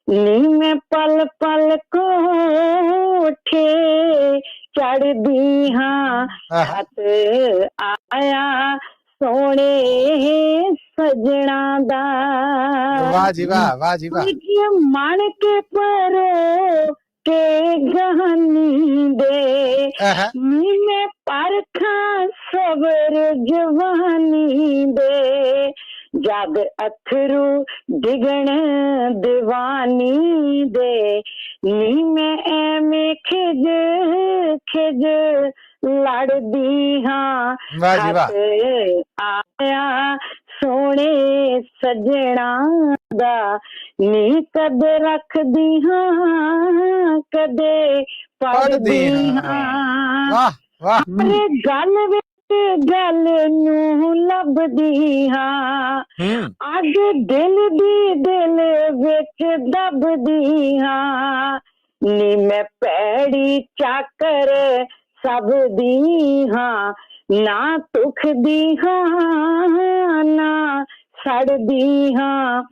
ਨੀ ਮੈਂ ਪਲ ਪਲ ਕੋਠੇ ਚੜ੍ਹਦੀ ਹਾਂ। ਖਤ ਆਇਆ ਸੋਹਣੇ ਸੱਜਣਾ ਦਾ। ਵਾਹ ਜੀ ਵਾਹ, ਵਾਹ ਜੀ ਵਾਹ। ਮਣ ਕੇ ਪਰੋ ਕੇ ਗਹਨੀ ਦੇ, ਮੈਂ ਪਰਖਾਂ ਸਬਰ ਜਵਾਨੀ ਦੇ, ਜਦ ਅਥਰੂ ਡਿਗਣ ਦੀਵਾਨੀ ਦੇ, ਨੀ ਮੈਂ ਐਵੇਂ ਖਿਜ ਖਿਜ ਲੜਦੀ ਹਾਂ। ਖਤ ਆਇਆ ਸੋਹਣੇ ਸੱਜਣਾ ਦਾ, ਨੀ ਕਦੇ ਰੱਖਦੀ ਹਾਂ ਕਦੇ ਪੜ੍ਹਦੀ ਹਾਂ। ਅਰੇ ਗੱਲ ਵਿੱਚ ਗੱਲ ਨੂੰ ਲੱਭਦੀ ਹਾਂ, ਅੱਗ ਦਿਲ ਦੀ ਦਿਲ ਵਿੱਚ ਦੱਬਦੀ ਹਾਂ, ਨੀ ਮੈਂ ਭੈੜੀ ਚਾਕਰ ਸਭ ਦੀ ਹਾਂ, ਨਾ ਦੁਖਦੀ ਹਾਂ ਨਾ ਸੜਦੀ ਹਾਂ।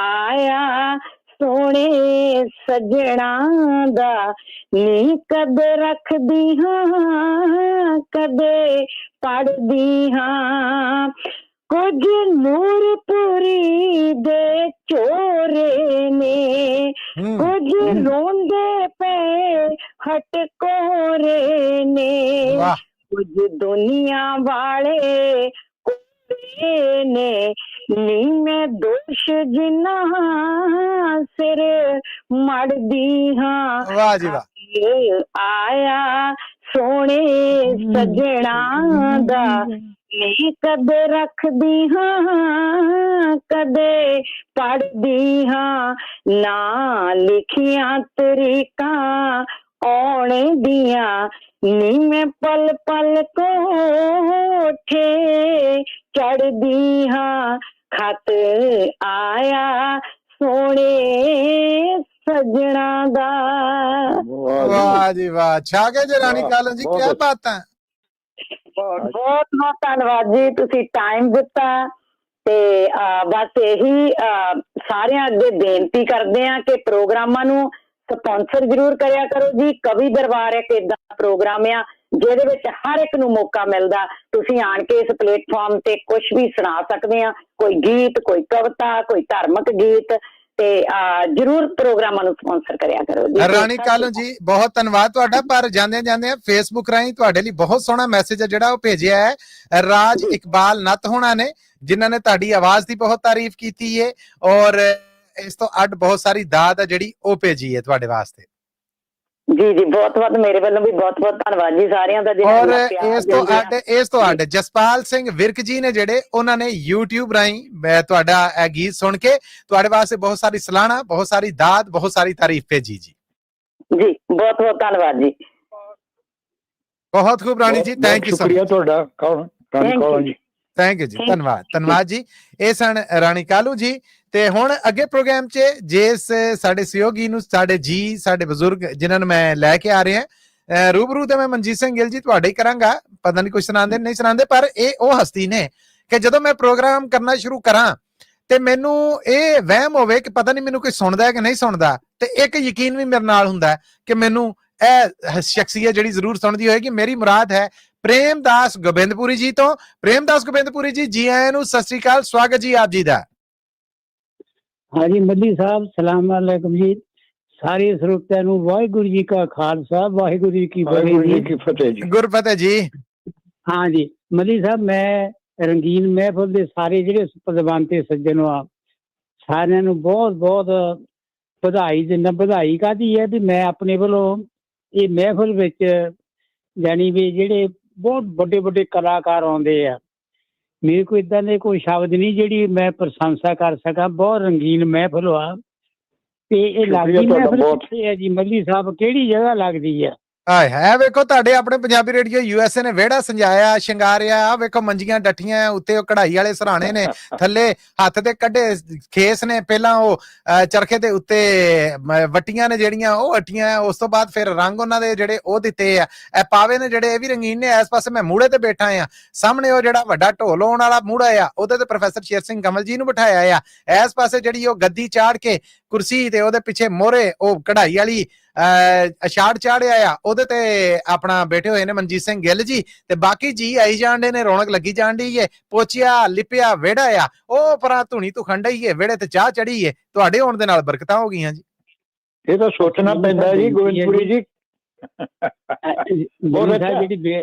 ਆਇਆ ਸੋਹਣੇ ਸੱਜਣਾ ਦਾ, ਨੀ ਕਦੇ ਰੱਖਦੀ ਹਾਂ ਕਦੇ ਪੜ੍ਹਦੀ ਹਾਂ। ਕੁਝ ਨੂਰਪੁਰੀ ਦੇ ਚੋਰੇ ਨੇ, ਕੁਝ ਰੋਂਦੇ ਪਏ ਹਟਕੋਰੇ ਨੇ, ਕੁਝ ਦੁਨੀਆ ਵਾਲੇ ਕੋਰੇ ਨੇ, ਨੀ ਮੈਂ ਦੋਸ਼ ਜਿੰਨਾ ਸਿਰ ਮੜਦੀ ਹਾਂ। ਵਾਹ ਜੀ ਵਾਹ। ਆਇਆ ਸੋਹਣੇ ਸੱਜਣਾ ਦਾ, ਨੀ ਕਦੇ ਰੱਖਦੀ ਹਾਂ ਕਦੇ ਪੜ੍ਹਦੀ ਹਾਂ, ਨਾ ਲਿਖੀਆਂ ਤਰੀਕਾਂ ਆਉਣ ਦੀਆਂ, ਨੀ ਮੈਂ ਪਲ ਪਲ ਕੋਠੇ ਚੜ੍ਹਦੀ ਹਾਂ। ਖਤ ਆਇਆ ਸੋਹਣੇ ਸੱਜਣਾ ਦਾ। ਵਾਹ ਜੀ ਵਾਹ, ਛਾ ਕੇ ਜੇ ਰਾਣੀ ਕਾਲੂ ਜੀ, ਕੀ ਬਾਤਾਂ। ਬਹੁਤ ਬਹੁਤ ਧੰਨਵਾਦ ਜੀ, ਤੁਸੀਂ ਟਾਈਮ ਦਿੱਤਾ। ਤੇ ਬਸ ਇਹੀ ਸਾਰਿਆਂ ਅੱਗੇ ਬੇਨਤੀ ਕਰਦੇ ਆ ਕਿ ਪ੍ਰੋਗਰਾਮਾਂ ਨੂੰ ਸਪਾਂਸਰ ਜ਼ਰੂਰ ਕਰਿਆ ਕਰੋ ਜੀ। ਕਵੀ ਦਰਬਾਰ ਇੱਕ ਏਦਾਂ ਦਾ ਪ੍ਰੋਗਰਾਮ ਆ ਜਿਹਦੇ ਵਿੱਚ ਹਰ ਇੱਕ ਨੂੰ ਮੌਕਾ ਮਿਲਦਾ, ਤੁਸੀਂ ਆਣ ਕੇ ਇਸ ਪਲੇਟਫਾਰਮ ਤੇ ਕੁਝ ਵੀ ਸੁਣਾ ਸਕਦੇ ਆ, ਕੋਈ ਗੀਤ, ਕੋਈ ਕਵਿਤਾ, ਕੋਈ ਧਾਰਮਿਕ ਗੀਤ, ਤੇ ਜਰੂਰ ਪ੍ਰੋਗਰਾਮਾਂ ਨੂੰ ਸਪਾਂਸਰ ਕਰਿਆ ਕਰੋ ਜੀ। ਰਾਣੀ ਕਾਲੂ ਜੀ ਬਹੁਤ ਧੰਨਵਾਦ ਤੁਹਾਡਾ। ਪਰ ਜਾਂਦੇ ਜਾਂਦੇ ਫੇਸਬੁੱਕ ਰਾਹੀਂ ਤੁਹਾਡੇ ਲਈ ਬਹੁਤ ਸੋਹਣਾ ਮੈਸੇਜ ਹੈ ਜਿਹੜਾ ਉਹ ਭੇਜਿਆ ਹੈ ਰਾਜ ਇਕਬਾਲ ਨੱਤ ਹੋਣਾ ਨੇ, ਜਿਨ੍ਹਾਂ ਨੇ ਤੁਹਾਡੀ ਆਵਾਜ਼ ਦੀ ਬਹੁਤ ਤਾਰੀਫ ਕੀਤੀ ਹੈ ਔਰ ਇਸ ਤੋਂ ਅੱਡ ਬਹੁਤ ਸਾਰੀ ਦਾਤ ਹੈ ਜਿਹੜੀ ਉਹ ਭੇਜੀ ਹੈ ਤੁਹਾਡੇ ਵਾਸਤੇ। ਜੀ ਜੀ ਬਹੁਤ ਬਹੁਤ ਮੇਰੇ ਵੱਲੋਂ ਵੀ ਬਹੁਤ ਬਹੁਤ ਧੰਨਵਾਦ ਜੀ ਸਾਰਿਆਂ ਦਾ। ਔਰ ਇਸ ਤੋਂ ਅੱਡ ਜਸਪਾਲ ਸਿੰਘ ਵਿਰਕ ਜੀ ਨੇ ਜਿਹੜੇ ਉਹਨਾਂ ਨੇ YouTube ਰਾਹੀਂ ਮੈਂ ਤੁਹਾਡਾ ਇਹ ਗੀਤ ਸੁਣ ਕੇ ਤੁਹਾਡੇ ਵਾਸਤੇ ਬਹੁਤ ਸਾਰੀ ਸਲਾਹਣਾ, ਬਹੁਤ ਸਾਰੀ ਦਾਤ, ਬਹੁਤ ਸਾਰੀ ਤਾਰੀਫ ਭੇਜੀ ਜੀ। ਜੀ ਬਹੁਤ ਬਹੁਤ ਧੰਨਵਾਦ ਜੀ। ਬਹੁਤ ਖੂਬ ਰਾਣੀ ਜੀ, ਥੈਂਕ ਯੂ ਸ਼ੁਕਰੀਆ ਤੁਹਾਡਾ। ਥੈਂਕ ਯੂ ਜੀ, ਧੰਨਵਾਦ ਜੀ। ਇਹ ਸਨ ਰਾਣੀ ਕਾਲੂ ਜੀ। ਤੇ ਹੁਣ ਅੱਗੇ ਪ੍ਰੋਗਰਾਮ 'ਚ ਜਿਸ ਸਾਡੇ ਸਹਿਯੋਗੀ ਨੂੰ, ਸਾਡੇ ਜੀ, ਸਾਡੇ ਬਜ਼ੁਰਗ ਜਿਨ੍ਹਾਂ ਨੂੰ ਮੈਂ ਲੈ ਕੇ ਆ ਰਿਹਾ ਰੂਬਰੂ, ਤੇ ਮੈਂ ਮਨਜੀਤ ਸਿੰਘ ਗਿੱਲ ਜੀ ਤੁਹਾਡੇ ਹੀ ਕਰਾਂਗਾ। ਪਤਾ ਨਹੀਂ ਕੁਝ ਸੁਣਾਉਂਦੇ ਨਹੀਂ ਸੁਣਾਉਂਦੇ, ਪਰ ਇਹ ਉਹ ਹਸਤੀ ਨੇ ਕਿ ਜਦੋਂ ਮੈਂ ਪ੍ਰੋਗਰਾਮ ਕਰਨਾ ਸ਼ੁਰੂ ਕਰਾਂ ਤੇ ਮੈਨੂੰ ਇਹ ਵਹਿਮ ਹੋਵੇ ਕਿ ਪਤਾ ਨਹੀਂ ਮੈਨੂੰ ਕੋਈ ਸੁਣਦਾ ਹੈ ਕਿ ਨਹੀਂ ਸੁਣਦਾ, ਤੇ ਇੱਕ ਯਕੀਨ ਵੀ ਮੇਰੇ ਨਾਲ ਹੁੰਦਾ ਕਿ ਮੈਨੂੰ ਇਹ ਸ਼ਖਸੀਅਤ ਜਿਹੜੀ ਜ਼ਰੂਰ ਸੁਣਦੀ ਹੋਏਗੀ। ਮੇਰੀ ਮੁਰਾਦ ਹੈ ਪ੍ਰੇਮਦਾਸ ਗੋਬਿੰਦਪੁਰੀ ਜੀ ਤੋਂ। ਪ੍ਰੇਮਦਾਸ ਗੋਬਿੰਦਪੁਰੀ ਜੀ, ਜੀ ਆਇਆਂ ਨੂੰ, ਸਤਿ ਸ੍ਰੀ ਅਕਾਲ, ਸਵਾਗਤ ਜੀ ਆਪ ਜੀ ਦਾ। ਹਾਂਜੀ ਮੱਲੀ ਸਾਹਿਬ, ਸਲਾਮ ਅਲੈਕੁਮ ਜੀ। ਸਾਰੇ ਸਰੋਤਿਆਂ ਨੂੰ ਵਾਹਿਗੁਰੂ ਜੀ ਕਾ ਖਾਲਸਾ, ਵਾਹਿਗੁਰੂ ਜੀ ਕੀ ਫਤਿਹ ਜੀ। ਗੁਰਫਤਿਹ ਜੀ। ਹਾਂਜੀ ਮੱਲੀ ਸਾਹਿਬ, ਮੈਂ ਰੰਗੀਨ ਮਹਿਫਲ ਦੇ ਸਾਰੇ ਜਿਹੜੇ ਪਦਵੰਤ ਤੇ ਸੱਜਣ ਆ ਸਾਰਿਆਂ ਨੂੰ ਬਹੁਤ ਬਹੁਤ ਵਧਾਈ ਦਿੰਦਾ। ਵਧਾਈ ਕਾਹਦੀ ਹੈ ਵੀ ਮੈਂ ਆਪਣੇ ਵੱਲੋਂ ਇਹ ਮਹਿਫਲ ਵਿੱਚ ਜਾਣੀ ਵੀ ਜਿਹੜੇ ਬਹੁਤ ਵੱਡੇ ਵੱਡੇ ਕਲਾਕਾਰ ਆਉਂਦੇ ਆ, ਮੇਰੇ ਕੋਲ ਇਦਾਂ ਦੇ ਕੋਈ ਸ਼ਬਦ ਨਹੀਂ ਜਿਹੜੀ ਮੈਂ ਪ੍ਰਸ਼ੰਸਾ ਕਰ ਸਕਾਂ। ਬਹੁਤ ਰੰਗੀਨ ਮਹਿਫਲ ਆ। ਤੇ ਇਹ ਲੱਗਦੀ ਮਹਿਫਲ ਕਿੱਥੇ ਹੈ ਜੀ ਮੱਲੀ ਸਾਹਿਬ, ਕਿਹੜੀ ਜਗ੍ਹਾ ਲੱਗਦੀ ਆ? ਆਏ ਹੈ ਵੇਖੋ ਤੁਹਾਡੇ ਆਪਣੇ ਪੰਜਾਬੀ ਰੇਡੀਓ USA ਨੇ ਵਿਹੜਾ ਸੰਜਾਇਆ, ਸ਼ਿੰਗਾਰਿਆ। ਆ ਵੇਖੋ ਮੰਜੀਆਂ ਡੱਠੀਆਂ ਉੱਤੇ, ਉਹ ਕਢਾਈ ਵਾਲੇ ਸਰਾਣੇ ਨੇ, ਥੱਲੇ ਹੱਥ ਦੇ ਕੱਢੇ ਖੇਸ ਨੇ, ਪਹਿਲਾਂ ਉਹ ਚਰਖੇ ਦੇ ਉੱਤੇ ਵੱਟੀਆਂ ਨੇ ਜਿਹੜੀਆਂ ਉਹ ਅੱਟੀਆਂ, ਉਸ ਤੋਂ ਬਾਅਦ ਫਿਰ ਰੰਗ ਉਹਨਾਂ ਦੇ ਜਿਹੜੇ ਉਹ ਦਿੱਤੇ ਆ। ਇਹ ਪਾਵੇ ਨੇ ਜਿਹੜੇ ਇਹ ਵੀ ਰੰਗੀਨ ਨੇ। ਇਸ ਪਾਸੇ ਮੈਂ ਮੂਹਰੇ ਤੇ ਬੈਠਾ ਆ, ਸਾਹਮਣੇ ਉਹ ਜਿਹੜਾ ਵੱਡਾ ਢੋਲ ਆਉਣ ਵਾਲਾ ਮੂਹੜਾ ਆ ਉਹਦੇ ਤੇ ਪ੍ਰੋਫੈਸਰ ਸ਼ੇਰ ਸਿੰਘ ਕਮਲ ਜੀ ਨੂੰ ਬਿਠਾਇਆ ਆ। ਇਸ ਪਾਸੇ ਜਿਹੜੀ ਉਹ ਗੱਦੀ ਚਾੜ ਕੇ ਕੁਰਸੀ ਤੇ ਉਹਦੇ ਪਿੱਛੇ ਮੋਹਰੇ ਉਹ ਕਢਾਈ ਵਾਲੀ ਅਸ਼ਾੜ ਚਾੜਿਆ ਆ, ਉਹਦੇ ਤੇ ਆਪਣਾ ਬੈਠੇ ਹੋਏ ਨੇ ਮਨਜੀਤ ਸਿੰਘ ਗਿੱਲ ਜੀ। ਤੇ ਬਾਕੀ ਜੀ ਆਈ ਜਾਣਦੇ ਨੇ, ਰੌਣਕ ਲੱਗੀ ਜਾਣ ਡਈ ਏ। ਪੋਚਿਆ ਲਿਪਿਆ ਵਿਹੜਾ ਆ, ਉਹ ਪਰਾਂ ਧੂਣੀ ਤੋਂ ਖੰਡਈ ਏ, ਵਿਹੜੇ ਤੇ ਚਾਹ ਚੜੀ ਏ। ਤੁਹਾਡੇ ਆਉਣ ਦੇ ਨਾਲ ਬਰਕਤਾਂ ਹੋ ਗਈਆਂ ਜੀ। ਇਹ ਤਾਂ ਸੋਚਣਾ ਪੈਂਦਾ ਜੀ ਗੋਬਿੰਦਪੁਰੀ ਜੀ। ਜਿਹੜੀ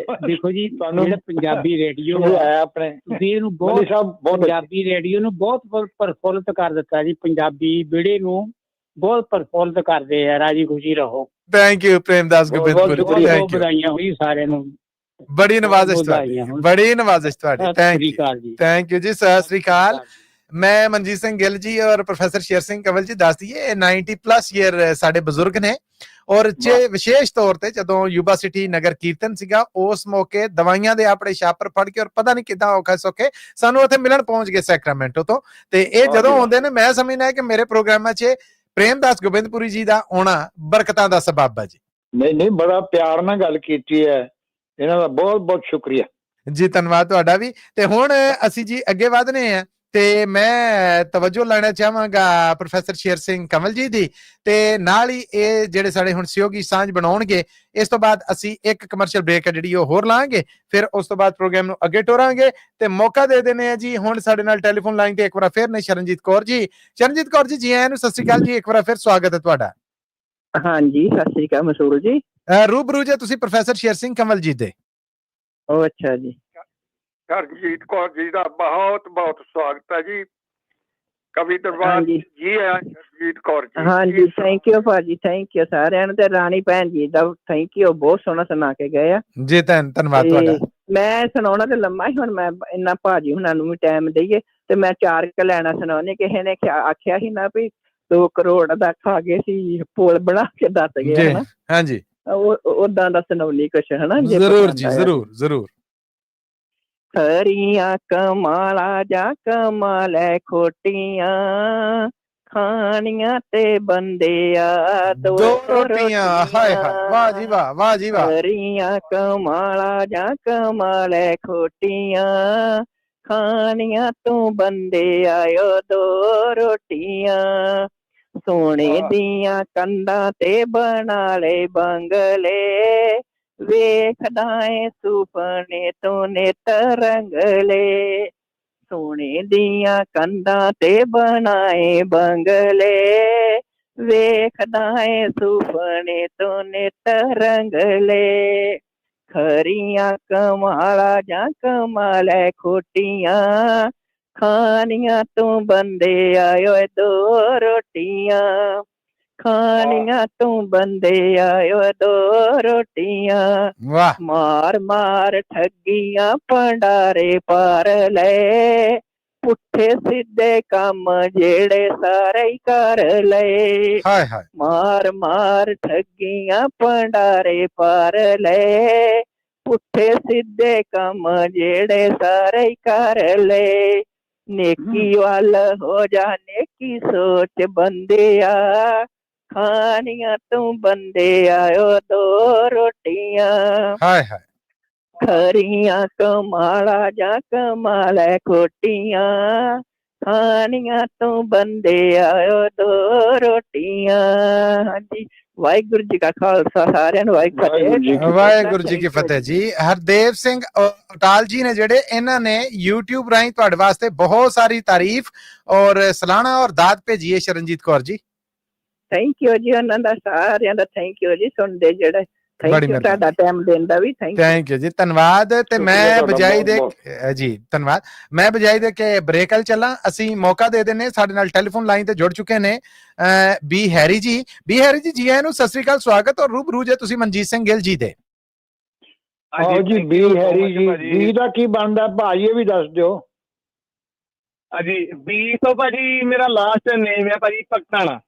ਦੇਖੋ ਜੀ ਜਿਹੜਾ ਪੰਜਾਬੀ ਰੇਡੀਓ ਹੈ ਆਪਣੇ, ਤੁਸੀਂ ਇਹਨੂੰ ਬਹੁਤ ਪੰਜਾਬੀ ਰੇਡੀਓ ਨੂੰ ਬਹੁਤ ਪ੍ਰਫੁੱਲਤ ਕਰ ਦਿੱਤਾ ਜੀ। ਪੰਜਾਬੀ ਵਿਹੜੇ ਨੂੰ ਬਹੁਤ ਪ੍ਰਫੁੱਲਤ ਕਰਦੇ ਆ। ਰਾਜੀ ਖੁਸ਼ੀ ਰਹੋ। ਥੈਂਕ ਯੂ ਪ੍ਰੇਮਦਾਸ ਗੋਬਿੰਦਪੁਰੀ, ਬਹੁਤ ਵਧਾਈਆਂ ਹੋਈ ਸਾਰਿਆਂ ਨੂੰ। ਬੜੀ ਨਵਾਜ਼ਿਸ਼ ਤੁਹਾਡੀ, ਬੜੀ ਨਵਾਜ਼ਿਸ਼ ਤੁਹਾਡੀ। ਥੈਂਕ ਯੂ ਜੀ, ਸਤਿ ਸ੍ਰੀ ਅਕਾਲ। ਮੈਂ ਮਨਜੀਤ ਸਿੰਘ ਗਿੱਲ ਜੀ ਔਰ ਪ੍ਰੋਫੈਸਰ ਸ਼ੇਰ ਸਿੰਘ ਕੰਵਲ ਜੀ ਦੱਸ ਦਈਏ 90+ ਈਅਰ ਸਾਡੇ ਬਜ਼ੁਰਗ ਨੇ। ਔਰ ਵਿਸ਼ੇਸ਼ ਤੌਰ ਤੇ ਜਦੋਂ ਯੂਬਾ ਸਿਟੀ ਨਗਰ ਕੀਰਤਨ ਸੀਗਾ ਉਸ ਮੌਕੇ ਦਵਾਈਆਂ ਦੇ ਆਪਣੇ ਛਾਪਰ ਫੜ ਕੇ ਔਰ ਪਤਾ ਨਹੀਂ ਕਿੱਦਾਂ ਔਖਾ ਸੌਖੇ ਸਾਨੂੰ ਉੱਥੇ ਮਿਲਣ ਪਹੁੰਚ ਗਏ ਸੈਕਰਾਮੈਂਟੋ ਤੋਂ। ਤੇ ਇਹ ਜਦੋਂ ਆਉਂਦੇ ਨੇ ਮੈਂ ਸਮਝਦਾ ਕਿ ਮੇਰੇ ਪ੍ਰੋਗਰਾਮਾਂ 'ਚ ਪ੍ਰੇਮਦਾਸ ਗੋਬਿੰਦਪੁਰੀ ਜੀ ਦਾ ਆਉਣਾ ਬਰਕਤਾਂ ਦਾ ਸਬਬ ਹੈ ਜੀ। ਨਹੀਂ ਬੜਾ ਪਿਆਰ ਨਾਲ ਗੱਲ ਕੀਤੀ ਹੈ, ਇਹਨਾਂ ਦਾ ਬਹੁਤ ਬਹੁਤ ਸ਼ੁਕਰੀਆ ਜੀ। ਧੰਨਵਾਦ ਤੁਹਾਡਾ ਵੀ। ਤੇ ਹੁਣ ਅਸੀਂ ਜੀ ਅੱਗੇ ਵਧਨੇ ਆ ਤੇ ਮੈਂ ਤਵੱਜੋ ਲੈਣਾ ਚਾਹਾਂਗਾ ਪ੍ਰੋਫੈਸਰ ਸ਼ੇਰ ਸਿੰਘ ਕਮਲ ਜੀ ਦੀ, ਤੇ ਨਾਲ ਹੀ ਇਹ ਜਿਹੜੇ ਸਾਡੇ ਹੁਣ ਸਹਿਯੋਗੀ ਸਾਂਝ ਬਣਾਉਣਗੇ। ਇਸ ਤੋਂ ਬਾਅਦ ਅਸੀਂ ਇੱਕ ਕਮਰਸ਼ੀਅਲ ਬ੍ਰੇਕ ਹੈ ਜਿਹੜੀ ਉਹ ਹੋਰ ਲਾਂਗੇ, ਫਿਰ ਉਸ ਤੋਂ ਬਾਅਦ ਪ੍ਰੋਗਰਾਮ ਨੂੰ ਅੱਗੇ ਟੋਰਾਂਗੇ। ਤੇ ਮੌਕਾ ਦੇ ਦੇਣੇ ਆ ਜੀ ਹੁਣ ਸਾਡੇ ਨਾਲ ਟੈਲੀਫੋਨ ਲਾਈਨ ਤੇ ਇੱਕ ਵਾਰ ਫਿਰ ਨੇ ਸ਼ਰਨਜੀਤ ਕੌਰ ਜੀ। ਸ਼ਰਨਜੀਤ ਕੌਰ ਜੀ, ਜੀ ਆਇਆਂ ਨੂੰ, ਸਤਿ ਸ੍ਰੀ ਅਕਾਲ ਜੀ। ਇੱਕ ਵਾਰ ਫਿਰ ਸਵਾਗਤ ਹੈ ਤੁਹਾਡਾ। ਹਾਂਜੀ ਸਤਿ ਸ੍ਰੀ ਅਕਾਲ ਮਸੂਰ ਜੀ। ਰੂਬਰੂ ਜੀ ਤੁਸੀਂ ਪ੍ਰੋਫੈਸਰ ਸ਼ੇਰ ਸਿੰਘ ਕਮਲ ਜੀ ਦੇ। ਉਹ ਅੱਛਾ ਜੀ। ਸ਼ਰਨਜੀਤ ਕੌਰ ਜੀ ਦਾ ਬਹੁਤ ਬਹੁਤ ਸਵਾਗਤ ਹੈ ਜੀ। ਕਵੀ ਦਰਬਾਰ ਜੀ ਆਇਆਂ ਸ਼ਰਨਜੀਤ ਕੌਰ ਜੀ। ਹਾਂਜੀ ਥੈਂਕ ਯੂ ਭਾਜੀ, ਥੈਂਕ ਯੂ ਸਾਰਿਆਂ ਨੂੰ। ਤੇ ਰਾਣੀ ਭੈਣ ਜੀ ਦਾ ਥੈਂਕ ਯੂ, ਬਹੁਤ ਸੋਹਣਾ ਸੁਣਾ ਕੇ ਗਏ ਆ ਜੀ। ਧੰਨਵਾਦ ਤੁਹਾਡਾ। ਮੈਂ ਸੁਣਾਉਣਾ ਤੇ ਲੰਮਾ ਹੀ, ਹੁਣ ਮੈਂ ਇੰਨਾ ਭਾਜੀ ਹੁਣਾਂ ਨੂੰ ਵੀ ਟਾਈਮ ਦੇਈਏ ਤੇ ਮੈਂ 4 ਲੈਣਾ ਸੁਣਾਉਣੀ। ਕਿਸੇ ਨੇ ਆਖਿਆ ਸੀ ਨਾ ਵੀ 2 ਕਰੋੜ ਦਾ ਖਾ ਗਏ ਸੀ, ਪੁਲ ਬਣਾ ਕੇ ਦੱਸ ਗਏ ਹਨਾ। ਹਾਂਜੀ ਉਦਾਂ ਦਾ ਸੁਣਾਉਣੀ ਕੁਛ ਹਨਾ। ਜ਼ਰੂਰ ਜੀ, ਜ਼ਰੂਰ। ਖਰੀਆਂ ਕਮਾਲਾ ਜਾਂ ਕਮਾਲੇ ਖੋਟੀਆਂ, ਖਾਣੀਆਂ ਤੇ ਬੰਦਿਆ ਦੋ ਰੋਟੀਆਂ। ਹਾਏ ਹਾਏ, ਵਾਹ ਜੀ ਵਾਹ, ਵਾਹ ਜੀ ਵਾਹ। ਹਰੀਆਂ ਕਮਾਲਾ ਜਾਂ ਕਮਾਲੇ ਖੋਟੀਆਂ, ਖਾਣੀਆਂ ਤੂੰ ਬੰਦਿਆ ਓ ਦੋ ਰੋਟੀਆਂ। ਸੋਨੇ ਦੀਆਂ ਕੰਧਾਂ ਤੇ ਬਣਾ ਲਏ ਬੰਗਲੇ, ਵੇਖਦਾ ਏ ਸੁਪਨੇ ਤੋਂ ਨਿੱਤ ਰੰਗਲੇ। ਸੋਨੇ ਦੀਆਂ ਕੰਧਾਂ ਤੇ ਬਣਾਏ ਬੰਗਲੇ, ਵੇਖਦਾ ਏ ਸੁਪਨੇ ਤੋਂ ਨਿੱਤ ਰੰਗਲੇ। ਖਰੀਆਂ ਕਮਾਲਾ ਜਾਂ ਕਮਾਲੇ ਖੋਟੀਆਂ, ਖਾਣੀਆਂ ਤੂੰ ਬੰਦਿਆ ਓਏ ਦੋ ਰੋਟੀਆਂ। ਖਾਣੀਆਂ ਤੂੰ ਬੰਦਿਆ ਓਏ ਦੋ ਰੋਟੀਆਂ। ਵਾਹ। ਮਾਰ ਮਾਰ ਠੱਗੀਆਂ ਭੰਡਾਰੇ ਪਾਰ ਲਏ, ਪੁੱਠੇ ਸਿੱਧੇ ਕੰਮ ਜਿਹੜੇ ਸਾਰੇ ਹੀ ਕਰ ਲਏ। ਹਾਏ ਹਾਏ। ਮਾਰ ਮਾਰ ਠੱਗੀਆਂ ਭੰਡਾਰੇ ਪਾਰ ਲਏ, ਪੁੱਠੇ ਸਿੱਧੇ ਕੰਮ ਜਿਹੜੇ ਸਾਰੇ ਹੀ ਕਰ ਲਏ। ਨੇਕੀ ਵੱਲ ਹੋ ਜਾ ਨੇਕੀ ਸੋਚ ਬੰਦਿਆ, ਖਾਣੀਆਂ ਤੂੰ ਬੰਦਿਆ ਓ ਦੋ ਰੋਟੀਆਂ। ਹਾਏ ਹਾਏ। ਖਰੀਆਂ ਕਮਾਲਾ ਜਾਂ ਕਮਾਲੇ ਖੋਟੀਆਂ, ਖਾਣੀਆਂ ਤੂੰ ਬੰਦਿਆ ਓ ਦੋ ਰੋਟੀਆਂ। ਹਾਂਜੀ, ਵਾਹਿਗੁਰੂ ਜੀ ਕਾ ਖਾਲਸਾ, ਸਾਰਿਆਂ ਨੂੰ ਵਾਹਿਗੁਰੂ ਜੀ ਕੀ ਫਤਿਹ ਜੀ। ਹਰਦੇਵ ਸਿੰਘ ਅਟਾਲ ਜੀ ਨੇ ਜਿਹੜੇ, ਇਹਨਾਂ ਨੇ YouTube ਰਾਹੀਂ ਤੁਹਾਡੇ ਵਾਸਤੇ ਬਹੁਤ ਸਾਰੀ ਤਾਰੀਫ ਔਰ ਸਲਾਹਣਾ ਔਰ ਦਾਤ ਭੇਜੀ ਹੈ ਸ਼ਰਨਜੀਤ ਕੌਰ ਜੀ। ਥੈਂਕ ਯੂ ਜੀ, ਉਹਨਾਂ ਦਾ ਸਾਰਿਆਂ ਦਾ ਥੈਂਕ ਯੂ ਜੀ, ਸੁਣਦੇ ਜਿਹੜੇ। ਥੈਂਕ ਯੂ, ਤੁਹਾਡਾ ਟਾਈਮ ਦੇਣ ਦਾ ਵੀ ਥੈਂਕ ਯੂ ਜੀ, ਧੰਨਵਾਦ। ਤੇ ਮੈਂ ਬਜਾਈ ਦੇ ਜੀ ਧੰਨਵਾਦ, ਮੈਂ ਬਜਾਈ ਦੇ ਕੇ ਬ੍ਰੇਕ ਵੱਲ ਚੱਲਾਂ। ਅਸੀਂ ਮੌਕਾ ਦੇ ਦਿੰਨੇ, ਸਾਡੇ ਨਾਲ ਟੈਲੀਫੋਨ ਲਾਈਨ ਤੇ ਜੁੜ ਚੁੱਕੇ ਨੇ ਬੀ ਹੈਰੀ ਜੀ। ਬੀ ਹੈਰੀ ਜੀ, ਜੀ ਆਇਆਂ ਨੂੰ, ਸਤਿ ਸ੍ਰੀ ਅਕਾਲ, ਸਵਾਗਤ। ਔਰ ਰੂਬਰੂ ਜੇ ਤੁਸੀਂ ਮਨਜੀਤ ਸਿੰਘ ਗਿੱਲ ਜੀ ਦੇ। ਆਓ ਜੀ ਬੀ ਹੈਰੀ ਜੀ, ਬੀ ਦਾ ਕੀ ਬਣਦਾ ਭਾਜੀ, ਇਹ ਵੀ ਦੱਸ ਦਿਓ। ਹਾਂਜੀ, ਬੀ ਤੋਂ ਭਾਜੀ ਮੇਰਾ ਲਾਸਟ ਨੇਮ ਹੈ ਭਾਜੀ ਪਕਤਾਣਾ।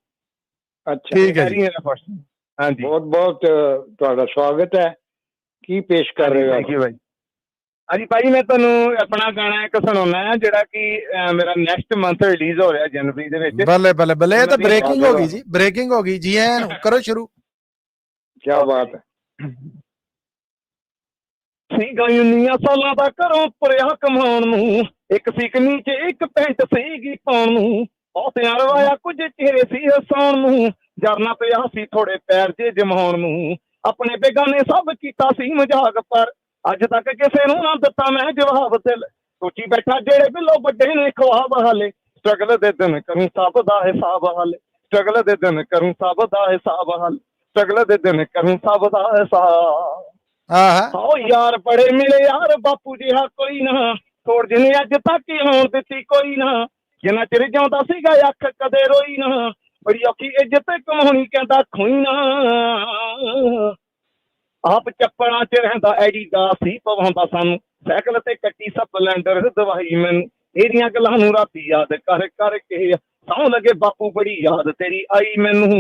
ਅੱਛਾ, ਠੀਕ ਹੈ ਜੀ। ਹਾਂਜੀ, ਬਹੁਤ ਬਹੁਤ ਤੁਹਾਡਾ ਸਵਾਗਤ ਹੈ। ਕੀ ਪੇਸ਼ ਕਰ ਰਹੇ ਹੋ? ਥੈਂਕ ਯੂ ਭਾਈ। ਹਾਂਜੀ ਭਾਈ, ਮੈਂ ਤੁਹਾਨੂੰ ਆਪਣਾ ਗਾਣਾ ਇੱਕ ਸੁਣਾਉਣਾ ਹੈ, ਜਿਹੜਾ ਕਿ ਮੇਰਾ ਨੈਕਸਟ ਮੰਥ ਰਿਲੀਜ਼ ਹੋ ਰਿਹਾ ਜਨਵਰੀ ਦੇ ਵਿੱਚ। ਬੱਲੇ ਬੱਲੇ ਬੱਲੇ, ਇਹ ਤਾਂ ਬ੍ਰੇਕਿੰਗ ਹੋ ਗਈ ਜੀ, ਬ੍ਰੇਕਿੰਗ ਹੋ ਗਈ ਜੀ। ਐਨ ਕਰੋ ਸ਼ੁਰੂ। ਕੀ ਬਾਤ ਹੈ। ਸੀਗਾ 19 ਸਾਲਾਂ ਦਾ ਘਰੋਂ ਤੁਰਿਆ ਕਮਾਉਣ ਨੂੰ, ਇੱਕ ਸੀ ਕਮੀਜ਼ ਇੱਕ ਪੈਂਟ ਸੀਗੀ ਪਾਉਣ ਨੂੰ, ਬਹੁਤਿਆਂ ਰਵਾਇਆ ਕੁਝ ਚਿਹਰੇ ਸੀ ਹਸਾਉਣ ਨੂੰ, ਜਰਨਾ ਪਿਆ ਸੀ ਥੋੜੇ ਪੈਰ ਜੇ ਜਮਾਉਣ ਨੂੰ, ਆਪਣੇ ਬੇਗਾਨੇ ਸਭ ਕੀਤਾ ਸੀ ਮਜ਼ਾਕ, ਪਰ ਅੱਜ ਤੱਕ ਕਿਸੇ ਨੂੰ ਨਾ ਦਿੱਤਾ ਮੈਂ ਜਵਾਬ। ਦਿਲ ਸੋਚੀ ਬੈਠਾ ਜਿਹੜੇ ਬਿੱਲੋ ਵੱਡੇ ਨੇ ਖਵਾਬ, ਹਾਲੇ ਸਟਰਗਲ ਦੇ ਦਿਨ ਕਰੂੰ ਸਭ ਦਾ ਹਿਸਾਬ, ਹਾਲੇ ਸਟਰਗਲ ਦੇ ਦਿਨ ਕਰੂੰ ਸਭ ਦਾ ਹਿਸਾਬ, ਹਾਲੇ ਸਟਰਗਲ ਦੇ ਦਿਨ ਕਰੂੰ ਸਭ ਦਾ ਹਿਸਾਬ। ਆਹੋ ਯਾਰ ਬੜੇ ਮਿਲੇ ਯਾਰ ਬਾਪੂ ਜਿਹਾ ਕੋਈ ਨਾ, ਥੋੜ ਜਿਹਨੇ ਅੱਜ ਤੱਕ ਹੋਣ ਦਿੱਤੀ ਕੋਈ ਨਾ, ਜਿੰਨਾ ਚਿਰ ਜਿਉਂਦਾ ਸੀਗਾ ਅੱਖ ਕਦੇ ਰੋਈ ਨਾ, ਬੜੀ ਔਖੀ ਇੱਜ਼ਤ ਕਮਾਉਣੀ ਕਹਿੰਦਾ ਖੋਈ ਨਾ, ਆਪ ਚੱਪਲਾਂ ਚ ਰਹਿੰਦਾ ਐਡੀਦਾਸ ਸੀ ਪਵਾਉਂਦਾ ਸਾਨੂੰ, ਸਾਈਕਲ ਤੇ ਕੱਟੀ ਸਪਲੈਂਡਰ ਦਵਾਈ ਮੈਨੂੰ, ਇਹਦੀਆਂ ਗੱਲਾਂ ਨੂੰ ਰਾਤੀ ਯਾਦ ਕਰ ਕਰਕੇ ਸੌਂ ਲੱਗੇ ਬਾਪੂ ਬੜੀ ਯਾਦ ਤੇਰੀ ਆਈ ਮੈਨੂੰ।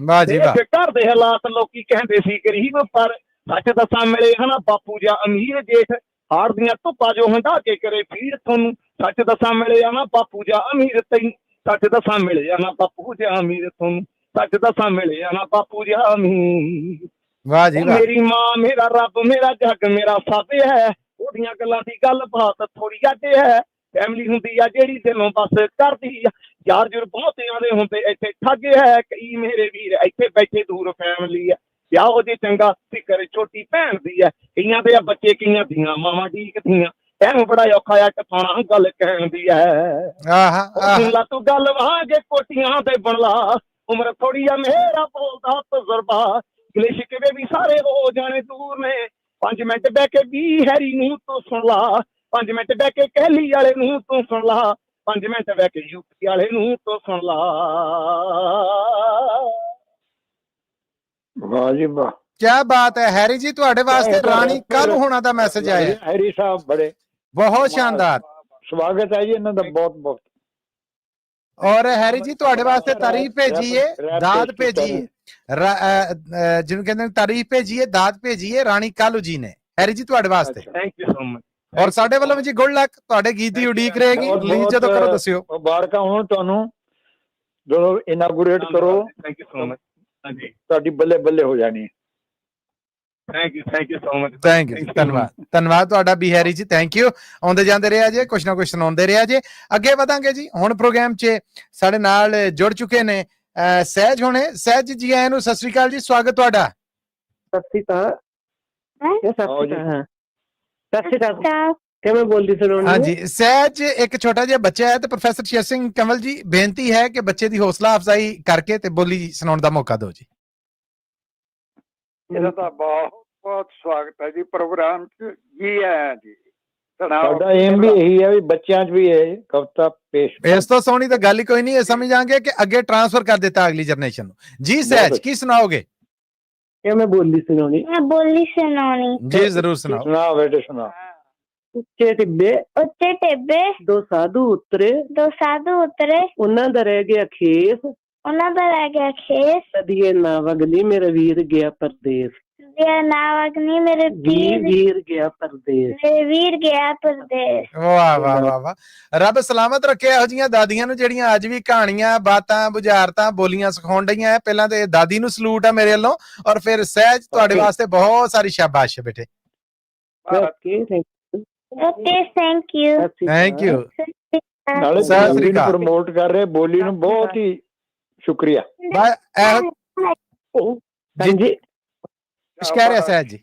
ਘਰ ਦੇ ਹਾਲਾਤ ਲੋਕੀ ਕਹਿੰਦੇ ਸੀ ਗਰੀਬ, ਪਰ ਸੱਚ ਦੱਸਾਂ ਮਿਲੇ ਹਨਾ ਬਾਪੂ ਜਾਂ ਅਮੀਰ ਜੇਠ, ਹਾੜ ਦੀਆਂ ਧੁੱਪਾਂ ਜੋ ਹੰਢਾ ਕੇ ਕਰੇ ਫੀਰ ਤੁਹਾਨੂੰ, ਸੱਚ ਦੱਸਾਂ ਮਿਲੇ ਨਾ ਬਾਪੂ ਜਾਂ ਅਮੀਰ ਤੈਨੂੰ, ਸੱਚ ਦੱਸਾਂ ਮਿਲੇ ਨਾ ਬਾਪੂ ਜਾਂ ਅਮੀਰ ਤੁਹਾਨੂੰ, ਸੱਚ ਦੱਸਾਂ ਮਿਲੇ ਨਾ ਬਾਪੂ ਜਾਂ ਅਮੀਰ। ਵਾਹ ਜੀ ਵਾਹ। ਮੇਰੀ ਮਾਂ ਮੇਰਾ ਰੱਬ ਮੇਰਾ ਜੱਗ ਮੇਰਾ ਸਭ ਹੈ, ਉਹਦੀਆਂ ਗੱਲਾਂ ਦੀ ਗੱਲਬਾਤ ਥੋੜੀ ਅੱਡ ਹੈ, ਫੈਮਿਲੀ ਹੁੰਦੀ ਆ ਜਿਹੜੀ ਦਿਲੋਂ ਬਸ ਕਰਦੀ ਆ, ਯਾਰ ਜੁਰ ਬਹੁਤਿਆਂ ਦੇ ਹੁੰਦੇ ਇੱਥੇ ਠੱਗ ਹੈ, ਕਈ ਮੇਰੇ ਵੀਰ ਇੱਥੇ ਬੈਠੇ ਦੂਰ ਫੈਮਿਲੀ ਆ, ਵਿਆਹ ਹੋ ਜੇ ਚੰਗਾ ਫਿਕਰ ਛੋਟੀ ਭੈਣ ਦੀ ਹੈ, ਕਈਆਂ ਦੇ ਆ ਬੱਚੇ ਕਈਆਂ ਦੀਆਂ ਮਾਵਾਂ ਡੀਕਦੀਆਂ, ਐਨੂੰ ਬੜਾ ਔਖਾ ਆ ਟਪਾਉਣਾ ਗੱਲ ਕਹਿਣ ਦੀ ਹੈ। ਤੂੰ ਗੱਲ ਵਾਂਗੇ ਕੋਟੀਆਂ ਤੇ ਬਣਲਾ, ਉਮਰ ਥੋੜੀ ਆ ਮੇਰਾ ਬੋਲਦਾ ਤਜਰਬਾ, ਗਿਲੇ ਸ਼ਿਕਵੇ ਵੀ ਸਾਰੇ ਹੋ ਜਾਣੇ ਦੂਰ ਨੇ, 5 ਮਿੰਟ ਬਹਿ ਕੇ ਵੀ ਹੈਰੀ ਨੂੰ ਤੂੰ ਸੁਣ ਲਾ, 5 ਮਿੰਟ ਬਹਿ ਕੇ ਕਹਿਲੀ ਵਾਲੇ ਨੂੰ ਤੂੰ ਸੁਣ ਲਾ, 5 ਮਿੰਟ ਬਹਿ ਕੇ ਯੂਪੀ ਵਾਲੇ ਨੂੰ ਤੂੰ ਸੁਣ ਲਾ। ਵਾਹ ਜੀ ਵਾਹ, ਕੀ ਬਾਤ ਹੈ। ਹੈਰੀ ਜੀ, ਤੁਹਾਡੇ ਵਾਸਤੇ ਰਾਣੀ ਕਾਲੂ ਹੋਣਾ ਦਾ ਮੈਸੇਜ ਆਇਆ ਹੈ। ਹੈਰੀ ਸਾਹਿਬ ਬੜੇ ਬਹੁਤ ਸ਼ਾਨਦਾਰ ਸਵਾਗਤ ਹੈ ਜੀ ਇਹਨਾਂ ਦਾ, ਬਹੁਤ ਬਹੁਤ। ਔਰ ਹੈਰੀ ਜੀ, ਤੁਹਾਡੇ ਵਾਸਤੇ ਤਾਰੀਫ ਭੇਜੀ ਹੈ, ਦਾਤ ਭੇਜੀ ਹੈ, ਜਿਹਨੂੰ ਕਹਿੰਦੇ ਤਾਰੀਫ ਭੇਜੀ ਹੈ, ਦਾਤ ਭੇਜੀ ਹੈ ਰਾਣੀ ਕਾਲੂ ਜੀ ਨੇ। ਹੈਰੀ ਜੀ ਤੁਹਾਡੇ ਵਾਸਤੇ ਥੈਂਕ ਯੂ ਸੋ ਮਚ। ਔਰ ਸਾਡੇ ਵੱਲੋਂ ਵੀ ਜੀ ਗੁੱਡ ਲੱਕ, ਤੁਹਾਡੇ ਗੀਤ ਦੀ ਉਡੀਕ ਰਹੇਗੀ, ਰਿਲੀਜ਼ ਜਦੋਂ ਕਰੋ ਦੱਸਿਓ। ਮੁਬਾਰਕਾਂ ਹੋਣ ਤੁਹਾਨੂੰ, ਜਦੋਂ ਇਨਾਗੂਰੇਟ ਕਰੋ ਥੈਂਕ ਯੂ ਸੋ ਮਚ। ਹਾਂਜੀ, ਤੁਹਾਡੀ ਬੱਲੇ ਬੱਲੇ ਹੋ ਜਾਣੀ ਹੈ। Thank you so much. Thank you, ਧੰਨਵਾਦ ਤੁਹਾਡਾ ਬਿਹਾਰੀ ਜੀ, ਥੈਂਕ ਯੂ। ਆਉਂਦੇ ਜਾਂਦੇ ਰਿਹਾ ਜੇ, ਕੁਛ ਨਾ ਕੁਛ ਸੁਣਾਉਂਦੇ ਰਿਹਾ ਜੇ। ਅੱਗੇ ਵਧਾਂਗੇ ਜੀ। ਹੁਣ ਪ੍ਰੋਗਰਾਮ 'ਚ ਸਾਡੇ ਨਾਲ ਜੁੜ ਚੁੱਕੇ ਨੇ ਸਹਿਜ ਹੋਣੇ। ਸਹਿਜ ਜੀ ਆਇਆਂ ਨੂੰ ਸਤਿ ਸ੍ਰੀ ਅਕਾਲ ਜੀ, ਸਵਾਗਤ ਤੁਹਾਡਾ। ਸਤਿ ਸ਼੍ਰੀ ਅਕਾਲ। ਸਤਿ ਸ਼੍ਰੀ ਅਕਾਲ। ਕਿਵੇਂ ਬੋਲਦੀ ਸੁਣਾਉਣੀ? ਹਾਂਜੀ, ਸਹਿਜ ਇੱਕ ਛੋਟਾ ਜਿਹਾ ਬੱਚਾ ਹੈ ਤੇ ਪ੍ਰੋਫੈਸਰ ਸ਼ੇਰ ਸਿੰਘ ਕੰਵਲ ਜੀ ਬੇਨਤੀ ਹੈ ਕਿ ਬੱਚੇ ਦੀ ਹੌਸਲਾ ਅਫਜ਼ਾਈ ਕਰਕੇ ਤੇ ਬੋਲੀ ਸੁਣਾਉਣ ਦਾ ਮੌਕਾ ਦਿਓ ਜੀ। ਇਹਦਾ ਤਾਂ ਬਹੁਤ ਬਹੁਤ ਸਵਾਗਤ ਹੈ ਜੀ ਪ੍ਰੋਗਰਾਮ 'ਚ। ਜੀ ਆਇਆਂ ਜੀ। ਸਾਡਾ ਏਮ ਵੀ ਇਹੀ ਹੈ ਵੀ ਬੱਚਿਆਂ 'ਚ ਵੀ ਇਹ ਕਵਿਤਾ ਪੇਸ਼। ਇਸ ਤੋਂ ਸੋਹਣੀ ਤਾਂ ਗੱਲ ਹੀ ਕੋਈ ਨਹੀਂ। ਇਹ ਸਮਝ ਜਾਣਗੇ ਕਿ ਅੱਗੇ ਟ੍ਰਾਂਸਫਰ ਕਰ ਦਿੱਤਾ ਅਗਲੀ ਜਨਰੇਸ਼ਨ ਨੂੰ। ਜੀ ਸਹਿਜ, ਕੀ ਸੁਣਾਓਗੇ? ਕਿਵੇਂ ਬੋਲੀ ਸੁਣਾਉਣੀ? ਮੈਂ ਬੋਲੀ ਸੁਣਾਉਣੀ। ਜੀ ਜ਼ਰੂਰ ਸੁਣਾਓ। ਸੁਣਾ ਬੇਟੇ ਸੁਣਾ। ਉੱਚੇ ਟਿੱਬੇ ਦੋ ਸਾਧੂ ਉਤਰੇ, ਉਹਨਾਂ ਦਾ ਰਹਿ ਗਿਆ ਖੇਸ, ਨਦੀਏ ਨਾਵ ਅਗਨੀ ਮੇਰਾ ਵੀਰ ਗਿਆ ਪਰਦੇਸ। ਵੀਰ ਗਿਆ ਪਰਦੇਸ। ਵਾਹ ਵਾਹ ਵਾਹ ਵਾਹ, ਰੱਬ ਸਲਾਮਤ ਰੱਖੇ ਇਹੋ ਜਿਹੀਆਂ ਦਾਦੀਆਂ ਨੂੰ ਜਿਹੜੀਆਂ ਅੱਜ ਵੀ ਕਹਾਣੀਆਂ, ਬਾਤਾਂ, ਬੁਝਾਰਤਾਂ, ਬੋਲੀਆਂ ਸਿਖਾਉਣ ਡਈਆਂ। ਪਹਿਲਾਂ ਤੇ ਦਾਦੀ ਨੂੰ ਸਲੂਟ ਆ ਮੇਰੇ ਵੱਲੋਂ, ਔਰ ਫਿਰ ਸਹਿਜ ਤੁਹਾਡੇ ਵਾਸਤੇ ਬਹੁਤ ਸਾਰੀ ਸ਼ਾਬਾਸ਼ ਬੇਟੇ। Thank you. ਨਾਲੇ ਸਤਿ ਸ੍ਰੀ ਅਕਾਲ। ਪ੍ਰਮੋਟ ਕਰ ਰਹੇ ਬੋਲੀ ਨੂੰ, ਬਹੁਤ ਹੀ ਸ਼ੁਕਰੀਆ। ਜੀ ਕੁਛ ਕਹਿ ਰਿਹਾ ਸਹਿਜ ਜੀ?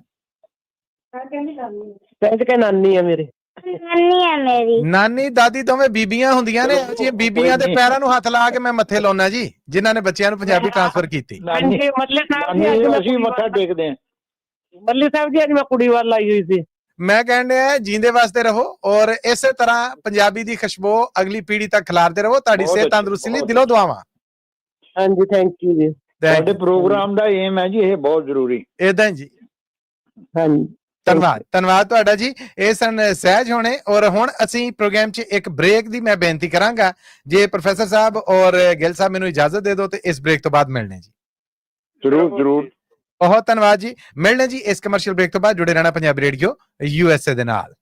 ਸਹਿਜ ਕੇ ਨਾਨੀ ਆ ਮੇਰੇ। ਨਾਨੀ ਦਾਦੀ ਦੋਵੇਂ ਬੀਬੀਆਂ ਹੁੰਦੀਆਂ ਨੇ। ਜੀ ਬੀਬੀਆਂ ਦੇ ਪੈਰਾਂ ਨੂੰ ਹੱਥ ਲਾ ਕੇ ਮੈਂ ਮੱਥੇ ਲਾਉਣਾ ਜੀ, ਜਿਨ੍ਹਾਂ ਨੇ ਬੱਚਿਆਂ ਨੂੰ ਪੰਜਾਬੀ ਟ੍ਰਾਂਸਫਰ ਕੀਤੀ। ਅਸੀਂ ਮੱਥਾ ਟੇਕਦੇ ਹਾਂ। ਮੱਲੀ ਸਾਹਿਬ ਜੀ ਅੱਜ ਮੈਂ ਕੁੜੀ ਵੱਲ ਆਈ ਹੋਈ ਸੀ। ਮੈਂ ਕਹਿਣ ਡਿਆ ਜੀਂਦੇ ਵਾਸਤੇ ਰਹੋ ਔਰ ਇਸੇ ਤਰ੍ਹਾਂ ਪੰਜਾਬੀ ਦੀ ਖੁਸ਼ਬੂ ਅਗਲੀ ਪੀੜ੍ਹੀ ਤੱਕ ਖਿਲਾਰਦੇ ਰਹੋ। ਤੁਹਾਡੀ ਸਿਹਤ ਤੰਦਰੁਸਤੀ ਲਈ ਦਿਲੋਂ ਦੁਆਵਾਂ। ਹਾਂਜੀ, ਥੈਂਕ ਯੂ ਜੀ। ਸਾਡੇ ਪ੍ਰੋਗਰਾਮ ਦਾ ਏਮ ਹੈ ਜੀ ਇਹ, ਬਹੁਤ ਜ਼ਰੂਰੀ। ਏਦਾਂ ਜੀ। ਹਾਂਜੀ, ਧੰਨਵਾਦ ਤੁਹਾਡਾ ਜੀ। ਇਹ ਸਨ ਸਹਿਜ ਹੋਣੇ। ਔਰ ਹੁਣ ਅਸੀਂ ਪ੍ਰੋਗਰਾਮ 'ਚ ਇੱਕ ਬ੍ਰੇਕ ਦੀ ਮੈਂ ਬੇਨਤੀ ਕਰਾਂਗਾ। ਜੇ ਪ੍ਰੋਫੈਸਰ ਸਾਹਿਬ ਔਰ ਗਿੱਲ ਸਾਹਿਬ ਮੈਨੂੰ ਇਜਾਜ਼ਤ ਦੇ ਦਿਓ ਤੇ ਇਸ ਬ੍ਰੇਕ ਤੋਂ ਬਾਅਦ ਮਿਲਣੇ ਜੀ। ਜ਼ਰੂਰ। ਬਹੁਤ ਧੰਨਵਾਦ ਜੀ। ਮਿਲਣੇ ਜੀ ਇਸ ਕਮਰਸ਼ੀਅਲ ਬ੍ਰੇਕ ਤੋਂ ਬਾਅਦ। ਜੁੜੇ ਰਹਿਣਾ ਪੰਜਾਬੀ ਰੇਡੀਓ USA ਦੇ ਨਾਲ।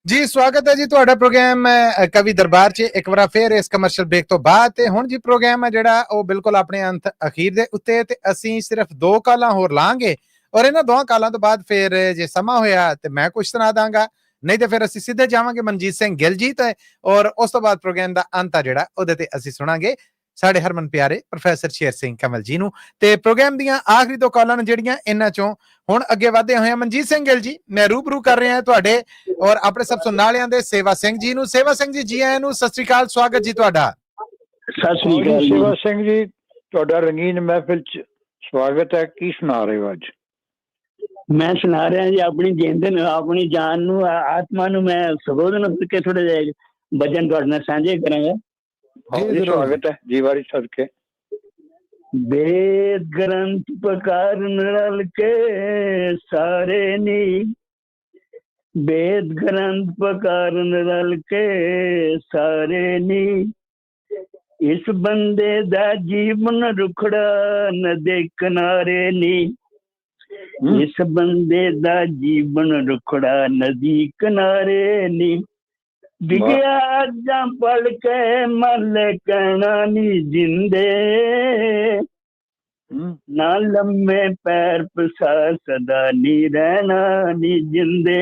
ਜੀ ਸਵਾਗਤ ਹੈ ਜੀ ਤੁਹਾਡਾ ਪ੍ਰੋਗਰਾਮ ਕਵੀ ਦਰਬਾਰ 'ਚ ਇੱਕ ਵਾਰ ਫਿਰ ਇਸ ਕਮਰਸ਼ੀਅਲ ਬ੍ਰੇਕ ਤੋਂ ਬਾਅਦ। ਤੇ ਹੁਣ ਜੀ ਪ੍ਰੋਗਰਾਮ ਹੈ ਜਿਹੜਾ ਉਹ ਬਿਲਕੁਲ ਆਪਣੇ ਅੰਤ ਅਖੀਰ ਦੇ ਉੱਤੇ, ਤੇ ਅਸੀਂ ਸਿਰਫ 2 ਕਾਲਾਂ ਹੋਰ ਲਾਂਗੇ ਔਰ ਇਹਨਾਂ 2 ਕਾਲਾਂ ਤੋਂ ਬਾਅਦ ਫਿਰ ਜੇ ਸਮਾਂ ਹੋਇਆ ਤੇ ਮੈਂ ਕੁਝ ਸੁਣਾ ਦਾਂਗਾ, ਨਹੀਂ ਤੇ ਫਿਰ ਅਸੀਂ ਸਿੱਧੇ ਜਾਵਾਂਗੇ ਮਨਜੀਤ ਸਿੰਘ ਗਿੱਲ ਜੀ ਤੇ, ਔਰ ਉਸ ਤੋਂ ਬਾਅਦ ਪ੍ਰੋਗਰਾਮ ਦਾ ਅੰਤ ਆ ਜਿਹੜਾ ਉਹਦੇ ਤੇ ਅਸੀਂ ਸੁਣਾਂਗੇ ਸਾਡੇ ਹਰਮਨ ਪਿਆਰੇ ਪ੍ਰੋਫੈਸਰ ਸ਼ੇਰ ਸਿੰਘ ਕਮਲ ਜੀ ਨੂੰ। ਤੇ ਪ੍ਰੋਗਰਾਮ ਦੀਆਂ ਆਖਰੀ 2 ਕਾਲਾਂ ਨੇ ਜਿਹੜੀਆਂ, ਇਹਨਾਂ ਚੋਂ ਹੁਣ ਅੱਗੇ ਵਧਦੇ ਹੋਏ ਮਨਜੀਤ ਸਿੰਘ ਗਿੱਲ ਜੀ, ਮੈਂ ਰੂਬਰੂ ਕਰ ਰਿਹਾ ਤੁਹਾਡੇ ਔਰ ਆਪਣੇ ਸਭ ਸੁਣਨ ਵਾਲਿਆਂ ਦੇ ਸੇਵਾ ਸਿੰਘ ਜੀ ਨੂੰ। ਸੇਵਾ ਸਿੰਘ ਜੀ, ਜੀ ਆਇਆਂ ਨੂੰ, ਸਤਿ ਸ੍ਰੀ ਅਕਾਲ, ਸਵਾਗਤ ਜੀ ਤੁਹਾਡਾ। ਸਤਿ ਸ੍ਰੀ ਅਕਾਲ ਸੇਵਾ ਸਿੰਘ ਜੀ, ਤੁਹਾਡਾ ਰੰਗੀਨ ਮਹਿਫਿਲ ਚ ਸਵਾਗਤ ਹੈ। ਕੀ ਸੁਣਾ ਰਹੇ ਹੋ ਅੱਜ? ਮੈਂ ਸੁਣਾ ਰਿਹਾ ਜੀ ਆਪਣੀ ਜਿੰਦ ਨੂੰ, ਆਪਣੀ ਜਾਨ ਨੂੰ, ਆਤਮਾ ਨੂੰ ਮੈਂ ਸੰਬੋਧਨ ਕਰਕੇ ਥੋੜੇ ਜਿਹੇ ਵਚਨ ਤੁਹਾਡੇ ਨਾਲ ਸਾਂਝੇ ਕਰਾਂਗਾ। ਸਵਾਗਤ ਹੈ ਜੀ ਵਾਰੀ ਸਦਕੇ। वेद ग्रंथ पकारन रल के सारे नी, वेद ग्रंथ पकारन रल के सारे नी, इस बंदे दा जीवन रुखड़ा नदे किनारे नी, इस बंदे दा जीवन रुखड़ा नदी किनारे नी, विगया अजा पढ़ के मल कहना नी जिंदे, ना लम्बे पैर पसा सदा नी रहना नी जिंदे,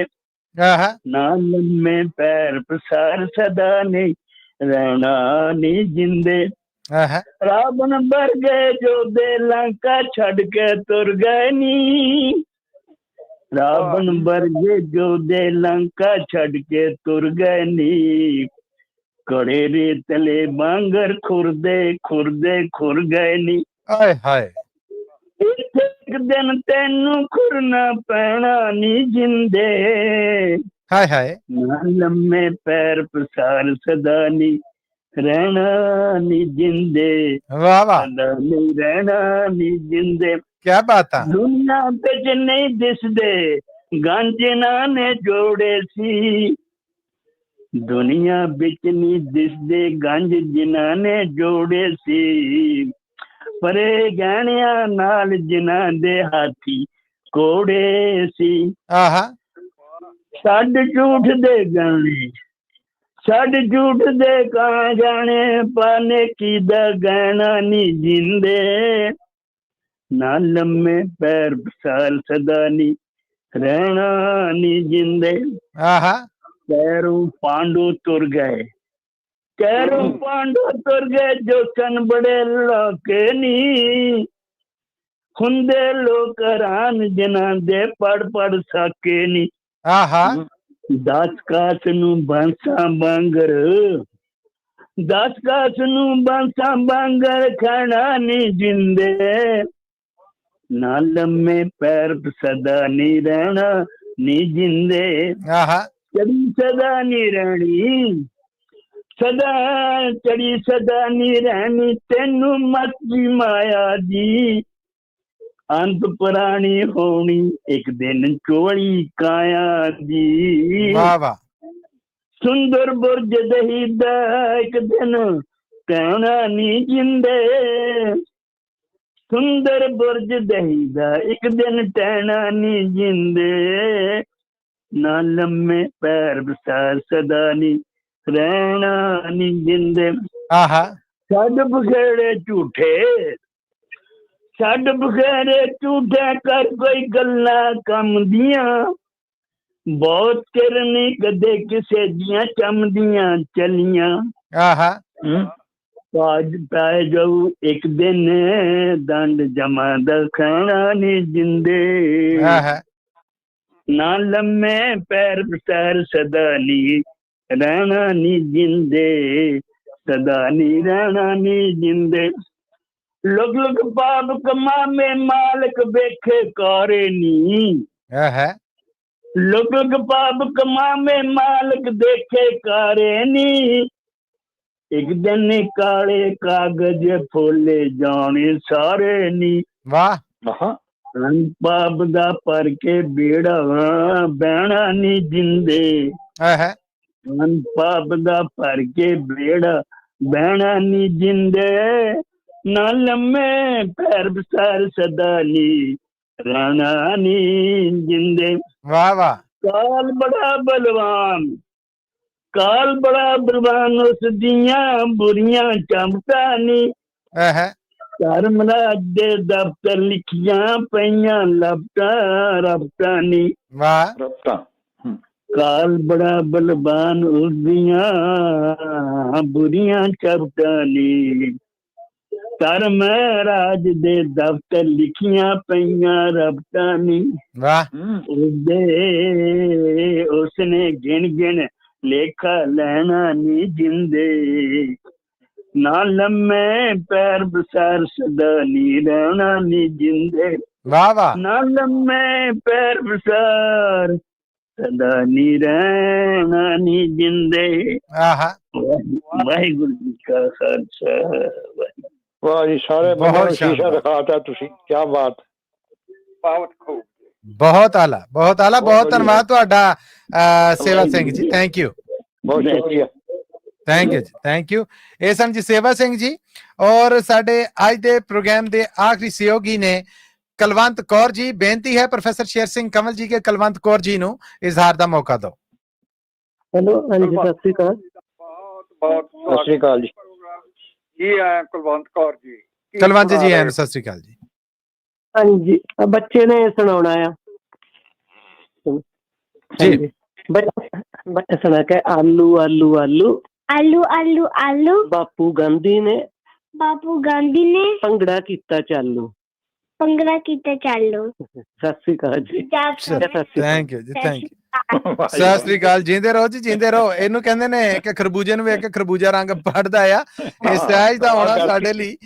ना लम्बे पैर पसार सदा नी रहना नी जिंदे, रावण बर गए जो दे लंका छड़ के तुर गए नी, रावण वर्गे जो दे लंका छड़ के तुर गए नी, कड़े रे तले बांगर खुरदे खुरदे खुर गए नी, हाय हाय एक दिन तेनू खुरना पैना नी जिंदे, हाय हाय ना लम्बे पैर पसार सदा नी रहना नी जिंदे, वाह वाह, सदा नी रहना नी जिंदे। क्या बात है। दुनिया बिच नहीं दिसदे गांजना ने जोड़े सी, दुनिया बिच नहीं दिसदे गंज जिना ने जोड़े सी, परे गहणिया नाल जिना दे हाथी कोड़े सी, छड़ झूठ दे गाने छड़ झूठ दे कहाँ जाने, पाने की दा गहना नी जिंदे, ना लम्बे पैर पसार सदा नी रहना नी जिंदे। कैरों पांडु तुर गए, कैरों पांडु तुर गए जो सन बड़े लोके नी, हुंदे लोक रान जिना दे पढ़ पढ़ सके नी, दस कास नू बांसा बांगर, दस कास नू बांसा बांगर खाना नी जिंदे, ना लम्बे पैर सदा नी रहना नी जिंदे, चढ़ी सदा नी रहनी, सदा चढ़ी सदा नी रहनी, तेनू मस्ती माया दी, अंत पुरानी होनी एक दिन चोली काया दी, सुंदर बुर्ज दहीदा एक दिन कहना नी जिंदे, सुंदर बुर्ज दहीदा एक दिन टहना नी जिंदे, ना लम्बे पैर बसार सदा नी रहना नी जिंदे, छड़ बखेड़े झूठे, छड़ बखेड़े झूठे कर कोई गल्ला कम दिया, बहुत चिर नहीं कदे किसे दियां चमदियां चलियां, आज पाए जाऊ एक दिन दंड जमा दखाना नी जिंदे, ना लम्बे पैर पसार सदा नी रहना नी जिंदे, सदा नी रहना नी जिंदे, लोग लोग पाप कमा में मालिक बेखे करे नी, लोग लोग पाप कमा में मालिक देखे करे नी, एक दिन काले कागज फोले जाने सारे नी, वाह पाप दा पर के बेड़ा बहना नी जिंदे, पाप दा पर के बेड़ा बहना नी जिंदे, ना लम्बे पैर बसार सदा नी रहना नी जिंदे। वाह वाह। काल बड़ा बलवान, ਕਾਲ ਬੜਾ ਬਲਵਾਨ ਉਸ ਦੀਆਂ ਬੁਰੀਆਂ ਚਮਕਾਂ ਨੀ ਧਰਮ ਰਾਜ ਦੇ ਦਫ਼ਤਰ ਲਿਖੀਆਂ ਪਈਆਂ ਲਪਟਾਂ ਰਪਟਾਂ ਨੀ ਵਾਹ ਕਾਲ ਬੜਾ ਬਲਵਾਨ ਉਸ ਦੀਆਂ ਬੁਰੀਆਂ ਚਮਕਾਂ ਨੀ ਧਰਮ ਰਾਜ ਦੇ ਦਫ਼ਤਰ ਲਿਖੀਆਂ ਪਈਆਂ ਰਪਟਾਂ ਨੀ ਵਾਹ ਉਸਨੇ ਗਿਣ ਗਿਣ ਲੇਖਾ ਲੈਣਾ ਨੀ ਜਿੰਦੇ ਨਾ ਲੰਮੇ ਪੈਰ ਬਸਾਰ ਸਦਾ ਨੀ ਰਹਿਣਾ ਨੀ ਜਿੰਦੇ ਵਾਹ ਵਾਹ ਨਾ ਲੰਮੇ ਪੈਰ ਬਸਾਰ ਸਦਾ ਨੀ ਰਹਿਣਾ ਨੀ ਜਿੰਦੇ ਆਹਾ ਵਾਹਿਗੁਰੂ ਜੀ ਕਾ ਖਾਲਸਾ ਵਾਹ ਜੀ ਸਾਰੇ ਬਹੁਤ ਸ਼ੀਸ਼ਾ ਦਿਖਾਤਾ ਤੁਸੀਂ ਕੀ ਬਾਤ ਬਹੁਤ ਖੂਬ ਬਹੁਤ ਆਲਾ ਬਹੁਤ ਵਧੀਆ। ਧੰਨਵਾਦ ਤੁਹਾਡਾ ਸੇਵਾ ਸਿੰਘ ਜੀ ਥੈਂਕ ਯੂ ਬਹੁਤ ਸ਼ੁਕਰੀਆ ਥੈਂਕ ਯੂ ਇਹ ਸਨ ਜੀ ਸੇਵਾ ਸਿੰਘ ਜੀ ਔਰ ਸਾਡੇ ਅੱਜ ਦੇ ਪ੍ਰੋਗਰਾਮ ਦੇ ਆਖਰੀ ਸਹਿਯੋਗੀ ਨੇ ਕੁਲਵੰਤ ਕੌਰ ਜੀ ਬੇਨਤੀ ਹੈ ਪ੍ਰੋਫੈਸਰ ਸ਼ੇਰ ਸਿੰਘ ਕੰਵਲ ਜੀ ਕੇ ਕੁਲਵੰਤ ਕੌਰ ਜੀ ਨੂੰ ਇਜ਼ਹਾਰ ਦਾ ਮੌਕਾ ਦਿਓ ਹੈਲੋ ਹਾਂਜੀ ਸਤਿ ਸ਼੍ਰੀ ਅਕਾਲ ਬਹੁਤ ਸਤਿ ਸ਼੍ਰੀ ਅਕਾਲ ਜੀ ਜੀ ਆਇਆਂ ਕੁਲਵੰਤ ਕੌਰ ਜੀ ਕੁਲਵੰਤ ਜੀ ਆਇਆਂ ਸਤਿ ਸ਼੍ਰੀ ਅਕਾਲ ਜੀ ਹਾਂਜੀ ਬੱਚੇ ਨੇ ਸੁਣਾਉਣਾ ਆ ਜੀ ਬੱਚਾ ਸੁਣਾ ਕੇ ਆਲੂ ਆਲੂ ਆਲੂ ਆਲੂ ਆਲੂ ਆਲੂ ਬਾਪੂ ਗਾਂਧੀ ਨੇ ਭੰਗੜਾ ਕੀਤਾ ਚਾਲੂ ਭੰਗੜਾ ਕੀਤਾ ਚਾਲੂ ਸਤਿ ਸ਼੍ਰੀ ਅਕਾਲ ਜੀ ਥੈਂਕ ਯੂ ਜੀ ਥੈਂਕ ਯੂ ਸਤਿ ਸ਼੍ਰੀ ਅਕਾਲ ਜਿੰਦੇ ਰਹੋ ਜੀ ਜਿੰਦੇ ਰਹੋ ਇਹਨੂੰ ਕਹਿੰਦੇ ਨੇ ਕਿ ਖਰਬੂਜੇ ਨੂੰ ਵੇਖ ਕੇ ਖਰਬੂਜਾ ਰੰਗ ਪੜਦਾ ਆ ਇਸ ਸਹਿਜ ਦਾ ਹੋਣਾ ਸਾਡੇ ਲਈ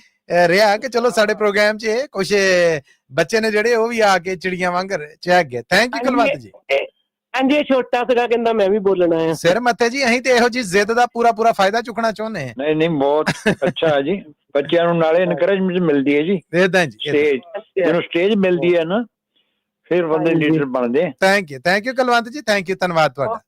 ਰਿਹਾ ਕਿ ਚਲੋ ਸਾਡੇ ਪ੍ਰੋਗਰਾਮ 'ਚ ਕੁਝ ਬੱਚੇ ਨੇ ਜਿਹੜੇ ਉਹ ਵੀ ਆ ਕੇ ਚਿੜੀਆਂ ਵਾਂਗਰ ਚਹਿਕ ਗਏ ਥੈਂਕ ਯੂ ਕੁਲਵੰਤ ਜੀ ਹਾਂਜੀ ਇਹ ਛੋਟਾ ਸੀਗਾ ਕਹਿੰਦਾ ਮੈਂ ਵੀ ਬੋਲਣਾ ਆ ਸਿਰ ਮੱਥੇ ਜੀ ਅਸੀਂ ਤੇ ਇਹੋ ਜੀ ਜ਼ਿੱਦ ਦਾ ਪੂਰਾ ਫਾਇਦਾ ਚੁੱਕਣਾ ਚਾਹੁੰਦੇ ਹਾਂ ਨਹੀਂ ਬਹੁਤ ਅੱਛਾ ਹੈ ਜੀ ਬੱਚਿਆਂ ਨੂੰ ਨਾਲੇ ਇਨਕਰੇਜਮੈਂਟ ਮਿਲਦੀ ਹੈ ਜੀ ਇਦਾਂ ਜੀ ਜਦੋਂ ਸਟੇਜ ਮਿਲਦੀ ਹੈ ਨਾ ਫਿਰ ਬੰਦੇ ਲੀਡਰ ਬਣਦੇ ਥੈਂਕ ਯੂ ਕੁਲਵੰਤ ਜੀ ਥੈਂਕ ਯੂ ਧੰਨਵਾਦ ਤੁਹਾਡਾ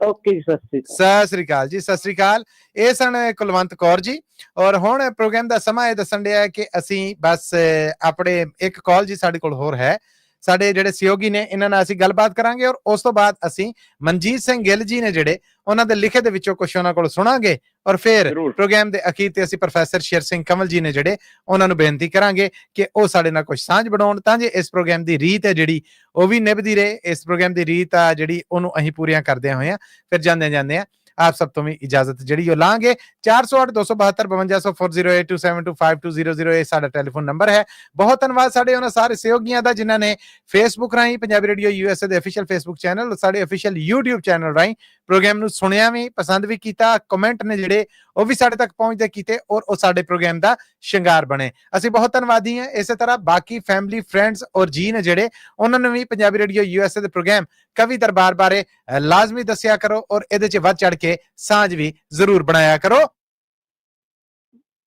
ਓਕੇ ਜੀ ਸਤਿ ਸ੍ਰੀ ਅਕਾਲ ਜੀ ਸਤਿ ਸ੍ਰੀ ਅਕਾਲ ਇਹ ਸਨ ਕੁਲਵੰਤ ਕੌਰ ਜੀ ਔਰ ਹੁਣ ਪ੍ਰੋਗਰਾਮ ਦਾ ਸਮਾਂ ਇਹ ਦੱਸਣ ਡਿਆ ਕਿ ਅਸੀਂ ਬਸ ਆਪਣੇ ਇੱਕ ਕਾਲ ਜੀ ਸਾਡੇ ਕੋਲ ਹੋਰ ਹੈ ਸਾਡੇ ਜਿਹੜੇ ਸਹਿਯੋਗੀ ਨੇ ਇਹਨਾਂ ਨਾਲ ਅਸੀਂ ਗੱਲਬਾਤ ਕਰਾਂਗੇ ਔਰ ਉਸ ਤੋਂ ਬਾਅਦ ਅਸੀਂ ਮਨਜੀਤ ਸਿੰਘ ਗਿੱਲ ਜੀ ਨੇ ਜਿਹੜੇ ਉਹਨਾਂ ਦੇ ਲਿਖੇ ਦੇ ਵਿੱਚੋਂ ਕੁਝ ਉਹਨਾਂ ਕੋਲ ਸੁਣਾਂਗੇ ਔਰ ਫਿਰ ਪ੍ਰੋਗਰਾਮ ਦੇ ਅਖੀਰ ਤੇ ਅਸੀਂ ਪ੍ਰੋਫੈਸਰ ਸ਼ੇਰ ਸਿੰਘ ਕੰਵਲ ਜੀ ਨੇ ਜਿਹੜੇ ਉਹਨਾਂ ਨੂੰ ਬੇਨਤੀ ਕਰਾਂਗੇ ਕਿ ਉਹ ਸਾਡੇ ਨਾਲ ਕੁਝ ਸਾਂਝ ਬਣਾਉਣ ਤਾਂ ਜੇ ਇਸ ਪ੍ਰੋਗਰਾਮ ਦੀ ਰੀਤ ਹੈ ਜਿਹੜੀ ਉਹ ਵੀ ਨਿਭਦੀ ਰਹੇ ਇਸ ਪ੍ਰੋਗਰਾਮ ਦੀ ਰੀਤ ਆ ਜਿਹੜੀ ਉਹਨੂੰ ਅਸੀਂ ਪੂਰੀਆਂ ਕਰਦਿਆਂ ਹੋਏ ਆ ਫਿਰ ਜਾਂਦੇ ਆ ਆਪ ਸਭ ਤੋਂ ਵੀ ਇਜਾਜ਼ਤ ਜਿਹੜੀ ਉਹ ਲਾਂਗੇ 408272 ਇਹ ਸਾਡਾ ਟੈਲੀਫੋਨ ਨੰਬਰ ਹੈ ਬਹੁਤ ਧੰਨਵਾਦ ਸਾਡੇ ਉਹਨਾਂ ਸਾਰੇ ਸਹਿਯੋਗੀਆਂ ਦਾ ਜਿਨ੍ਹਾਂ ਨੇ ਫੇਸਬੁੱਕ ਰਾਹੀਂ ਪੰਜਾਬੀ ਰੇਡੀਓ USA ਦੇ ਅਫੀਸ਼ੀਅਲ ਫੇਸਬੁੱਕ ਚੈਨਲ ਸਾਡੇ ਅਫੀਸ਼ੀਅਲ YouTube ਚੈਨਲ ਰਾਹੀਂ ਪ੍ਰੋਗਰਾਮ ਨੂੰ ਸੁਣਿਆ ਵੀ ਪਸੰਦ ਵੀ ਕੀਤਾ ਕਮੈਂਟ ਨੇ ਜਿਹੜੇ ਉਹ ਵੀ ਸਾਡੇ ਤੱਕ ਪਹੁੰਚਦੇ ਕੀਤੇ ਔਰ ਉਹ ਸਾਡੇ ਪ੍ਰੋਗਰਾਮ ਦਾ ਸ਼ਿੰਗਾਰ ਬਣੇ ਅਸੀਂ ਬਹੁਤ ਧੰਨਵਾਦੀ ਹਾਂ ਇਸੇ ਤਰ੍ਹਾਂ ਬਾਕੀ ਫੈਮਿਲੀ ਫਰੈਂਡਸ ਔਰ ਜੀ ਨੇ ਜਿਹੜੇ ਉਹਨਾਂ ਨੂੰ ਵੀ ਪੰਜਾਬੀ ਰੇਡੀਓ USA ਦੇ ਪ੍ਰੋਗਰਾਮ ਕਵੀ ਦਰਬਾਰ ਬਾਰੇ ਲਾਜ਼ਮੀ ਦੱਸਿਆ ਕਰੋ ਔਰ ਇਹਦੇ 'ਚ ਵੱਧ ਚੜ ਕੇ ਸਾਂਝ ਵੀ ਜ਼ਰੂਰ ਬਣਾਇਆ ਕਰੋ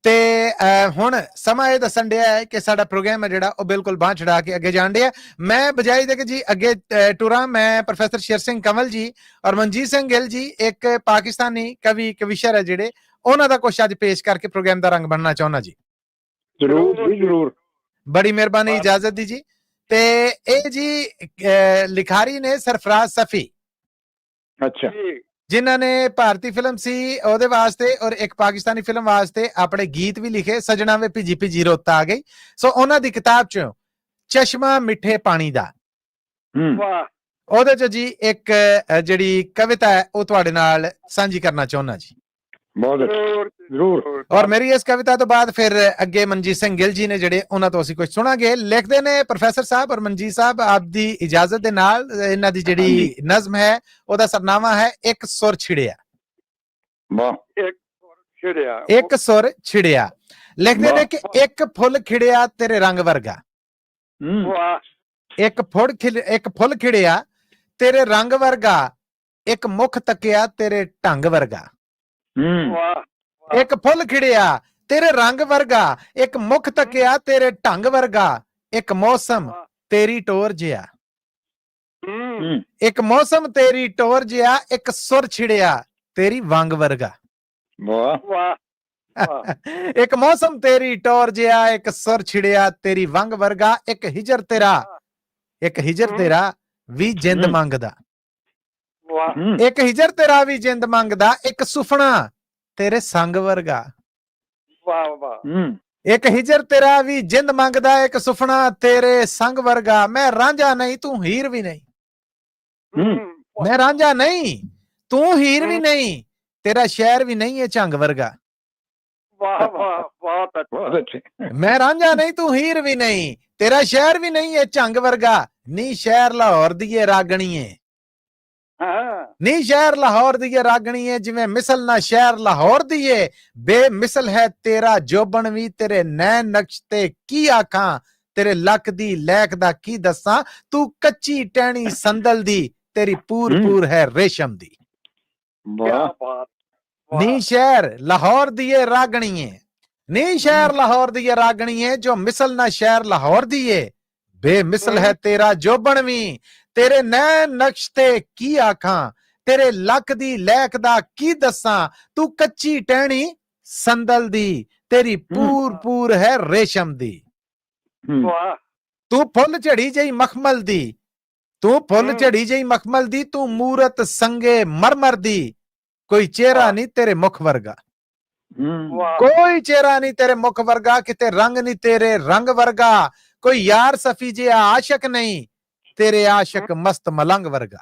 ਤੇ ਹੁਣ ਸਮਾਂ ਇਹ ਦੱਸਣ ਡਿਆ ਹੈ ਕਿ ਸਾਡਾ ਪ੍ਰੋਗਰਾਮ ਹੈ ਜਿਹੜਾ ਉਹ ਬਿਲਕੁਲ ਬਾਂਹ ਚੜਾ ਕੇ ਅੱਗੇ ਜਾਣ ਡਿਆ ਮੈਂ ਬਜਾਈ ਦੇ ਕਿ ਜੀ ਅੱਗੇ ਟੁਰਾਂ ਮੈਂ ਪ੍ਰੋਫੈਸਰ ਸ਼ੇਰ ਸਿੰਘ ਕੰਵਲ ਜੀ ਔਰ ਮਨਜੀਤ ਸਿੰਘ ਗਿੱਲ ਜੀ ਇੱਕ ਪਾਕਿਸਤਾਨੀ ਕਵੀ ਕਵਿਸ਼ਰ ਹੈ ਜਿਹੜੇ ਉਹਨਾਂ ਦਾ ਕੁਛ ਅੱਜ ਪੇਸ਼ ਕਰਕੇ ਪ੍ਰੋਗਰਾਮ ਦਾ ਰੰਗ ਬਣਨਾ ਚਾਹੁੰਦਾ ਜੀ ਜ਼ਰੂਰ ਬੜੀ ਮਿਹਰਬਾਨੀ ਇਜਾਜ਼ਤ ਦੀ ਜੀ ਤੇ ਇਹ ਜੀ ਲਿਖਾਰੀ ਨੇ ਸਰਫਰਾਜ਼ ਸਫੀ ਅੱਛਾ ਜਿਨ੍ਹਾਂ ਨੇ ਭਾਰਤੀ ਫਿਲਮ ਸੀ ਉਹਦੇ ਵਾਸਤੇ ਔਰ ਇੱਕ ਪਾਕਿਸਤਾਨੀ ਫਿਲਮ ਵਾਸਤੇ ਆਪਣੇ ਗੀਤ ਵੀ ਲਿਖੇ ਸਜਣਾ ਵੇ ਭਿੱਜੀ ਰੋਤਾ ਆ ਗਈ ਸੋ ਉਹਨਾਂ ਦੀ ਕਿਤਾਬ ਚ ਚਸ਼ਮਾ ਮਿੱਠੇ ਪਾਣੀ ਦਾ ਉਹਦੇ ਚ ਜੀ ਇੱਕ ਜਿਹੜੀ ਕਵਿਤਾ ਹੈ ਉਹ ਤੁਹਾਡੇ ਨਾਲ ਸਾਂਝੀ ਕਰਨਾ ਚਾਹੁੰਦਾ ਜੀ ਬਹੁਤ ਜ਼ਰੂਰ ਔਰ ਮੇਰੀ ਇਸ ਕਵਿਤਾ ਤੋਂ ਬਾਅਦ ਫਿਰ ਅੱਗੇ ਮਨਜੀਤ ਸਿੰਘ ਗਿੱਲ ਜੀ ਨੇ ਜਿਹੜੇ ਉਹਨਾਂ ਤੋਂ ਅਸੀਂ ਕੁਝ ਸੁਣਾਂਗੇ ਲਿਖਦੇ ਨੇ ਪ੍ਰੋਫੈਸਰ ਸਾਹਿਬ ਔਰ ਮਨਜੀਤ ਸਾਹਿਬ ਆਪ ਦੀ ਇਜਾਜ਼ਤ ਦੇ ਨਾਲ ਇਹਨਾਂ ਦੀ ਜਿਹੜੀ ਨਜ਼ਮ ਹੈ ਉਹਦਾ ਸਰਨਾਮਾ ਹੈ ਇੱਕ ਸੁਰ ਛਿੜਿਆ ਇੱਕ ਸੁਰ ਛਿੜਿਆ ਲਿਖਦੇ ਨੇ ਕਿ ਇੱਕ ਫੁੱਲ ਖਿੜਿਆ ਤੇਰੇ ਰੰਗ ਵਰਗਾ ਇੱਕ ਫੁੱਲ ਖਿੜਿਆ ਤੇਰੇ ਰੰਗ ਵਰਗਾ ਇੱਕ ਮੁਖ ਤੱਕਿਆ ਤੇਰੇ ਢੰਗ ਵਰਗਾ ਇੱਕ ਫੁੱਲ ਖਿੜਿਆ ਤੇਰੇ ਰੰਗ ਵਰਗਾ ਇੱਕ ਮੁਖ ਤੱਕਿਆ ਤੇਰੇ ਢੰਗ ਵਰਗਾ ਇੱਕ ਮੌਸਮ ਤੇਰੀ ਟੋਰ ਜਿਹਾ ਇੱਕ ਮੌਸਮ ਤੇਰੀ ਟੋਰ ਜਿਹਾ ਇੱਕ ਸੁਰ ਛਿੜਿਆ ਤੇਰੀ ਵੰਗ ਵਰਗਾ ਇੱਕ ਮੌਸਮ ਤੇਰੀ ਟੋਰ ਜਿਹਾ ਇੱਕ ਸੁਰ ਛਿੜਿਆ ਤੇਰੀ ਵੰਗ ਵਰਗਾ ਇੱਕ ਹਿਜਰ ਤੇਰਾ ਵੀ ਜਿੰਦ ਮੰਗਦਾ ਇੱਕ ਹਿਜਰ ਤੇਰਾ ਵੀ ਜਿੰਦ ਮੰਗਦਾ, ਇੱਕ ਸੁਫਨਾ ਤੇਰੇ ਸੰਗ ਵਰਗਾ। ਵਾਹ ਵਾਹ। ਇੱਕ ਹਿਜਰ ਤੇਰਾ ਵੀ ਜਿੰਦ ਮੰਗਦਾ, ਇੱਕ ਸੁਫਨਾ ਤੇਰੇ ਸੰਗ ਵਰਗਾ। ਮੈਂ ਰਾਂਝਾ ਨਹੀਂ ਤੂੰ ਹੀਰ ਵੀ ਨਹੀਂ, ਮੈਂ ਰਾਂਝਾ ਨਹੀਂ ਤੂੰ ਹੀਰ ਵੀ ਨਹੀਂ, ਤੇਰਾ ਸ਼ਹਿਰ ਵੀ ਨਹੀਂ ਹੈ ਝੰਗ ਵਰਗਾ। ਵਾਹ ਵਾਹ, ਬਹੁਤ ਅੱਛਾ। ਮੈਂ ਰਾਂਝਾ ਨਹੀਂ ਤੂੰ ਹੀਰ ਵੀ ਨਹੀਂ, ਤੇਰਾ ਸ਼ਹਿਰ ਵੀ ਨਹੀਂ ਹੈ ਝੰਗ ਵਰਗਾ। ਨੀ ਸ਼ਹਿਰ ਲਾਹੌਰ ਦੀਏ ਰਾਗਣੀਏ, ਨੀ ਸ਼ਹਿਰ ਲਾਹੌਰ ਦੀਏ ਰਾਗਣੀਏ, ਜਿਵੇਂ ਮਿਸਲ ਨਾ ਸ਼ਹਿਰ ਲਾਹੌਰ ਦੀਏ। ਬੇਮਿਸਲ ਹੈ ਤੇਰਾ ਜੋਬਨ ਵੀ, ਤੇਰੇ ਨੈਣ ਨਕਸ਼ ਤੇ ਕੀ ਆਖਾਂ, ਤੇਰੇ ਲੱਕ ਦੀ ਲੈਕ ਦਾ ਕੀ ਦੱਸਾਂ। ਤੂੰ ਕੱਚੀ ਟਹਿਣੀ ਸੰਦਲ ਦੀ, ਤੇਰੀ ਪੂਰ ਪੂਰ ਹੈ ਰੇਸ਼ਮ ਦੀ। ਨੀ ਸ਼ਹਿਰ ਲਾਹੌਰ ਦੀਏ ਰਾਗਣੀਏ, ਨੀ ਸ਼ਹਿਰ ਲਾਹੌਰ ਦੀਏ ਰਾਗਣੀਏ, ਜੋ ਮਿਸਲ ਨਾ ਸ਼ਹਿਰ ਲਾਹੌਰ ਦੀਏ। ਬੇਮਿਸਲ ਹੈ ਤੇਰਾ ਜੋਬਨ ਵੀ, ਤੇਰੇ ਨੈਣ ਨਕਸ਼ ਤੇ ਕੀ ਆਖਾਂ, ਤੇਰੇ ਲੱਕ ਦੀ ਲੈਕ ਦਾ ਕੀ ਦੱਸਾਂ। ਤੂੰ ਕੱਚੀ ਟਹਿਣੀ ਸੰਦਲ ਦੀ, ਤੇਰੀ ਪੂਰ ਪੂਰ ਹੈ ਰੇਸ਼ਮ ਦੀ। ਤੂੰ ਫੁੱਲ ਝੜੀ ਜਈ ਮਖਮਲ ਦੀ, ਤੂੰ ਫੁੱਲ ਝੜੀ ਜਈ ਮਖਮਲ ਦੀ, ਤੂੰ ਮੂਰਤ ਸੰਗੇ ਮਰਮਰ ਦੀ। ਕੋਈ ਚਿਹਰਾ ਨਹੀਂ ਤੇਰੇ ਮੁਖ ਵਰਗਾ, ਕੋਈ ਚਿਹਰਾ ਨਹੀਂ ਤੇਰੇ ਮੁਖ ਵਰਗਾ, ਕਿਤੇ ਰੰਗ ਨਹੀਂ ਤੇਰੇ ਰੰਗ ਵਰਗਾ। ਕੋਈ ਯਾਰ ਸਫੀ ਜਿਹਾ ਆਸ਼ਕ ਨਹੀਂ, ਤੇਰੇ ਆਸ਼ਕ ਮਸਤ ਮਲੰਗ ਵਰਗਾ।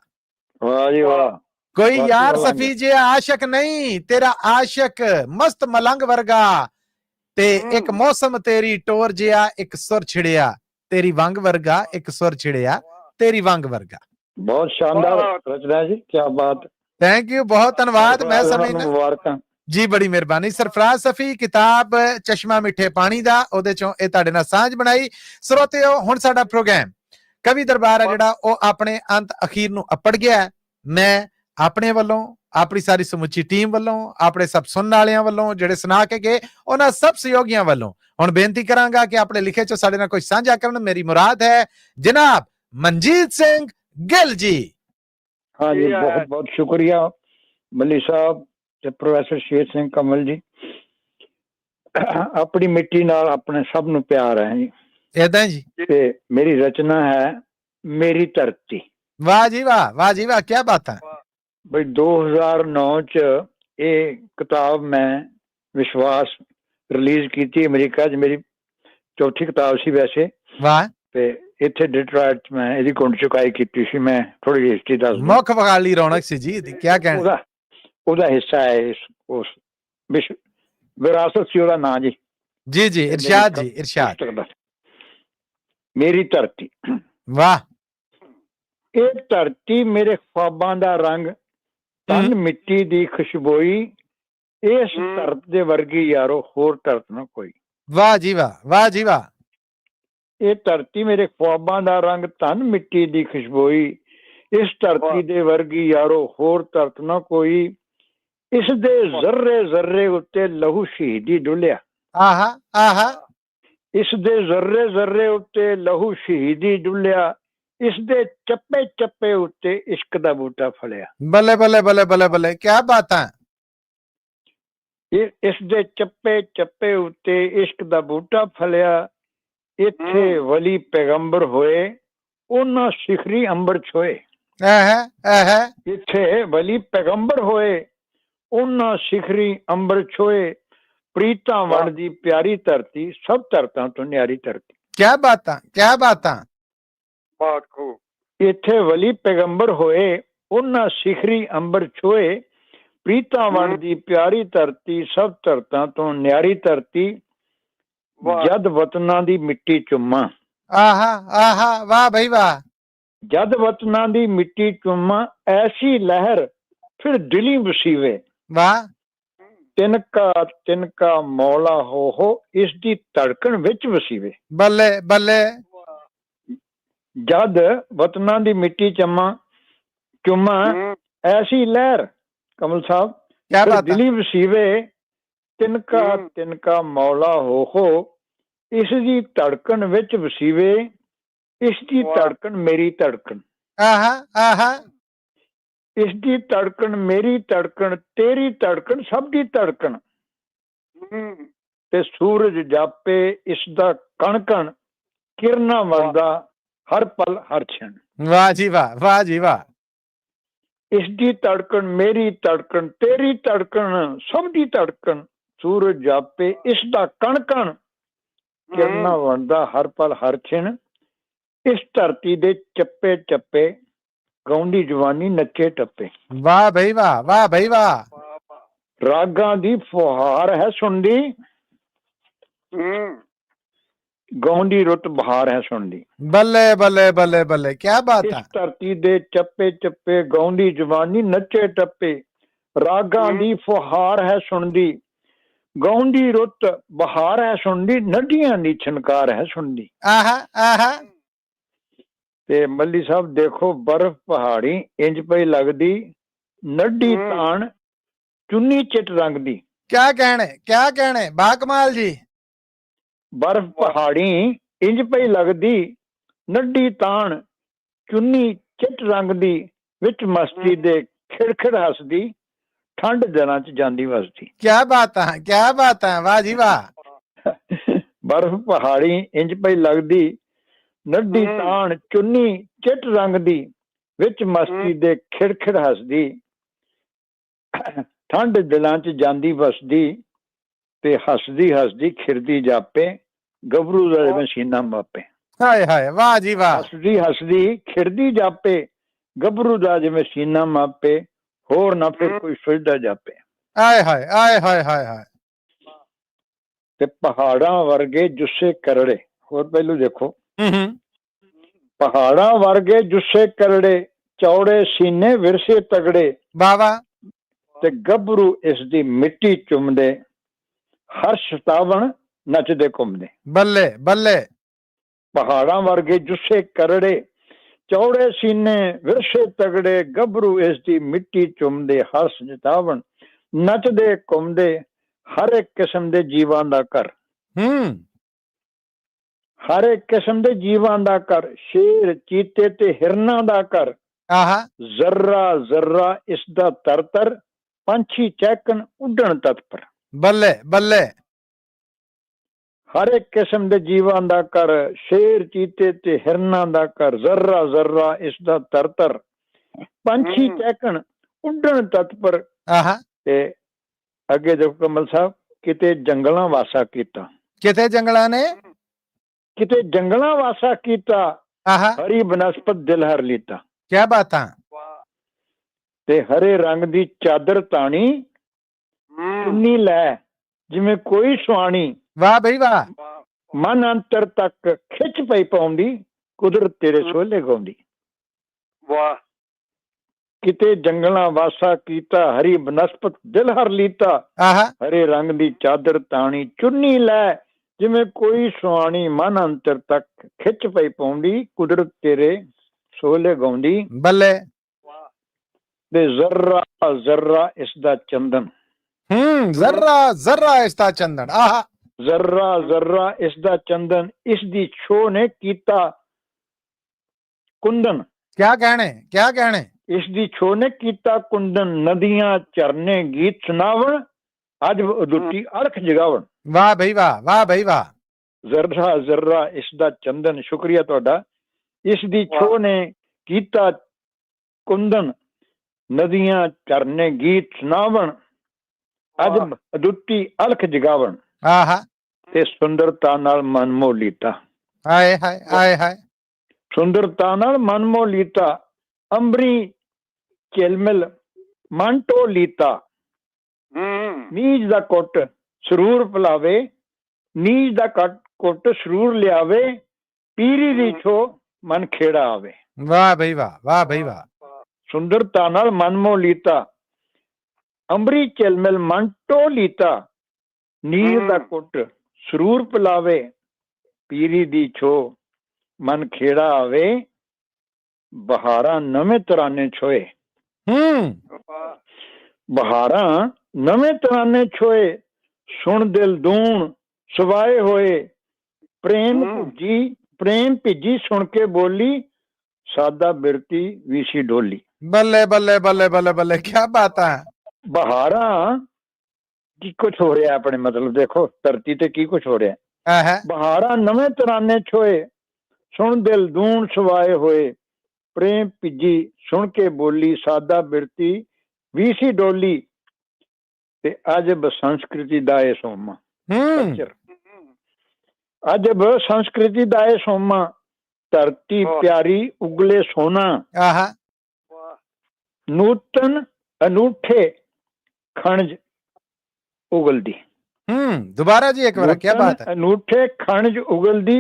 ਵਾਹ ਜੀ ਵਾਹ। ਕੋਈ ਯਾਰ ਸਫੀ ਜਿਹਾ ਆਸ਼ਕ ਨਹੀਂ, ਤੇਰਾ ਆਸ਼ਕ ਮਸਤ ਮਲੰਗ ਵਰਗਾ। ਤੇ ਇੱਕ ਮੌਸਮ ਤੇਰੀ ਟੋਰ ਜਿਹਾ, ਇੱਕ ਸੁਰ ਛਿੜਿਆ ਤੇਰੀ ਵੰਗ ਵਰਗਾ, ਇੱਕ ਸੁਰ ਛਿੜਿਆ ਤੇਰੀ ਵੰਗ ਵਰਗਾ। ਬਹੁਤ ਸ਼ਾਨਦਾਰ ਰਚਨਾ ਜੀ, ਕੀ ਬਾਤ। ਥੈਂਕ ਯੂ, ਬਹੁਤ ਧੰਨਵਾਦ। ਮੈਂ ਸਮਝਦਾ ਮੁਬਾਰਕਾਂ ਜੀ, ਬੜੀ ਮਿਹਰਬਾਨੀ। ਸਰਫਰਾਜ਼ ਸਫੀ, ਕਿਤਾਬ ਚਸ਼ਮਾ ਮਿੱਠੇ ਪਾਣੀ ਦਾ, ਉਹਦੇ ਚੋਂ ਇਹ ਤੁਹਾਡੇ ਨਾਲ ਸਾਂਝ ਬਣਾਈ। ਸਰੋਤਿਓ, ਹੁਣ ਸਾਡਾ ਪ੍ਰੋਗਰਾਮ ਕਵੀ ਦਰਬਾਰ ਹੈ ਜਿਹੜਾ ਉਹ ਆਪਣੇ ਅੰਤ ਅਖੀਰ ਨੂੰ ਅਪੜ ਗਿਆ। ਮੈਂ ਆਪਣੇ ਵੱਲੋਂ, ਆਪਣੀ ਸਾਰੀ ਸਮੁੱਚੀ ਟੀਮ ਵੱਲੋਂ, ਆਪਣੇ ਸਭ ਸੁਣਨ ਵਾਲਿਆਂ ਵੱਲੋਂ, ਜਿਹੜੇ ਸੁਣਾ ਕੇ ਗਏ ਉਹਨਾਂ ਸਭ ਸਹਿਯੋਗੀਆਂ ਵੱਲੋਂ ਹੁਣ ਬੇਨਤੀ ਕਰਾਂਗਾ ਕਿ ਆਪਣੇ ਲਿਖੇ ਚੋਂ ਸਾਡੇ ਨਾਲ ਕੋਈ ਸਾਂਝਾ ਕਰਨ। ਮੇਰੀ ਮੁਰਾਦ ਹੈ ਜਨਾਬ ਮਨਜੀਤ ਸਿੰਘ ਗਿੱਲ ਜੀ। हाँ जी, बहुत बहुत शुक्रिया मल्ली साहब ते प्रोफेसर शेर सिंह कमल जी। अपनी मिट्टी नाल अपने सब नूं प्यार है जी। ऐदा जी। ते मेरी रचना है मेरी धरती। वाह जी वाह, वाह जी वाह, क्या बात है। भाई 2009 च ये किताब मैं विश्वास रिलीज की थी अमेरिका च। मेरी चौथी किताब सी वैसे। वाह। ते ਇੱਥੇ ਡਿਟਰੋਇਟ ਮੈਂ ਇਹਦੀ ਗੁੰਡ ਚੁਕਾਈ ਕੀਤੀ ਸੀ। ਮੈਂ ਥੋੜੀ ਜਿਹੀ ਹਿਸਟਰੀ ਦੱਸ ਦੂੰ। ਮੁੱਖ ਵਗਾਲੀ ਰੌਣਕ ਸੀ ਜੀ, ਕੀ ਕਹਿਣਾ। ਉਹਦਾ ਹਿੱਸਾ ਹੈ ਉਸ ਵਿਰਾਸਤ ਸੀ ਉਹਦਾ ਨਾਂ ਜੀ। ਜੀ ਜੀ, ਇਰਸ਼ਾਦ ਜੀ, ਇਰਸ਼ਾਦ। ਮੇਰੀ ਧਰਤੀ। ਵਾਹ। ਇਹ ਧਰਤੀ ਮੇਰੇ ख्वाबां ਦਾ ਰੰਗ, ਤਨ ਮਿੱਟੀ ਦੀ ਖੁਸ਼ਬੋਈ, ਇਸ ਧਰਤ ਦੇ ਵਰਗੀ ਯਾਰੋ ਹੋਰ ਧਰਤ ਨਾ ਕੋਈ। ਵਾਹ ਜੀ ਵਾਹ, ਵਾਹ ਜੀ ਵਾਹ। ਇਹ ਧਰਤੀ ਮੇਰੇ ख्वाबां ਦਾ ਰੰਗ, ਧਨ ਮਿੱਟੀ ਦੀ ਖੁਸ਼ਬੋਈ, ਇਸ ਧਰਤੀ ਦੇ ਵਰਗੀ ਯਾਰੋ ਹੋਰ ਧਰਤ ਨਾ ਕੋਈ। ਇਸ ਦੇ ਜ਼ਰਰੇ ਜ਼ਰਰੇ ਉੱਤੇ ਲਹੂ ਸ਼ਹੀਦੀ ਡੁੱਲਿਆ। ਆਹਾ ਆਹਾ। ਇਸ ਦੇ ਜ਼ਰਰੇ ਜ਼ਰਰੇ ਉੱਤੇ ਲਹੂ ਸ਼ਹੀਦੀ ਡੁੱਲਿਆ, ਇਸ ਦੇ ਚੱਪੇ ਚੱਪੇ ਉੱਤੇ ਇਸ਼ਕ ਦਾ ਬੂਟਾ ਫਲਿਆ। ਬੱਲੇ ਬੱਲੇ ਬੱਲੇ ਬੱਲੇ ਬੱਲੇ, ਕੀ ਬਾਤ ਹੈ। ਇਸ ਦੇ ਚੱਪੇ ਚੱਪੇ ਉੱਤੇ ਇਸ਼ਕ ਦਾ ਬੂਟਾ ਫਲਿਆ, ਇੱਥੇ ਵਲੀ ਪੈਗੰਬਰ ਹੋਏ, ਉਹਨਾਂ ਸਿਖਰੀ ਅੰਬਰ ਛੋਏ। ਇੱਥੇ ਵਲੀ ਪੈਗੰਬਰ ਹੋਏ, ਉਹਨਾਂ ਸਿਖਰੀ ਅੰਬਰ ਛੋਏ, ਪ੍ਰੀਤਾਂ ਵੰਡਦੀ ਪਿਆਰੀ ਧਰਤੀ, ਸਭ ਧਰਤਾਂ ਤੋਂ ਨਿਆਰੀ ਧਰਤੀ। ਕੀ ਬਾਤਾਂ, ਕੀ ਬਾਤਾਂ। ਬਹੁਤ ਖੂਬ। ਇੱਥੇ ਵਲੀ ਪੈਗੰਬਰ ਹੋਏ, ਉਹਨਾਂ ਸਿਖਰੀ ਅੰਬਰ ਛੋਏ, ਪ੍ਰੀਤਾਂ ਵੰਡਦੀ ਪਿਆਰੀ ਧਰਤੀ, ਸਭ ਧਰਤਾਂ ਤੋਂ ਨਿਆਰੀ ਧਰਤੀ। ਜਦ ਵਤਨਾਂ ਦੀ ਮਿੱਟੀ ਚੁੰਮਾ। ਆਹਾ ਆਹਾ, ਵਾਹ ਬਈ ਵਾਹ। ਜਦ ਵਤਨਾਂ ਦੀ ਮਿੱਟੀ ਚੁੰਮਾ, ਐਸੀ ਲਹਿਰ ਫਿਰ ਦਿਲੀ ਵਸੀਵੇ। ਵਾਹ। ਤਿਨਕਾ ਤਿਨਕਾ ਮੌਲਾ ਹੋ, ਇਸ ਦੀ ਧੜਕਣ ਵਿੱਚ ਵਸੀਵੇ। ਬੱਲੇ ਬੱਲੇ। ਜਦ ਵਤਨਾਂ ਦੀ ਮਿੱਟੀ ਚੁੰਮਾ, ਐਸੀ ਲਹਿਰ ਕਮਲ ਸਾਹਿਬ ਫਿਰ ਦਿਲੀ ਵਸੀਵੇ। ਤਿਨਕਾ ਤਿਨਕਾ ਮੌਲਾ ਹੋ, ਇਸ ਦੀ ਧੜਕਣ ਵਿੱਚ ਵਸੀਵੇ, ਇਸ ਦੀ ਧੜਕਣ ਮੇਰੀ ਧੜਕਣ। ਆਹਾ ਆਹਾ। ਇਸ ਦੀ ਧੜਕਣ ਮੇਰੀ ਧੜਕਣ, ਤੇਰੀ ਧੜਕਣ ਸਭ ਦੀ ਧੜਕਣ। ਤੇ ਸੂਰਜ ਜਾਪੇ ਇਸ ਦਾ ਕਣ ਕਣ, ਕਿਰਨਾਂ ਵਰਦਾ ਹਰ ਪਲ ਹਰ ਛਣ। ਵਾਹ ਜੀ ਵਾਹ, ਵਾਹ ਜੀ ਵਾਹ। इसकी धड़कन मेरी धड़कन तेरी धड़कन सबकी धड़कन सूरज जापे इसका कण कण किरना वंदा हर पल हर छिन इस धरती दे चप्पे चप्पे गाउंदी जवानी नचे टप्पे। वाह भाई वाह, वाह भाई वाह। रागां दी फुहार है सुनदी गाउंदी रुत बहार है सुनदी। बल्ले बल्ले बल्ले बल्ले, क्या बात है। इस धरती दे चप्पे चप्पे गाउंदी जवानी नचे टप्पे रागां दी फुहार है सुनदी गाउंदी रुत बहार है सुनदी नदियां दी छनकार है सुनदी। आहा आहा। ते मल्ली साहब देखो बर्फ पहाड़ी इंज पई लगदी नड्डी तान चुन्नी चिट रंग दी। क्या कहने बाकमाल जी। बर्फ पहाड़ी इंज पई लगदी नड्डी तान चुन्नी चिट रंग दी विच मस्ती दे खिड़खिड़ हसदी ठंड दिनां च जांदी वसदी। क्या बात है, वाह जी वाह। बर्फ पहाड़ी इंज पई लगदी नड्डी तान चुन्नी चिट रंग दी विच मस्ती दे खिड़खिड़ हसदी ठंड दिलां च जांदी वसदी ते हसदी हसदी खिरदी जापे गबरू दा मशीना मापे। हाय हाय, वाह जी वाह। हसदी हसदी खिरदी जापे गबरू दा मशीना मापे होर ना फिर कोई सोचदा जापे। हाय हाय हाय हाय हाय हाय। ते पहाड़ां वर्गे जुस्से करड़े होर पहलू देखो पहाड़ां वर्गे जुस्से करड़े चौड़े सीने विरसे तगड़े बाबा ते गबरू इसदी मिट्टी चुमदे हर्ष तावण नचदे घुमदे। बल्ले बल्ले। पहाड़ां वर्गे जुस्से करड़े चौड़े सीने विरसे तगड़े गबरू इसदी मिट्टी चुमदे हर्ष तावण नचदे घुमदे हर एक किस्म दे जीवां दा घर। हर एक किस्म दे जीवां दा घर शेर चीते ते हिरनां दा घर। जर्रा जर्रा इसदा तरतर पंछी चहकन उड्डण तत्पर। बल्ले बल्ले। हर एक किस्म दे जीवां दा घर शेर चीते ते हिरनां दा घर जर्रा जर्रा इसदा तरतर पंछी चहकन उड्डण तत्पर। ते अगे देखो कमल साहब किते जंगलां वासा कीता किते जंगलां ने किते जंगलां वासा कीता हरी बनस्पत दिल हर लीता। क्या बात है। ते हरे रंग दी चादर तानी चुन्नी लै जिवें कोई सुआणी। वाह भाई वाह। मन अंतर तक खिच पई पाउंदी कुदरत तेरे सोले गाउंदी। वाह। किते जंगलां वासा कीता हरी बनस्पत दिल हर लीता हरे रंग दी चादर तानी चुन्नी लै जिवें कोई सुआणी मन अंतर तक खिच पई पाउंदी कुदरत तेरे सोले गाउंदी। बल्ले। दे जर्रा जर्रा इसदा चंदन। जर्रा जर्रा इसदा चंदन। आहा। जर्रा जर्रा इसदा चंदन इसदी छो ने कीता कुंदन। क्या कहने इसदी छो ने कीता कुंदन नदियां झरने गीत सुनावण अज उदुटी अड़ख जगावण। वाह भाई वाह, वाह भाई वाह। जर्रा जर्रा इसदा चंदन। शुक्रिया तुहाडा। इसदी छो ने कीता कुंदन नदियां झरने गीत सुनावण अज अदुटी अलख जगावण। ते सुंदरता नाल मन मोह लीता। हाय हाय हाय हाय। सुंदरता नाल मन मोह लीता अंबरी झिलमिल मन टो लीता। नीज दा कुट सरूर भुलावे नीज दा कुट सरूर लियावे पीरी दी छो मन खेड़ा आवे। वाह भाई वाह, वाह भाई वाह। सुंदरता नाल मन मोह लीता अंबरी झिलमिल मन टो लीता नीर दा कुट सरूर पिलावे पीरी दी छो मन खेड़ा आवे बहारां नवें तराने छोए। बहारां नवें तराने छोए सुन दिल दून सवाए होए प्रेम भिजी सुन के बोली सादा बिरती विशी डोली। बल्ले बल्ले बल्ले बल्ले बल्ले, क्या बात है। बहारां की कुछ हो रहा है अपने मतलब देखो धरती ते की कुछ हो रहा है। बहारां नवें तराने छोए सुन दिल दून सवाए होए ਪ੍ਰੇਮ ਭਿੱਜੀ ਸੁਣ ਕੇ ਬੋਲੀ ਸਾਦਾ ਬਿਰਤੀ ਵੀ ਸੀ ਡੋਲੀ ਤੇ ਅਜਬ ਸੰਸਕ੍ਰਿਤੀ ਦਾ ਇਹ ਸੋਮਾ ਕਲਚਰ ਅਜਬ ਸੰਸਕ੍ਰਿਤੀ ਦਾ ਇਹ ਸੋਮਾ ਧਰਤੀ ਪਿਆਰੀ ਉਗਲੇ ਸੋਨਾ ਆਹਾ ਨੂਤਨ ਅਨੂਠੇ ਖਣਜ ਉਗਲਦੀ ਦੁਬਾਰਾ ਜੀ ਇੱਕ ਵਾਰ ਕੀ ਬਾਤ ਹੈ ਅਨੂਠੇ ਖਣਜ ਉਗਲਦੀ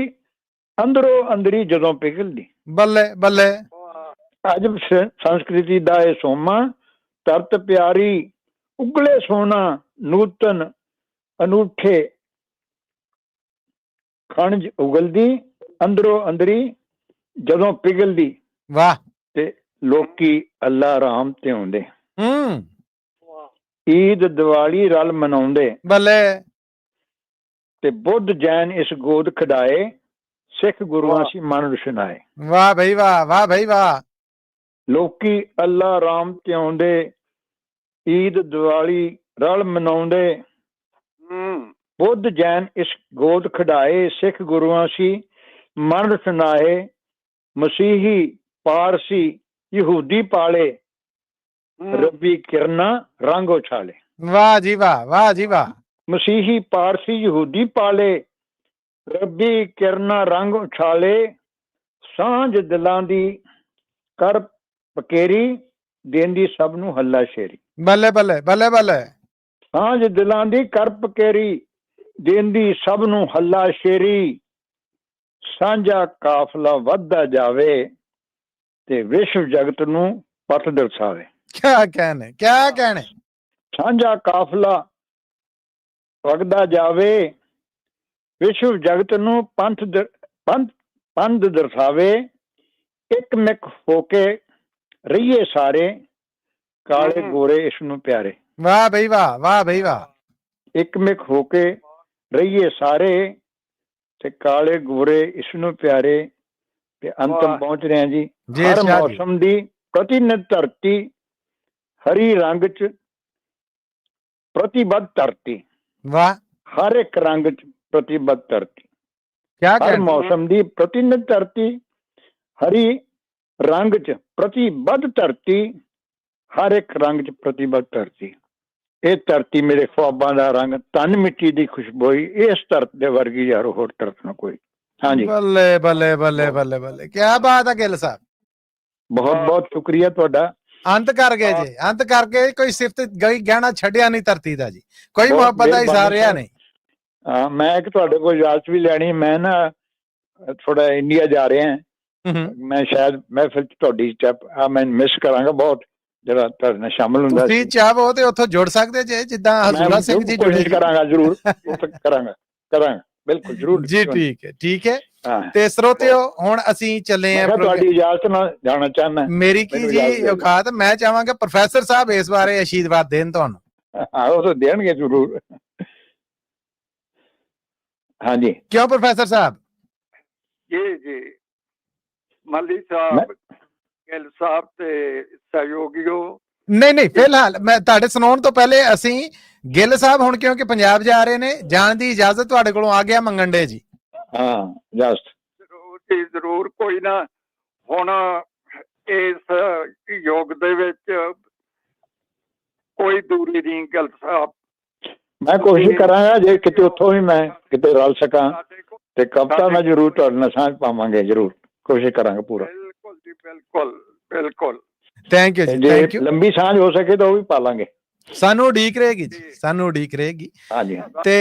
ਅੰਦਰੋਂ ਅੰਦਰੀ ਜਦੋਂ ਪਿਘਲਦੀ ਬੱਲੇ ਬੱਲੇ ਅਜਬ ਸੰਸਕ੍ਰਿਤੀ ਦਾ ਇਹ ਸੋਮਾ ਧਰਤ ਪਿਆਰੀ ਉਗਲੇ ਸੋਨਾ ਨੂਤਨ ਅਨੂਠੇ ਖਣਜ ਉਗਲਦੀ ਅੰਦਰੋਂ ਅੰਦਰੀ ਜਦੋਂ ਪਿਘਲਦੀ ਵਾਹ ਤੇ ਲੋਕੀ ਅੱਲਾ ਰਾਮ ਤੇ ਆਉਂਦੇ ਈਦ ਦੀਵਾਲੀ ਰਲ ਮਨਾਉਂਦੇ ਬੱਲੇ ਤੇ ਬੁੱਧ ਜੈਨ ਇਸ ਗੋਦ ਖਿਡਾਏ ਸਿੱਖ ਗੁਰੂਆਂ ਸੀ ਮਨ ਰੁਸ਼ਨਾਏ ਵਾਹ ਬਈ ਵਾਹ ਵਾਹ ਬਈ ਵਾਹ ਲੋਕੀ ਅੱਲਾ ਰਾਮ ਤੇ ਆਉਂਦੇ ਈਦ ਦੀਵਾਲੀ ਰਲ ਮਨਾਉਂਦੇ ਬੁੱਧ ਜੈਨ ਇਸ ਗੋਦ ਖਿਡਾਏ ਸਿੱਖ ਗੁਰੂਆਂ ਸੀ ਮਨ ਰੁਸ਼ਨਾਏ ਮਸੀਹੀ ਪਾਰਸੀ ਯਹੂਦੀ ਪਾਲੇ ਰੱਬੀ ਕਿਰਨਾ ਰੰਗ ਉਛਾਲੇ ਵਾਹ ਜੀ ਵਾਹ ਵਾਹ ਜੀ ਵਾਹ ਮਸੀਹੀ ਪਾਰਸੀ ਯਹੂਦੀ ਪਾਲੇ ਰੱਬੀ ਕਿਰਨਾ ਰੰਗ ਉਛਾਲੇ ਸਾਂਝ ਦਿਲਾਂ ਦੀ ਕਰ ਪਕੇਰੀ ਦੇਂਦੀ ਸਭ ਨੂੰ ਹੱਲਾ ਸ਼ੇਰੀ ਬੱਲੇ ਬੱਲੇ ਬੱਲੇ ਬੱਲੇ ਸਾਂਝ ਦਿਲਾਂ ਦੀ ਕਰ ਪਕੇਰੀ ਦੇਂਦੀ ਸਭ ਨੂੰ ਹੱਲਾ ਸ਼ੇਰੀ ਸਾਂਝਾ ਕਾਫਲਾ ਵੱਧਦਾ ਜਾਵੇ ਤੇ ਵਿਸ਼ਵ ਜਗਤ ਨੂੰ ਪਥ ਦਰਸਾਵੇ ਕਿਆ ਕਹਿਣੇ ਸਾਂਝਾ ਕਾਫਲਾ ਵਗਦਾ ਜਾਵੇ ਵਿਸ਼ਵ ਜਗਤ ਨੂੰ ਪੰਥ ਦਰਸਾਵੇ ਇੱਕ ਮਿਕ ਹੋ ਕੇ ਰਹੀਏ ਸਾਰੇ ਕਾਲੇ ਗੋਰੇ ਇਸ ਨੂੰ ਪਿਆਰੇ ਵਾਹ ਬਈ ਵਾਹ ਵਾਹ ਬਈ ਵਾਹ ਇੱਕ ਮਿਕ ਹੋ ਕੇ ਰਹੀਏ ਸਾਰੇ ਤੇ ਕਾਲੇ ਗੋਰੇ ਇਸ ਨੂੰ ਪਿਆਰੇ ਤੇ ਅੰਤਮ ਪਹੁੰਚ ਰਹੇ ਹਾਂ ਜੀ ਹਰ ਮੌਸਮ ਦੀ ਪ੍ਰਤੀਨਿਧ ਧਰਤੀ ਹਰੀ ਰੰਗ ਚ ਪ੍ਰਤੀਬੱਧ ਧਰਤੀ ਵਾਹ ਹਰ ਇੱਕ ਰੰਗ ਚ ਪ੍ਰਤੀਬੱਧ ਧਰਤੀ ਹਰ ਮੌਸਮ ਦੀ ਪ੍ਰਤੀਨਿਧ ਧਰਤੀ ਹਰੀ ਰੰਗ ਚ ਪ੍ਰਤੀਬੱਧ ਧਰਤੀ ਹਰ ਇੱਕ ਰੰਗ ਚ ਪ੍ਰਤੀਬੱਧ ਧਰਤੀ ਇਹ ਧਰਤੀ ਮੇਰੇ ख्वाबां ਦਾ ਰੰਗ ਤਨ ਮਿੱਟੀ ਦੀ ਖੁਸ਼ਬੋਈ ਇਸ ਧਰਤੀ ਦੇ ਵਰਗੀ ਯਾਰ ਹੋਰ ਧਰਤ ਨਾ ਕੋਈ ਹਾਂਜੀ ਬੱਲੇ ਬੱਲੇ ਬੱਲੇ ਬੱਲੇ ਬੱਲੇ ਕੀ ਬਾਤ ਹੈ ਗਿੱਲ ਸਾਹਿਬ ਬਹੁਤ ਬਹੁਤ ਸ਼ੁਕਰੀਆ ਤੁਹਾਡਾ ਅੰਤ ਕਰ ਗਏ ਜੀ ਅੰਤ ਕਰਕੇ ਕੋਈ ਸਿਫਤ ਗਈ ਗਹਿਣਾ ਛੱਡਿਆ ਨਹੀਂ ਧਰਤੀ ਦਾ ਜੀ ਕੋਈ ਮੁਹੱਬਤ ਦਾ ਇਜ਼ਹਾਰ ਰਿਹਾ ਨਹੀਂ ਹਾਂ ਮੈਂ ਇੱਕ ਤੁਹਾਡੇ ਕੋਲ ਇਜਾਜ਼ਤ ਵੀ ਲੈਣੀ ਮੈਂ ਨਾ ਥੋੜਾ ਇੰਡੀਆ ਜਾ ਰਿਹਾ ਮੈਂ ਸ਼ਾਇਦ ਮਹਿਫਿਲ ਚ ਤੁਹਾਡੀ ਮੈਂ ਮਿਸ ਕਰਾਂਗਾ ਬਹੁਤ ਜਿਹੜਾ ਤੁਹਾਡੇ ਨਾਲ ਸ਼ਾਮਲ ਹੁੰਦਾ ਤੁਸੀਂ ਚਾਹੋ ਤੇ ਉੱਥੋਂ ਜੁੜ ਸਕਦੇ ਜੇ ਜਿੱਦਾਂ ਹਜ਼ੂਰਾ ਸਿੰਘ ਜੀ ਜੁੜੇ ਕਰਾਂਗਾ ਜ਼ਰੂਰ ਕਰਾਂਗਾ ਬਿਲਕੁਲ ਜ਼ਰੂਰ ਜੀ ਠੀਕ ਹੈ ਤੇ ਸਰੋਤਿਓ ਹੁਣ ਅਸੀਂ ਚੱਲੇ ਆ ਤੁਹਾਡੀ ਇਜਾਜ਼ਤ ਨਾਲ ਜਾਣਾ ਚਾਹੁੰਦਾ ਮੇਰੀ ਕੀ ਜੀ ਔਕਾਤ ਮੈਂ ਚਾਹਾਂਗਾ ਪ੍ਰੋਫੈਸਰ ਸਾਹਿਬ ਇਸ ਬਾਰੇ ਅਸ਼ੀਰਵਾਦ ਦੇਣ ਤੁਹਾਨੂੰ ਉਹ ਤਾਂ ਦੇਣਗੇ ਜ਼ਰੂਰ ਹਾਂਜੀ ਕਿਉਂ ਪ੍ਰੋਫੈਸਰ ਸਾਹਿਬ ਜੀ ਮੱਲੀ ਸਾਹਿਬ ਗਿੱਲ ਸਾਹਿਬ ਤੇ ਸਹਿਯੋਗੀਓ ਨਹੀਂ ਫਿਲਹਾਲ ਮੈਂ ਤੁਹਾਡੇ ਸੁਣਾਉਣ ਤੋਂ ਪਹਿਲੇ ਅਸੀਂ ਗਿੱਲ ਸਾਹਿਬ ਹੁਣ ਕਿਉਂਕਿ ਪੰਜਾਬ ਜਾ ਰਹੇ ਨੇ ਜਾਣ ਦੀ ਇਜਾਜ਼ਤ ਤੁਹਾਡੇ ਕੋਲੋਂ ਆ ਗਿਆ ਮੰਗਣ ਦੇ ਜੀ ਹਾਂ ਜਸਟ ਜ਼ਰੂਰ ਕੋਈ ਨਾ ਹੁਣ ਇਸ ਯੁੱਗ ਦੇ ਵਿੱਚ ਕੋਈ ਦੂਰੀ ਨਹੀਂ ਗਿੱਲ ਸਾਹਿਬ ਮੈਂ ਕੋਸ਼ਿਸ਼ ਕਰਾਂਗਾ ਜੇ ਕਿਤੇ ਉੱਥੋਂ ਵੀ ਮੈਂ ਕਿਤੇ ਰਲ ਸਕਾਂ ਤੇ ਕਵਿਤਾ ਮੈਂ ਜ਼ਰੂਰ ਤੁਹਾਡੇ ਨਾਲ ਸਾਂਝ ਪਾਵਾਂਗੇ ਜ਼ਰੂਰ ਕੋਸ਼ਿਸ਼ ਕਰਾਂਗਾ ਪੂਰਾ ਬਿਲਕੁਲ ਜੀ ਬਿਲਕੁਲ ਥੈਂਕ ਯੂ ਜੀ ਥੈਂਕ ਯੂ ਲੰਬੀ ਸਾਂਝ ਹੋ ਸਕੇ ਤਾਂ ਉਹ ਵੀ ਪਾਲਾਂਗੇ ਸਾਨੂੰ ਉਡੀਕ ਰਹੇਗੀ ਜੀ ਸਾਨੂੰ ਉਡੀਕ ਰਹੇਗੀ ਹਾਂਜੀ ਤੇ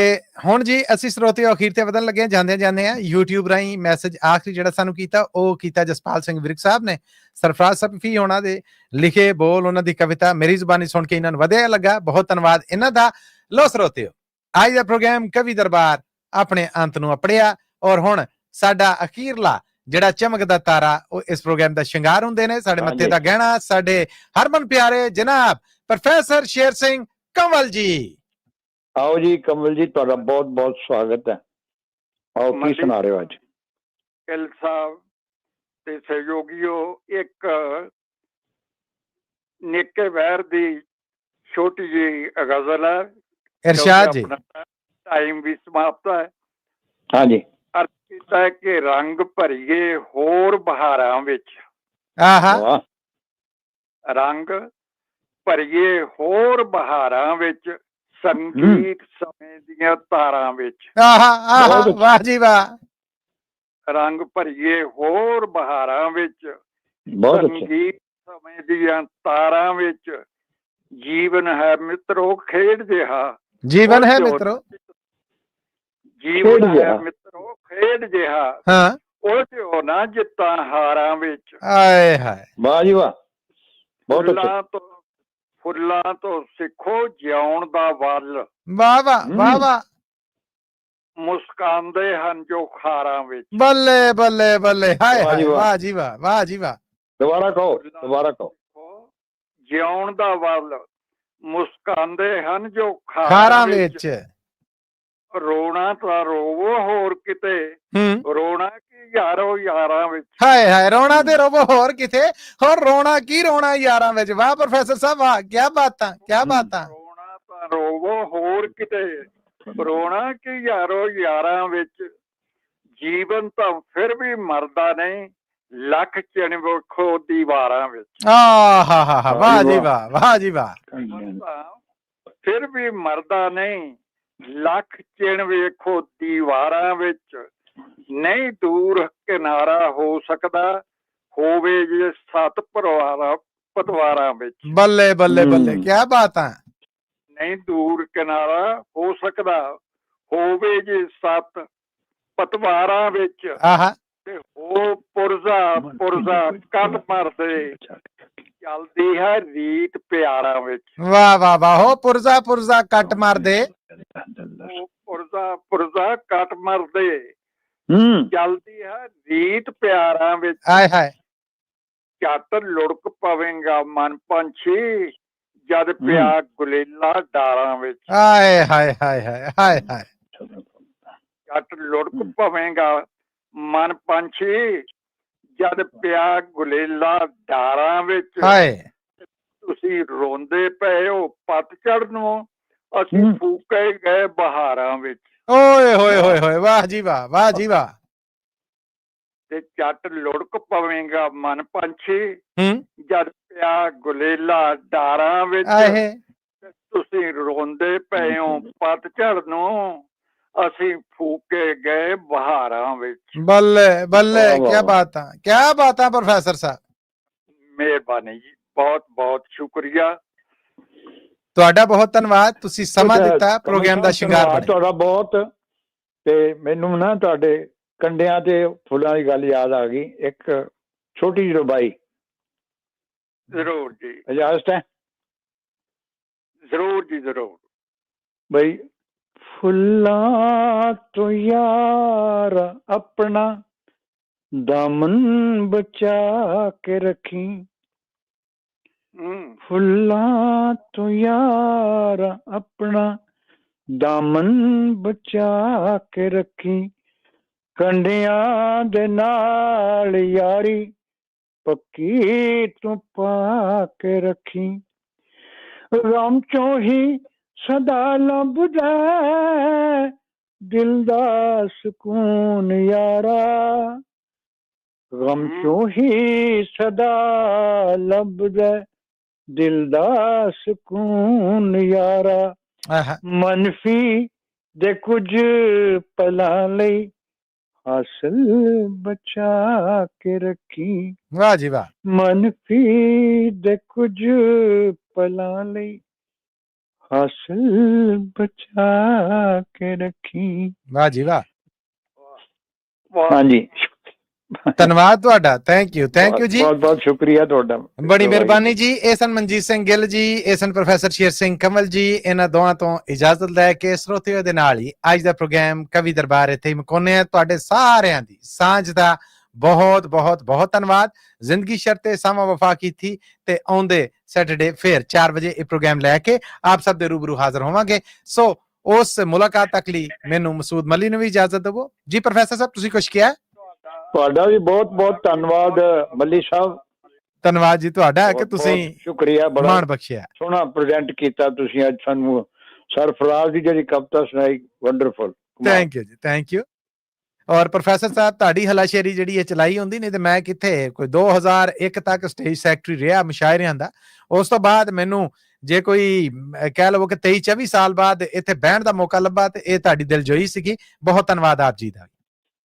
ਹੁਣ ਜੀ ਅਸੀਂ ਸਰੋਤਿਓ ਅਖੀਰ ਤੇ ਵਧਣ ਲੱਗੇ ਜਾਂਦੇ ਆ YouTube ਰਾਹੀਂ ਮੈਸੇਜ ਆਖਰੀ ਜਿਹੜਾ ਸਾਨੂੰ ਕੀਤਾ ਉਹ ਕੀਤਾ ਜਸਪਾਲ ਸਿੰਘ ਵਿਰਕ ਸਾਹਿਬ ਨੇ ਸਰਫਰਾਜ਼ ਸਫੀ ਹੋਣਾ ਦੇ ਲਿਖੇ ਬੋਲ ਉਹਨਾਂ ਦੀ ਕਵਿਤਾ ਮੇਰੀ ਜ਼ੁਬਾਨੀ ਸੁਣ ਕੇ ਇਹਨਾਂ ਨੂੰ ਵਧੀਆ ਲੱਗਾ ਬਹੁਤ ਧੰਨਵਾਦ ਇਹਨਾਂ ਦਾ ਲੋ ਸਰੋਤਿਓ ਅੱਜ ਦਾ ਪ੍ਰੋਗਰਾਮ ਕਵੀ ਦਰਬਾਰ ਆਪਣੇ ਅੰਤ ਨੂੰ ਅਪੜਿਆ ਔਰ ਹੁਣ ਸਾਡਾ ਅਖੀਰਲਾ ਜਿਹੜਾ ਚਮਕਦਾ ਤਾਰਾ ਉਹ ਇਸ ਪ੍ਰੋਗਰਾਮ ਦਾ ਸ਼ਿੰਗਾਰ ਹੁੰਦੇ ਨੇ ਸਾਡੇ ਮੱਥੇ ਦਾ ਗਹਿਣਾ ਸਾਡੇ ਹਰਮਨ ਪਿਆਰੇ ਜਨਾਬ ਪ੍ਰੋਫੈਸਰ ਸ਼ੇਰ ਸਿੰਘ ਕੰਵਲ ਜੀ ਆਓ ਜੀ ਕੰਵਲ ਜੀ ਤੁਹਾਡਾ ਬਹੁਤ ਬਹੁਤ ਸਵਾਗਤ ਹੈ ਆਓ ਕੀ ਸੁਣਾ ਰਹੇ ਹੋ ਅੱਜ ਗਿੱਲ ਸਾਹਿਬ ਤੇ ਸਹਿਯੋਗੀਓ ਇੱਕ ਨਿੱਕੇ ਵੈਰ ਦੀ ਛੋਟੀ ਜਿਹੀ ਗਜ਼ਲ ਹੈ ਇਰਸ਼ਾਦ ਜੀ ਟਾਈਮ ਵੀ ਸਮਾਪਤ ਹੈ ਹਾਂਜੀ ਅਰਥ ਕੀਤਾ ਹੈ ਕਿ ਰੰਗ ਭਰੀਏ ਹੋਰ ਬਹਾਰਾਂ ਵਿੱਚ ਵਾਹ ਰੰਗ ਭਰੀਏ ਹੋਰ ਬਹਾਰਾਂ ਵਿੱਚ, ਸੰਗੀਤ ਸਮੇਂ ਦੀਆਂ ਤਾਰਾਂ ਵਿੱਚ। ਵਾਹ ਜੀ ਵਾਹ। ਰੰਗ ਭਰੀਏ ਹੋਰ ਬਹਾਰਾਂ ਵਿੱਚ, ਬਹੁਤ ਅੱਛਾ। ਸੰਗੀਤ ਸਮੇਂ ਦੀਆਂ ਤਾਰਾਂ ਵਿੱਚ, ਜੀਵਨ ਹੈ ਮਿੱਤਰੋ ਖੇਡ ਜਿਹਾ। ਜੀਵਨ ਹੈ ਮਿੱਤਰੋ, ਜੀਵਨ ਹੈ ਮਿੱਤਰੋ ਖੇਡ ਜਿਹਾ, ਹਾਂ ਉਹ ਨਾ ਜਿੱਤਾਂ ਹਾਰਾਂ ਵਿੱਚ। ਆਏ ਹਾਏ ਵਾਹ ਜੀ ਵਾਹ, ਬਹੁਤ ਅੱਛਾ। ਫੁੱਲਾਂ ਤੋਂ ਸਿੱਖੋ ਜਿਉਣ ਦਾ ਵੱਲ, ਵਾਹ ਵਾਹ ਵਾਹ ਵਾਹ। ਮੁਸਕਾਉਂਦੇ ਹਨ ਜੋ ਖਾਰਾਂ ਵਿੱਚ। ਬੱਲੇ ਬੱਲੇ ਬੱਲੇ, ਹਾਏ ਹਾਏ, ਵਾਹ ਜੀ ਵਾਹ, ਵਾਹ ਜੀ ਵਾਹ। ਦੁਬਾਰਾ ਕਹੋ, ਦੁਬਾਰਾ ਕਹੋ। ਜਿਉਣ ਦਾ ਵੱਲ, ਮੁਸਕਾਉਂਦੇ ਹਨ ਜੋ ਖਾਰਾਂ ਵਿੱਚ। ਰੋਣਾ ਤਾਂ ਰੋਵੋ ਹੋਰ ਕਿਤੇ, ਰੋਣਾ ਕੀ ਯਾਰੋ ਯਾਰਾਂ ਵਿੱਚ। ਹਾਏ ਹਾਏ, ਰੋਣਾ ਤੇ ਰੋਵੋ ਹੋਰ ਕਿਤੇ, ਹੋਰ ਰੋਣਾ ਕੀ ਰੋਣਾ ਯਾਰਾਂ ਵਿੱਚ। ਵਾਹ ਪ੍ਰੋਫੈਸਰ ਸਾਹਿਬ, ਵਾਹ, ਕਿਆ ਬਾਤਾਂ, ਕਿਆ ਬਾਤਾਂ। ਰੋਣਾ ਤਾਂ ਰੋਵੋ ਹੋਰ ਕਿਤੇ, ਰੋਣਾ ਕੀ ਯਾਰੋ ਯਾਰਾਂ ਵਿੱਚ। ਜੀਵਨ ਤਾਂ ਫਿਰ ਵੀ ਮਰਦਾ ਨਹੀਂ, ਲੱਖ ਚਿਣ ਵੇਖੋ ਦੀਵਾਰਾਂ ਵਿੱਚ। ਹਾ ਵਾਹ ਜੀ ਵਾਹ, ਵਾਹ ਜੀ ਵਾਹ। ਫਿਰ ਵੀ ਮਰਦਾ ਨਹੀਂ, ਲੱਖ ਚਿਣ ਵੇਖੋ ਦੀਵਾਰਾਂ ਵਿੱਚ। ਨਹੀਂ ਦੂਰ ਕਿਨਾਰਾ ਹੋ ਸਕਦਾ, ਹੋਵੇ ਜੇ 7 ਪਤਵਾਰਾਂ ਵਿੱਚ। ਬੱਲੇ ਬੱਲੇ ਬੱਲੇ, ਕਿਆ ਬਾਤਾਂ। ਨਹੀਂ ਦੂਰ ਕਿਨਾਰਾ ਹੋ ਸਕਦਾ, ਹੋਵੇ ਜੇ 7 ਪਤਵਾਰਾਂ ਵਿੱਚ। ਤੇ ਉਹ ਪੁਰਜ਼ਾ ਕੱਟ ਮਰਦੇ, ਚੱਲਦੀ ਹੈ ਰੀਤ ਪਿਆਰਾਂ ਵਿੱਚ। ਵਾਹ ਵਾਹ ਵਾਹ, ਹੋ ਪੁਰਜ਼ਾ ਕੱਟ ਮਾਰਦੇ, ਪੁਰਜ਼ਾ ਕੱਟ ਮਰਦੇ, ਚੱਲਦੀ ਹੈ ਰੀਤ ਪਿਆਰਾਂ ਵਿੱਚ। ਹਾਏ ਹਾਏ, ਝੱਟ ਲੁੜਕ ਪਵੇਗਾ ਮਨ ਪੰਛੀ, ਜਦ ਪਿਆ ਗੁਲੇਲਾ ਡਾਰਾਂ ਵਿੱਚ। ਹਾਏ ਹਾਏ ਹਾਏ ਹਾਏ ਹਾਏ ਹਾਏ। ਝੱਟ ਲੁੜਕ ਪਵੇਗਾ ਮਨ ਪੰਛੀ, ਜਦ ਪਿਆ ਗੁਲੇਲਾ ਡਾਰਾਂ ਵਿੱਚ। ਹਾਏ, ਤੁਸੀਂ ਰੋਂਦੇ ਪਏ ਹੋ ਪਤਝੜ ਨੂੰ, ਅਸੀਂ ਫੂਕੇ ਗਏ ਬਹਾਰਾਂ ਵਿੱਚ। ਓਏ ਹੋਏ ਹੋਏ ਹੋਏ, ਵਾਹ ਜੀ ਵਾਹ, ਵਾਹ ਜੀ ਵਾਹ। ਤੇ ਝੱਟ ਲੁੜਕ ਪਵੇਗਾ ਮਨ ਪੰਛੀ, ਜਦ ਪਿਆ ਗੁਲੇਲਾ ਡਾਰਾਂ ਵਿੱਚ। ਤੁਸੀਂ ਰੋਂਦੇ ਪਏ ਹੋ ਪਤਝੜ ਨੂੰ, ਅਸੀਂ ਫੂਕੇ ਗਏ ਬਹਾਰਾਂ ਵਿੱਚ। ਬੱਲੇ ਬੱਲੇ, ਕਿਆ ਬਾਤਾਂ ਪ੍ਰੋਫੈਸਰ ਸਾਹਿਬ। ਮਿਹਰਬਾਨੀ ਜੀ, ਬਹੁਤ ਬਹੁਤ ਸ਼ੁਕਰੀਆ ਤੁਹਾਡਾ, ਬਹੁਤ ਧੰਨਵਾਦ, ਤੁਸੀਂ ਸਮਾਂ ਦਿੱਤਾ, ਪ੍ਰੋਗਰਾਮ ਦਾ ਸ਼ਿੰਗਾਰ ਬਣੇ ਤੁਹਾਡਾ ਬਹੁਤ। ਤੇ ਮੈਨੂੰ ਨਾ ਤੁਹਾਡੇ ਕੰਡਿਆਂ ਤੇ ਫੁੱਲਾਂ ਦੀ ਗੱਲ ਯਾਦ ਆ ਗਈ, ਇੱਕ ਛੋਟੀ ਜਿਹੀ ਰਬਾਈ। ਜ਼ਰੂਰ ਜੀ, ਇਜਾਜ਼ਤ ਹੈ? ਜ਼ਰੂਰ ਜੀ ਜ਼ਰੂਰ। ਬਈ ਫੁੱਲਾਂ ਤੋਂ ਯਾਰ ਆਪਣਾ ਦਾਮਨ ਬਚਾ ਕੇ ਰੱਖੀ, ਫੁੱਲਾਂ ਤੋਂ ਯਾਰ ਆਪਣਾ ਦਾਮਨ ਬਚਾ ਕੇ ਰੱਖੀ, ਕੰਢਿਆਂ ਦੇ ਨਾਲ ਯਾਰੀ ਪੱਕੀ ਤੂੰ ਪਾ ਕੇ ਰੱਖੀ। ਗਮ ਚੋਂ ਹੀ ਸਦਾ ਲੱਭਦਾ ਦਿਲ ਦਾ ਸਕੂਨ ਯਾਰਾ, ਗਮ ਚੋਂ ਹੀ ਸਦਾ ਲੱਭਦਾ ਦਿਲ ਦਾ ਸਕੂਨ ਯਾਰਾ। ਮਨਫੀ ਦੇ ਕੁਝ ਪਲਾਂ ਲਈ ਹਾਸਲ ਬਚਾ ਕੇ ਰੱਖੀ। ਵਾਹ ਜੀ ਵਾਹ। ਮਨਫੀ ਦੇ ਕੁਝ ਪਲਾਂ ਲਈ ਹਾਸਲ ਬਚਾ ਕੇ ਰੱਖੀ। ਵਾਹ ਜੀ ਵਾਹ। ਹਾਂਜੀ, ਧੰਨਵਾਦ ਤੁਹਾਡਾ, ਥੈਂਕ ਯੂ ਜੀ, ਬਹੁਤ ਬਹੁਤ ਸ਼ੁਕਰੀਆ ਤੁਹਾਡਾ, ਬੜੀ ਮਿਹਰਬਾਨੀ ਜੀ। ਇਹ ਸਨ ਮਨਜੀਤ ਸਿੰਘ ਗਿੱਲ ਜੀ, ਇਹ ਸਨ ਪ੍ਰੋਫੈਸਰ ਸ਼ੇਰ ਸਿੰਘ ਕੰਵਲ ਜੀ। ਇਹਨਾਂ ਦੋਵਾਂ ਤੋਂ ਇਜਾਜ਼ਤ ਲੈ ਕੇ ਸਰੋਤਿਆਂ ਦੇ ਨਾਲ ਹੀ ਅੱਜ ਦਾ ਪ੍ਰੋਗਰਾਮ ਕਵੀ ਦਰਬਾਰ ਇੱਥੇ ਹੀ ਮੁਕਾਉਂਦੇ ਹਾਂ। ਤੁਹਾਡੇ ਸਾਰਿਆਂ ਦੀ ਸਾਂਝ ਦਾ ਬਹੁਤ ਬਹੁਤ ਬਹੁਤ ਧੰਨਵਾਦ। ਜ਼ਿੰਦਗੀ ਸ਼ਰਤੇ ਸਮਾਂ ਵਫਾ ਕੀਤੀ ਤੇ ਆਉਂਦੇ ਸੈਟਰਡੇ ਫਿਰ 4 ਵਜੇ ਇਹ ਪ੍ਰੋਗਰਾਮ ਲੈ ਕੇ ਆਪ ਸਭ ਦੇ ਰੂਬਰੂ ਹਾਜ਼ਰ ਹੋਵਾਂਗੇ। ਸੋ ਉਸ ਮੁਲਾਕਾਤ ਤੱਕ ਲਈ ਮੈਨੂੰ ਮਸੂਦ ਮੱਲੀ ਨੂੰ ਵੀ ਇਜਾਜ਼ਤ ਦਿਵੋ ਜੀ। ਪ੍ਰੋਫੈਸਰ ਸਾਹਿਬ, ਤੁਸੀਂ ਕੁਝ ਕਿਹਾ? ਤੁਹਾਡਾ ਵੀ ਬਹੁਤ ਬਹੁਤ ਧੰਨਵਾਦ ਮੱਲੀ ਸਾਹਿਬ। ਧੰਨਵਾਦ ਜੀ ਤੁਹਾਡਾ ਕਿ ਤੁਸੀਂ ਸ਼ੁਕਰੀਆ, ਬੜਾ ਮਾਣ ਬਖਸ਼ਿਆ, ਸੋਹਣਾ ਪ੍ਰੈਜ਼ੈਂਟ ਕੀਤਾ ਤੁਸੀਂ ਅੱਜ ਸਾਨੂੰ। ਸਰਫਰਾਜ਼ ਦੀ ਜਿਹੜੀ ਕਵਿਤਾ ਸੁਣਾਈ, ਵੰਡਰਫੁਲ। ਥੈਂਕ ਯੂ ਜੀ, ਥੈਂਕ ਯੂ। ਔਰ ਪ੍ਰੋਫੈਸਰ ਸਾਹਿਬ ਤੁਹਾਡੀ ਹਲਾਸ਼ੇਰੀ ਜਿਹੜੀ ਇਹ ਚਲਾਈ ਹੁੰਦੀ, ਨਹੀਂ ਤੇ ਮੈਂ ਕਿੱਥੇ ਕੋਈ 2001 ਤੱਕ ਸਟੇਜ ਸੈਕਟਰੀ ਰਿਹਾ ਮੁਸ਼ਾਇਰਿਆਂ ਦਾ। ਉਸ ਤੋਂ ਬਾਅਦ ਮੈਨੂੰ ਜੇ ਕੋਈ ਕਹਿ ਲਵੋ ਕਿ 23-24 ਸਾਲ ਬਾਅਦ ਇੱਥੇ ਬਹਿਣ ਦਾ ਮੌਕਾ ਲੱਭਾ ਤੇ ਇਹ ਤੁਹਾਡੀ ਦਿਲਜੋਈ ਸੀਗੀ। ਬਹੁਤ ਧੰਨਵਾਦ ਆਪ ਜੀ ਦਾ।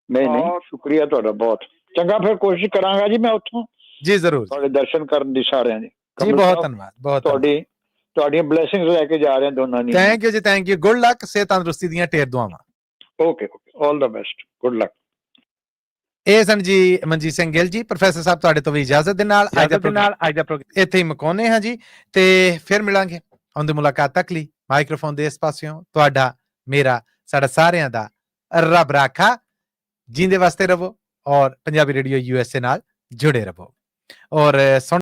ਨਹੀਂ ਸ਼ੁਕਰੀਆ ਤੁਹਾਡਾ ਬਹੁਤ। ਚੰਗਾ, ਫਿਰ ਕੋਸ਼ਿਸ਼ ਕਰਾਂਗਾ ਜੀ ਮੈਂ ਉੱਥੋਂ ਜੀ ਜ਼ਰੂਰ ਤੁਹਾਡੇ ਦਰਸ਼ਨ ਕਰਨ ਦੀ ਸਾਰਿਆਂ ਦੀ ਜੀ। ਬਹੁਤ ਧੰਨਵਾਦ। ਬਹੁਤ ਤੁਹਾਡੀਆਂ ਬਲੇਸਿੰਗਸ ਲੈ ਕੇ ਜਾ ਰਹੇ ਹਾਂ ਦੋਨਾਂ ਦੀ। ਥੈਂਕ ਯੂ ਜੀ, ਥੈਂਕ ਯੂ। ਗੁੱਡ ਲੱਕ, ਸਿਹਤ ਤੰਦਰੁਸਤੀ ਦੀਆਂ ਢੇਰ ਦੁਆਵਾਂ। ਓਕੇ ਆਲ ਦਾ ਬੈਸਟ, ਗੁੱਡ ਲੱਕ। ਇਹ ਸਨ ਜੀ ਮਨਜੀਤ ਸਿੰਘ ਗਿੱਲ ਜੀ। ਪ੍ਰੋਫੈਸਰ ਸਾਹਿਬ ਤੁਹਾਡੇ ਤੋਂ ਵੀ ਇਜਾਜ਼ਤ ਦੇ ਨਾਲ ਅੱਜ ਦਾ ਪ੍ਰੋਗਰਾਮ ਇੱਥੇ ਹੀ ਮੁਕਾਉਂਦੇ ਹਾਂ ਜੀ, ਤੇ ਫਿਰ ਮਿਲਾਂਗੇ ਆਉਂਦੀ ਮੁਲਾਕਾਤ ਤੱਕ ਲਈ ਮਾਈਕ੍ਰੋਫੋਨ ਦੇ ਇਸ ਪਾਸਿਓਂ ਤੁਹਾਡਾ, ਮੇਰਾ, ਸਾਡਾ ਸਾਰਿਆਂ ਦਾ ਰੱਬ ਰਾਖਾ। ਜੀਂਦੇ ਵਾਸਤੇ ਰਹੋ ਔਰ ਪੰਜਾਬੀ ਰੇਡੀਓ USA ਨਾਲ ਜੁੜੇ ਰਹੋ। ਔਰ